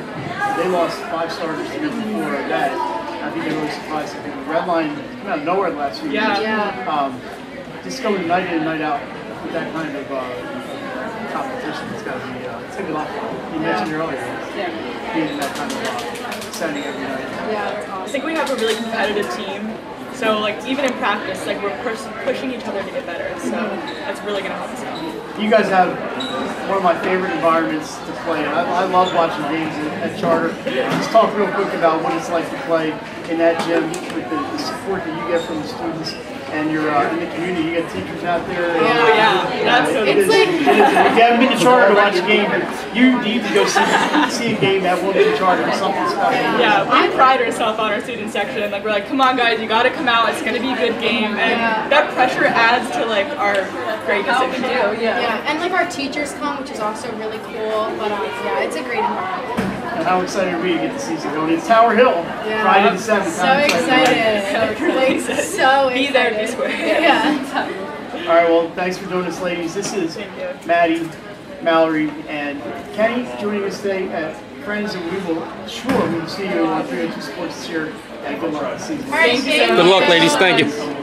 They lost 5 starters the year before that. I think they really surprised some people. Red Line came out of nowhere the last few years. Just going night in and night out with that kind of competition. It's going to be a lot of fun. You mentioned earlier, being in that kind of setting every night. Yeah, I think we have a really competitive team. So like even in practice, like we're pushing each other to get better. So that's really going to help us out. You guys have one of my favorite environments to play in. I love watching games at Charter. Just talk real quick about what it's like to play in that gym with the support that you get from the students and you're in the community. You get teachers out there. Oh yeah, that's so it's like if you haven't been to Charter to watch a game, you need to go see a game that won't be Charter or something special. Yeah, we pride ourselves on our student section. Like we're like, come on guys, you got to come out. It's gonna be a good game, and that pressure adds to like our great decision. Yeah, and like our teachers come, which is also really cool. But yeah, it's a great environment. And how excited are we to get the season going? It's Tower Hill, Friday the 7th. So excited. So be there, be square. Yeah. All right, well, thanks for joining us, ladies. This is Maddie, Mallory, and Kenny joining us today at Friends, and we will see you on 302 Sports this year, and good luck this season. Good luck, ladies. Thank you.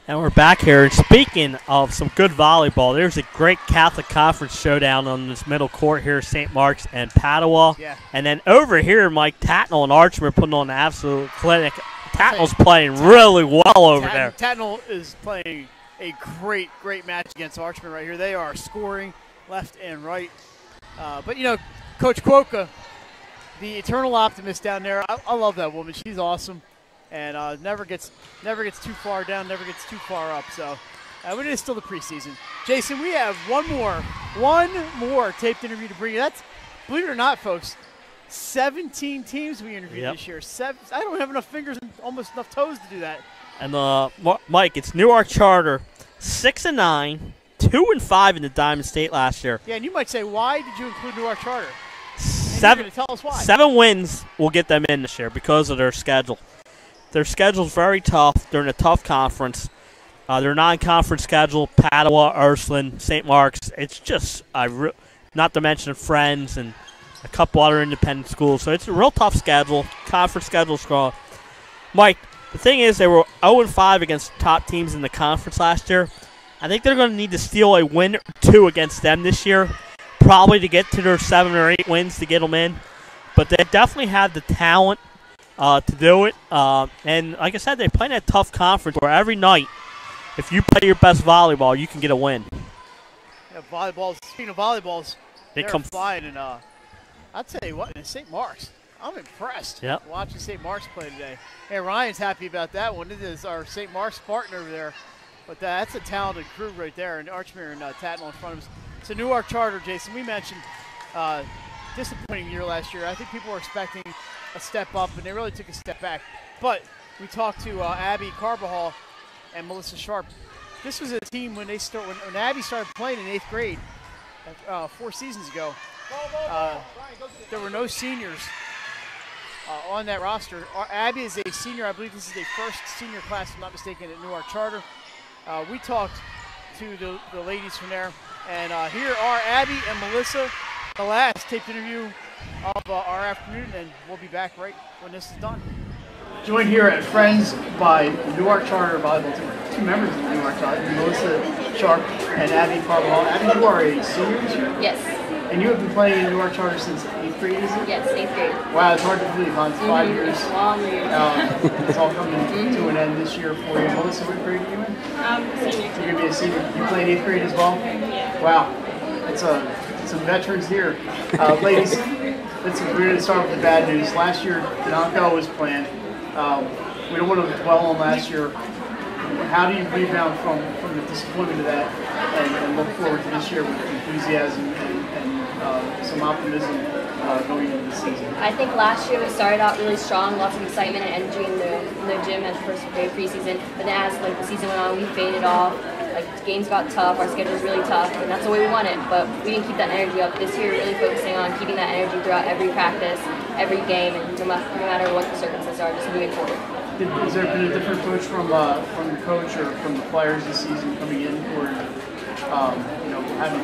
And we're back here. And speaking of some good volleyball, there's a great Catholic Conference showdown on this middle court here, St. Mark's and Padua. Yeah. And then over here, Mike, Tatnall and Archman are putting on an absolute clinic. Tatnall's playing really well over there. Tatnall is playing a great match against Archman right here. They are scoring left and right. But, you know, Coach Quokka, the eternal optimist down there, I love that woman. She's awesome. And never gets too far down, never gets too far up. So, it is still the preseason. Jason, we have one more taped interview to bring you. That's, believe it or not, folks, 17 teams we interviewed this year. I don't have enough fingers and almost enough toes to do that. And Mike, it's Newark Charter, 6-9, 2-5 in the Diamond State last year. Yeah, and you might say, why did you include Newark Charter? Tell us why. 7 wins will get them in this year because of their schedule. Their schedule's very tough. They're in a tough conference. Their non-conference schedule, Padua, Ursuline, St. Mark's, it's just, not to mention Friends and a couple other independent schools. So it's a real tough schedule. Conference schedule's strong. Mike, the thing is they were 0-5 against top teams in the conference last year. I think they're going to need to steal a win or two against them this year, probably to get to their 7 or 8 wins to get them in. But they definitely have the talent to do it. And like I said, they play in a tough conference where every night, if you play your best volleyball, you can get a win. Yeah, speaking of volleyballs, they come flying. And I'll tell you what, in St. Mark's, I'm impressed watching St. Mark's play today. Hey, Ryan's happy about that one. This is our St. Mark's partner over there. But that's a talented crew right there. And Archmere and Tatnall in front of us. It's a Newark Charter, Jason. We mentioned disappointing year last year. I think people were expecting a step up, and they really took a step back. But we talked to Abby Carbajal and Melissa Sharp. This was a team when Abby started playing in 8th grade 4 seasons ago. There were no seniors on that roster. Abby is a senior. I believe this is the first senior class, if I'm not mistaken, at Newark Charter. We talked to the ladies from there, and here are Abby and Melissa, the last taped interview of our afternoon, and we'll be back right when this is done. Joined here at Friends by the Newark Charter volleyball team. 2 members of the Newark Charter, Melissa Sharp and Abby Carbajal. Abby, you are a senior this year? Yes. And you have been playing in Newark Charter since 8th grade, is it? Yes, 8th grade. Wow, it's hard to believe, huh? It's 5 years. It's long years. It's all coming to an end this year for you. Melissa, what grade are you in? Senior. You're going to be a senior. You play in 8th grade as well? Yeah. Wow. It's some veterans here. Ladies, we're going to start with the bad news. Last year, Tanaka was playing. We don't want to dwell on last year. How do you rebound from the disappointment of that and look forward to this year with enthusiasm and some optimism going into the season? I think last year we started out really strong, lots of excitement and energy in the gym at the first day of preseason. But then as the season went on, we faded off. Games got tough, our schedule was really tough, and that's the way we wanted. But we didn't keep that energy up. This year, we're really focusing on keeping that energy throughout every practice, every game, and no matter what the circumstances are, just moving forward. Has there been a different approach from the coach or from the players this season coming in, or having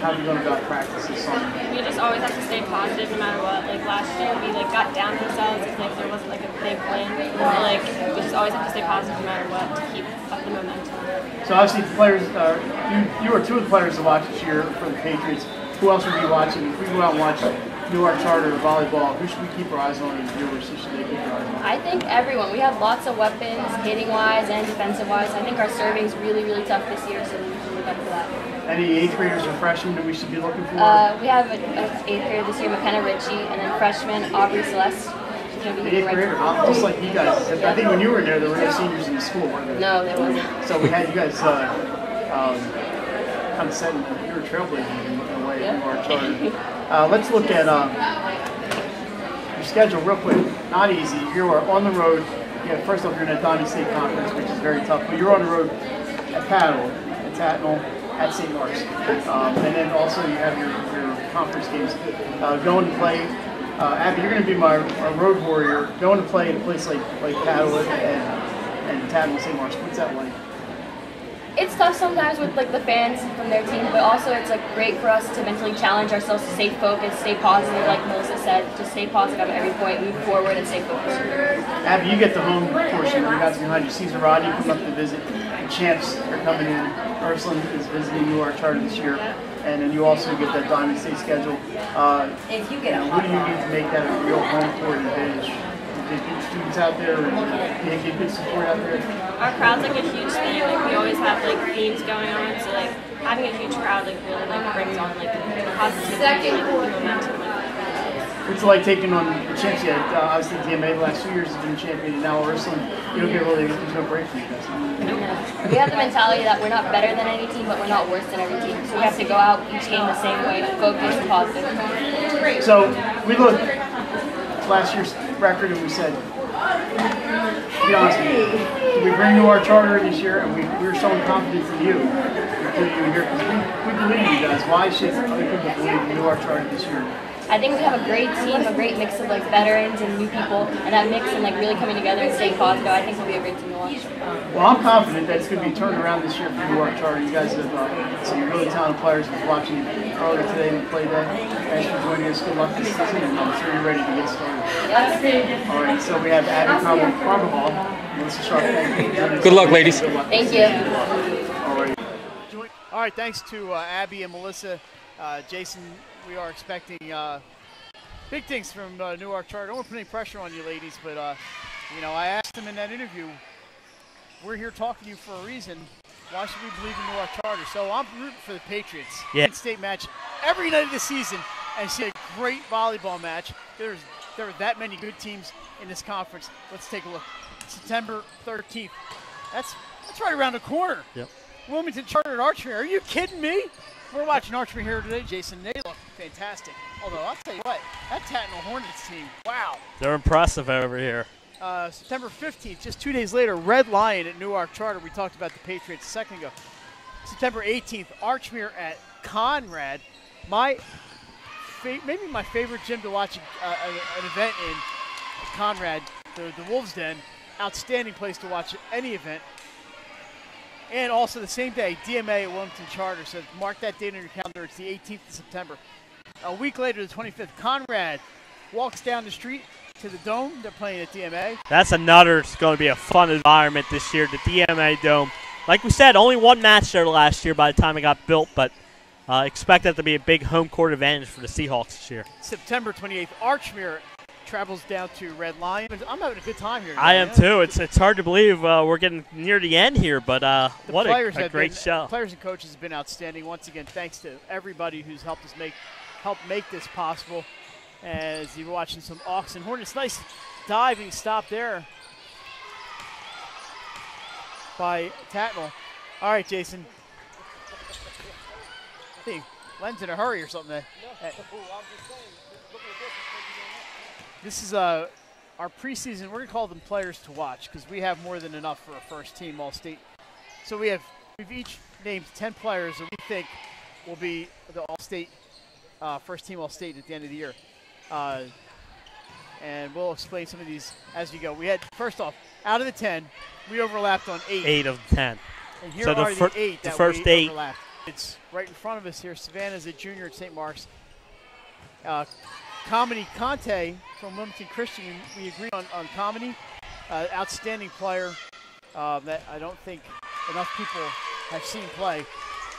how are we going about practice this summer? We just always have to stay positive no matter what. Like last year, we like got down on ourselves if like there wasn't like a big win. And, like we just always have to stay positive no matter what to keep up the momentum. So obviously, the players, you are two of the players to watch this year for the Patriots. Who else will be watching? If we go out and watch Newark Charter volleyball, who should we keep our eyes on, and viewers, who should they keep our eyes on? I think everyone. We have lots of weapons, hitting-wise and defensive-wise. I think our serving's really, really tough this year, so we can look up for that. Any 8th graders or freshmen that we should be looking for? We have an 8th grader this year, McKenna Ritchie, and then freshman Aubrey Celeste. She's going to be 8th grader, just like you guys. I think when you were there were no seniors in the school, weren't there? No, there wasn't. So we had you guys kind of setting, you were trailblazing in a way, you are charted. Let's look at your schedule real quick. Not easy. You are on the road. Yeah, first off, you're in a Diamond State Conference, which is very tough. But you're on the road at Paddle, at Tatnall, at St. Mark's. And then also you have your conference games. Going to play, Abby, you're going to be my road warrior. Going to play in a place like Paddle and Tatnall, St. Mark's. What's that like? It's tough sometimes with like the fans from their team, but also it's like great for us to mentally challenge ourselves to stay focused, stay positive, like Melissa said, just stay positive at every point, move forward, and stay focused. Abby, you get the home portion. You guys behind you. Caesar Rodney come up to visit. The champs are coming in. Ursuline is visiting Newark Charter this year, and then you also get that Diamond State schedule. If you get what do you need to make that a real home court advantage? You get good students out there, and you get good support out there. Our crowd's like a huge thing. Like we always have like themes going on, so like having a huge crowd like really like brings on like positivity and like, momentum. What's it like taking on the champs yet? Obviously, DMA the last 2 years has been champion, and now Ursuline. You don't get really, there's no break for you guys. We have the mentality that we're not better than any team, but we're not worse than every team. So we have to go out each game the same way, focused and positive. So we looked at last year's record and we said, to be honest with you, we bring Newark Charter this year, and we were showing confidence in you. Including you here, because we believe in you guys. Why should other people believe in Newark Charter this year? I think we have a great team, a great mix of like veterans and new people, and that mix and like really coming together and staying positive. I think we'll be a great team to watch. Well, I'm confident that it's going to be turned around this year for Newark Charter. You guys have some really talented players. I was watching earlier today in the play day. Thanks for joining us. Good luck this season, and I'm sure you're ready to get started. All right, so we have Abby Carvajal, Melissa Sharp. Good luck, ladies. Thank you. All right, thanks to Abby and Melissa. Jason, we are expecting big things from Newark Charter. I don't want to put any pressure on you ladies, but you know, I asked them in that interview, we're here talking to you for a reason. Why should we believe in Newark Charter? So I'm rooting for the Patriots. Yeah. State match every night of the season, and see a great volleyball match. There are that many good teams in this conference. Let's take a look. September 13th. That's right around the corner. Yep. Wilmington Chartered Archery. Are you kidding me? We're watching archery here today, Jason. They look fantastic. Although, I'll tell you what, that Tatnall Hornets team, wow. They're impressive over here. September 15th, just 2 days later, Red Lion at Newark Charter. We talked about the Patriots a second ago. September 18th, Archmere at Conrad. Maybe my favorite gym to watch an event in, Conrad, the Wolves Den. Outstanding place to watch any event. And also the same day, DMA at Wilmington Charter. So mark that date on your calendar. It's the 18th of September. A week later, the 25th, Conrad walks down the street to the Dome. They're playing at DMA. That's another, it's going to be a fun environment this year, the DMA Dome. Like we said, only one match there last year by the time it got built, but expect that to be a big home court advantage for the Seahawks this year. September 28th, Archmere travels down to Red Lion. I'm having a good time here today. I am too. It's hard to believe we're getting near the end here, but what a great show. Players and coaches have been outstanding. Once again, thanks to everybody who's helped us make this possible. As you're watching some Auks and Hornets, nice diving stop there by Tatnall. All right, Jason. Hey, Len's in a hurry or something. This is our preseason. We're going to call them players to watch because we have more than enough for a first team All-State. So we've each named 10 players that we think will be the All-State, first team All-State at the end of the year. And we'll explain some of these as we go. We had, first off, out of the 10, we overlapped on 8. 8 of 10. And here are the 8 that we overlapped. It's right in front of us here. Savannah's a junior at St. Mark's. Comedy Conte from Wilmington Christian. We agreed on Comedy. Outstanding player that I don't think enough people have seen play.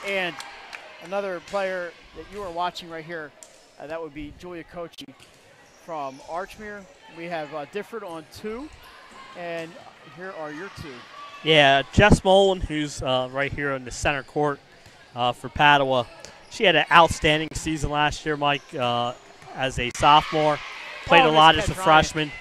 And another player that you are watching right here, that would be Julia Kochi from Archmere. We have Difford on 2, and here are your 2. Yeah, Jess Mullen, who's right here in the center court for Padua. She had an outstanding season last year, Mike, as a sophomore. Played a lot as a freshman.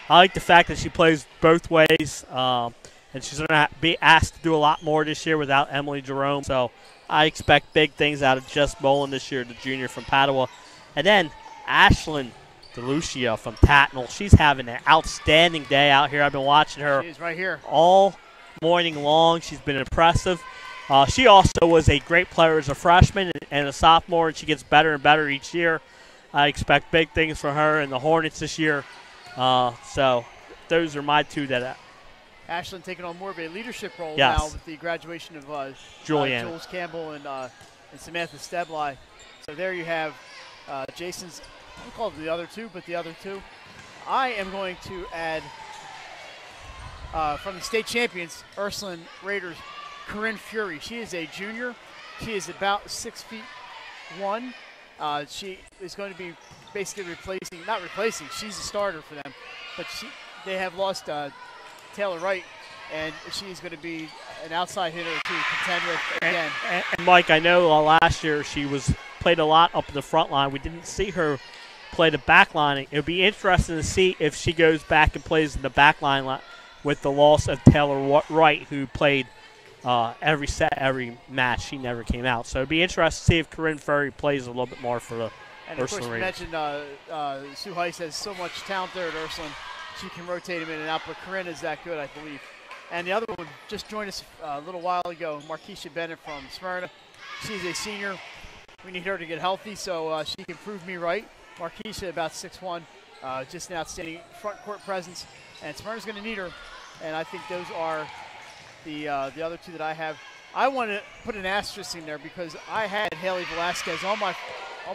I like the fact that she plays both ways, and she's going to be asked to do a lot more this year without Emily Jerome. So I expect big things out of Jess Mullen this year, the junior from Padua. And then Ashlyn DeLucia from Tatnall. She's having an outstanding day out here. I've been watching her She's right here all morning long. She's been impressive. She also was a great player as a freshman and a sophomore, and she gets better and better each year. I expect big things from her and the Hornets this year. So those are my 2 that Ashlyn taking on more of a leadership role Yes. now with the graduation of Jules Campbell and Samantha Steblai. So there you have Jason's, I don't call it the other 2, but the other 2. I am going to add from the state champions, Ursuline Raiders, Corinne Fury. She is a junior. She is about 6'1". She is going to be basically not replacing, she's a starter for them. But they have lost Taylor Wright, and she's going to be an outside hitter to contend with again. And Mike, I know last year she played a lot up in the front line. We didn't see her play the back line. It would be interesting to see if she goes back and plays in the back line with the loss of Taylor Wright, who played every set, every match. She never came out. So it would be interesting to see if Corinne Ferry plays a little bit more for the And of course, Ursuline we Raiders. mentioned Sue Heiss has so much talent there at Ursuline. She can rotate him in and out, but Corinne is that good, I believe. And the other one just joined us a little while ago, Markeisha Bennett from Smyrna. She's a senior. We need her to get healthy so she can prove me right. Markeisha, about 6'1", just an outstanding front court presence. And Smyrna's going to need her. And I think those are the other 2 that I have. I want to put an asterisk in there because I had Haley Velasquez on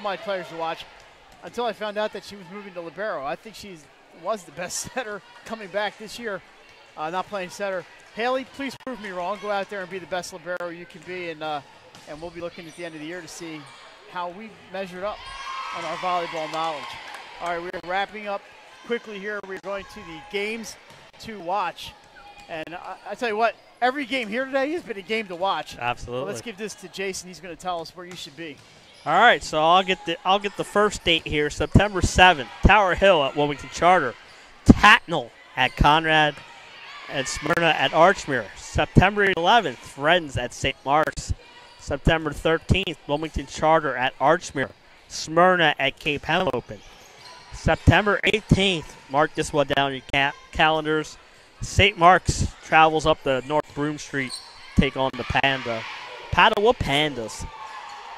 my players to watch until I found out that she was moving to libero. I think she was the best setter coming back this year, not playing setter. Haley, please prove me wrong. Go out there and be the best libero you can be, and we'll be looking at the end of the year to see how we measured up on our volleyball knowledge. All right, we're wrapping up quickly here. We're going to the games to watch. And I tell you what, every game here today has been a game to watch. Absolutely. Well, let's give this to Jason. He's going to tell us where you should be. All right, so I'll get the first date here, September 7th, Tower Hill at Wilmington Charter, Tatnall at Conrad, and Smyrna at Archmere. September 11th, Friends at St. Mark's. September 13th, Wilmington Charter at Archmere, Smyrna at Cape Henlopen. September 18th, mark this one down on your calendars. St. Mark's travels up the North Broome Street, take on the Padua Pandas.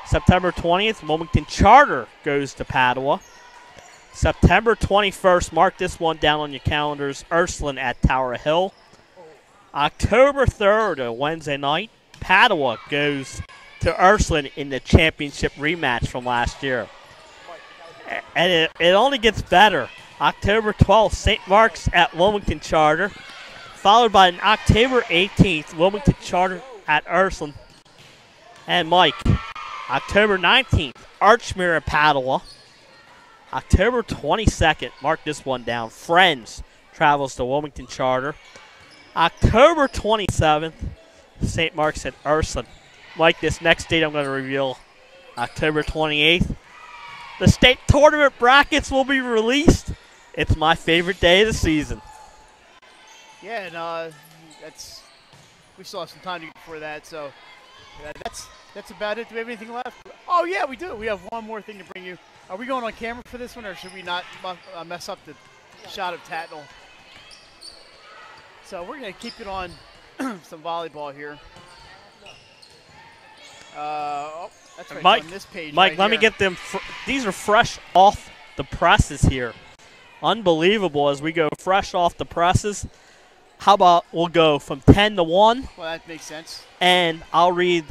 September 20th, Wilmington Charter goes to Padua. September 21st, mark this one down on your calendars, Ursuline at Tower Hill. October 3rd, a Wednesday night, Padua goes to Ursuline in the championship rematch from last year. And it only gets better. October 12th, St. Mark's at Wilmington Charter, followed by an October 18th, Wilmington Charter at Ursuline. And Mike, October 19th, Archmere at Padua. October 22nd, mark this one down, Friends travels to Wilmington Charter. October 27th, St. Mark's at Ursuline. Mike, this next date I'm going to reveal, October 28th. The state tournament brackets will be released. It's my favorite day of the season. Yeah, and we still have some time to get before that, so that's about it. Do we have anything left? Oh, yeah, we do. We have one more thing to bring you. Are we going on camera for this one, or should we not mess up the shot of Tatnall? So we're going to keep it on some volleyball here. That's right, Mike, on this page Mike, right let me here. get them. These are fresh off the presses here. Unbelievable as we go fresh off the presses. How about we'll go from 10 to 1? Well, that makes sense. And I'll read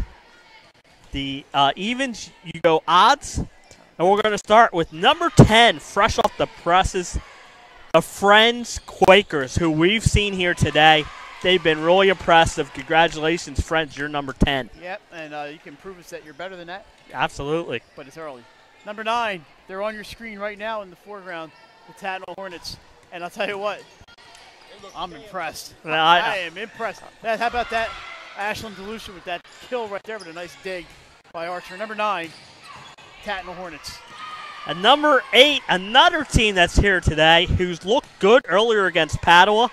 the evens, you go odds. And we're going to start with number 10, fresh off the presses, the Friends Quakers, who we've seen here today. They've been really impressive. Congratulations, Friends. You're number 10. Yep, and you can prove us that you're better than that. Absolutely. But it's early. Number 9, they're on your screen right now in the foreground, the Tatnall Hornets. And I'll tell you what, I'm impressed. Well, I am impressed. How about that Ashland Delusion with that kill right there with a nice dig by Archer. Number 9, Tatnall Hornets. And number 8, another team that's here today who's looked good earlier against Padua.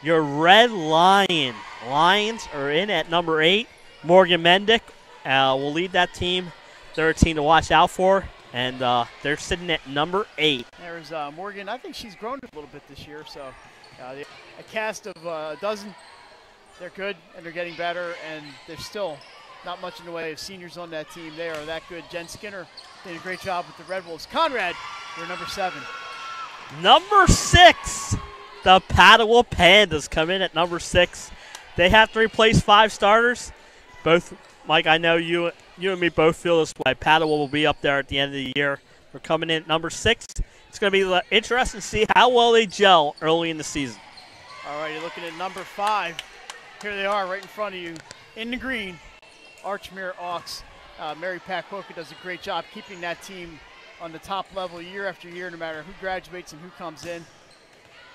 Your Red Lion. Lions are in at number 8. Morgan Mendick will lead that team. They're a team to watch out for, and they're sitting at number 8. There's Morgan. I think she's grown a little bit this year, so a cast of a dozen. They're good, and they're getting better, and there's still not much in the way of seniors on that team. They are that good. Jen Skinner did a great job with the Red Wolves. Conrad, they're number 7. Number 6, the Padua Pandas come in at number 6. They have to replace 5 starters. Both, Mike, I know you and me both feel this way. Padua will be up there at the end of the year. They're coming in at number 6. It's going to be interesting to see how well they gel early in the season. All right, you're looking at number 5. Here they are right in front of you in the green. Archmere Auks. Mary Pakwoka does a great job keeping that team on the top level year after year, no matter who graduates and who comes in.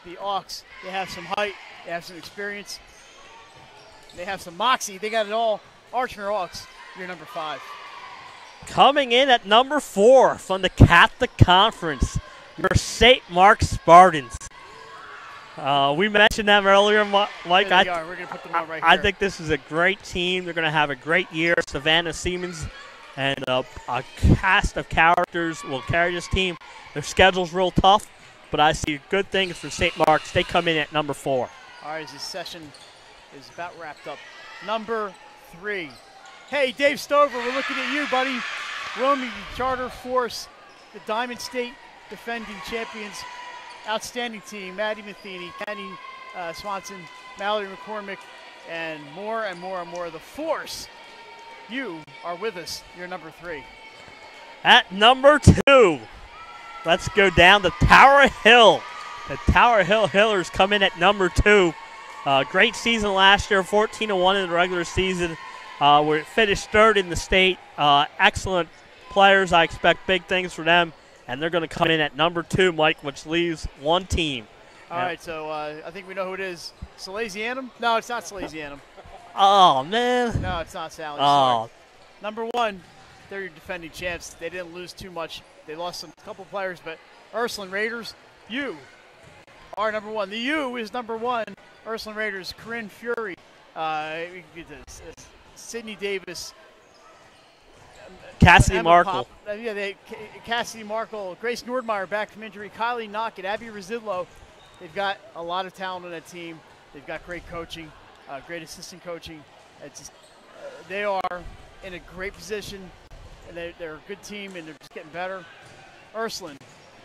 The Auks, they have some height, they have some experience, they have some moxie, they got it all. Archmere Auks, you're number 5. Coming in at number 4 from the Catholic Conference, your St. Mark Spartans. We mentioned them earlier, Mike. We're going to put them on right here. I think this is a great team. They're going to have a great year. Savannah Siemens and a cast of characters will carry this team. Their schedule's real tough, but I see good things for St. Mark's. They come in at number 4. All right, this session is about wrapped up. Number 3. Hey, Dave Stover, we're looking at you, buddy. Romy Charter Force, the Diamond State defending champions. Outstanding team. Maddie Matheny, Kenny Swanson, Mallory McCormick, and more and more and more. The Force, you are with us. You're number 3. At number 2, let's go down to Tower Hill. The Tower Hill Hillers come in at number 2. Great season last year, 14-1 in the regular season. We finished 3rd in the state. Excellent players. I expect big things for them. And they're going to come in at number 2, Mike, which leaves one team. All right, so I think we know who it is. Salesianum? No, it's not Salesianum. Oh, man. No, it's not Sally. Oh. Sorry. Number 1, they're your defending champs. They didn't lose too much. They lost a couple players, but Ursuline Raiders, you are number 1. The U is number 1. Ursuline Raiders, Corinne Fury, Sydney Davis, Cassidy Markle. Cassidy Markle, Grace Nordmeyer back from injury, Kylie Knockett, Abby Rosillo. They've got a lot of talent on that team. They've got great coaching, great assistant coaching. They are in a great position, and they're a good team, and they're just getting better. Ursuline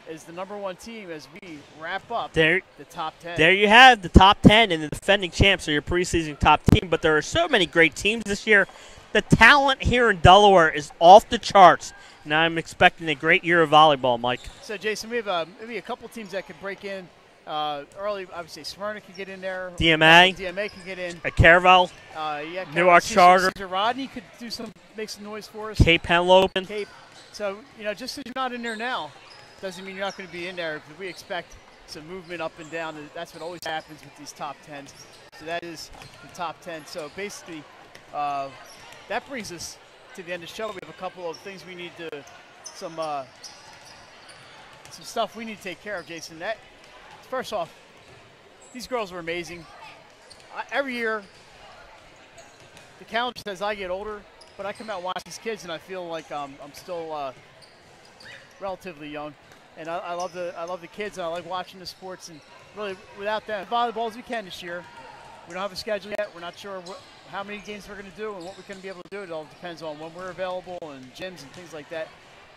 is the number 1 team as we wrap up the top 10. There you have the top 10, and the defending champs are your preseason top team. But there are so many great teams this year. The talent here in Delaware is off the charts, and I'm expecting a great year of volleyball, Mike. So, Jason, we have maybe a couple teams that could break in early. Obviously, Smyrna could get in there. DMA can get in. A Caravel. Newark Charter. Cesar Rodney could make some noise for us. Cape Henlopen. So, just because you're not in there now doesn't mean you're not going to be in there, because we expect some movement up and down. And that's what always happens with these top 10s. So that is the top 10. So basically, that brings us to the end of the show. We have a couple of things we need to, some stuff we need to take care of, Jason. First off, these girls are amazing. Every year, the calendar says I get older, but I come out and watch these kids, and I feel like I'm still relatively young. And I love the kids, and I like watching the sports. And really, without them, volleyball as we can this year. We don't have a schedule yet. We're not sure how many games we're going to do and what we're going to be able to do. It all depends on when we're available and gyms and things like that.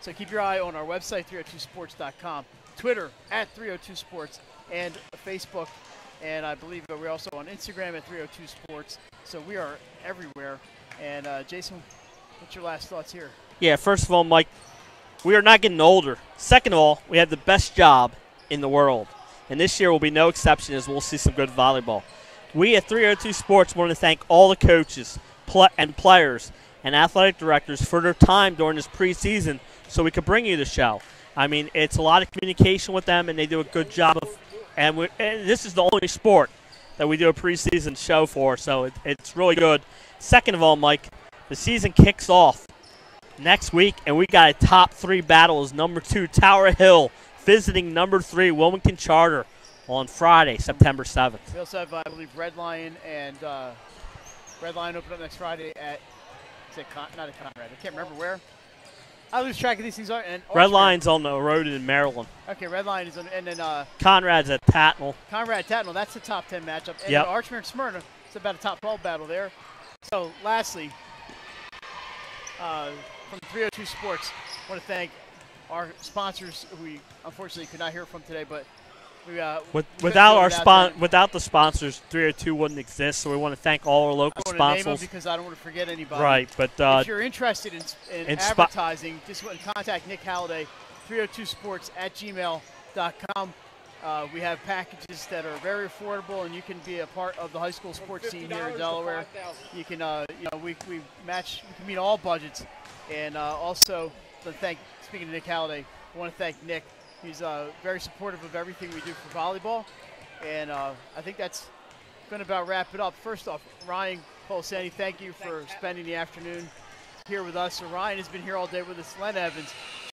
So keep your eye on our website, 302sports.com, Twitter @302sports, and Facebook. And I believe we're also on Instagram @302sports. So we are everywhere. And Jason, What's your last thoughts here? Yeah, first of all, Mike, we are not getting older. Second of all, we have the best job in the world. And this year will be no exception as we'll see some good volleyball. We at 302 Sports want to thank all the coaches and players and athletic directors for their time during this preseason so we could bring you the show. I mean, it's a lot of communication with them, and they do a good job of. And this is the only sport that we do a preseason show for, so it's really good. Second of all, Mike, the season kicks off next week, and we got a top 3 battle as number 2 Tower Hill visiting number 3 Wilmington Charter on Friday, September 7th. We also have, I believe, Red Lion and Red Lion open up next Friday at not at Conrad. I can't remember where. I lose track of these things. And Red Lion's on the road in Maryland. Okay, Red Lion is on, and then Conrad's at Tatnall. Conrad Tatnall, that's the top 10 matchup. And yep. Archmere and Smyrna, it's about a top 12 battle there. So, lastly, from 302 Sports, I want to thank our sponsors who we unfortunately could not hear from today, but we without the sponsors, 302 wouldn't exist. So we want to thank all our local sponsors. I sponsors. name them because I don't want to forget anybody. Right, but if you're interested in advertising, just contact Nick Halliday, 302sports@gmail.com. We have packages that are very affordable, and you can be a part of the high school sports team here in Delaware. You can, we match, we can meet all budgets, and also speaking of Nick Halliday, I want to thank Nick. He's very supportive of everything we do for volleyball, and I think that's going to about wrap it up. First off, Ryan Colasani, thank you for spending the afternoon here with us. So Ryan has been here all day with us. Len Evans,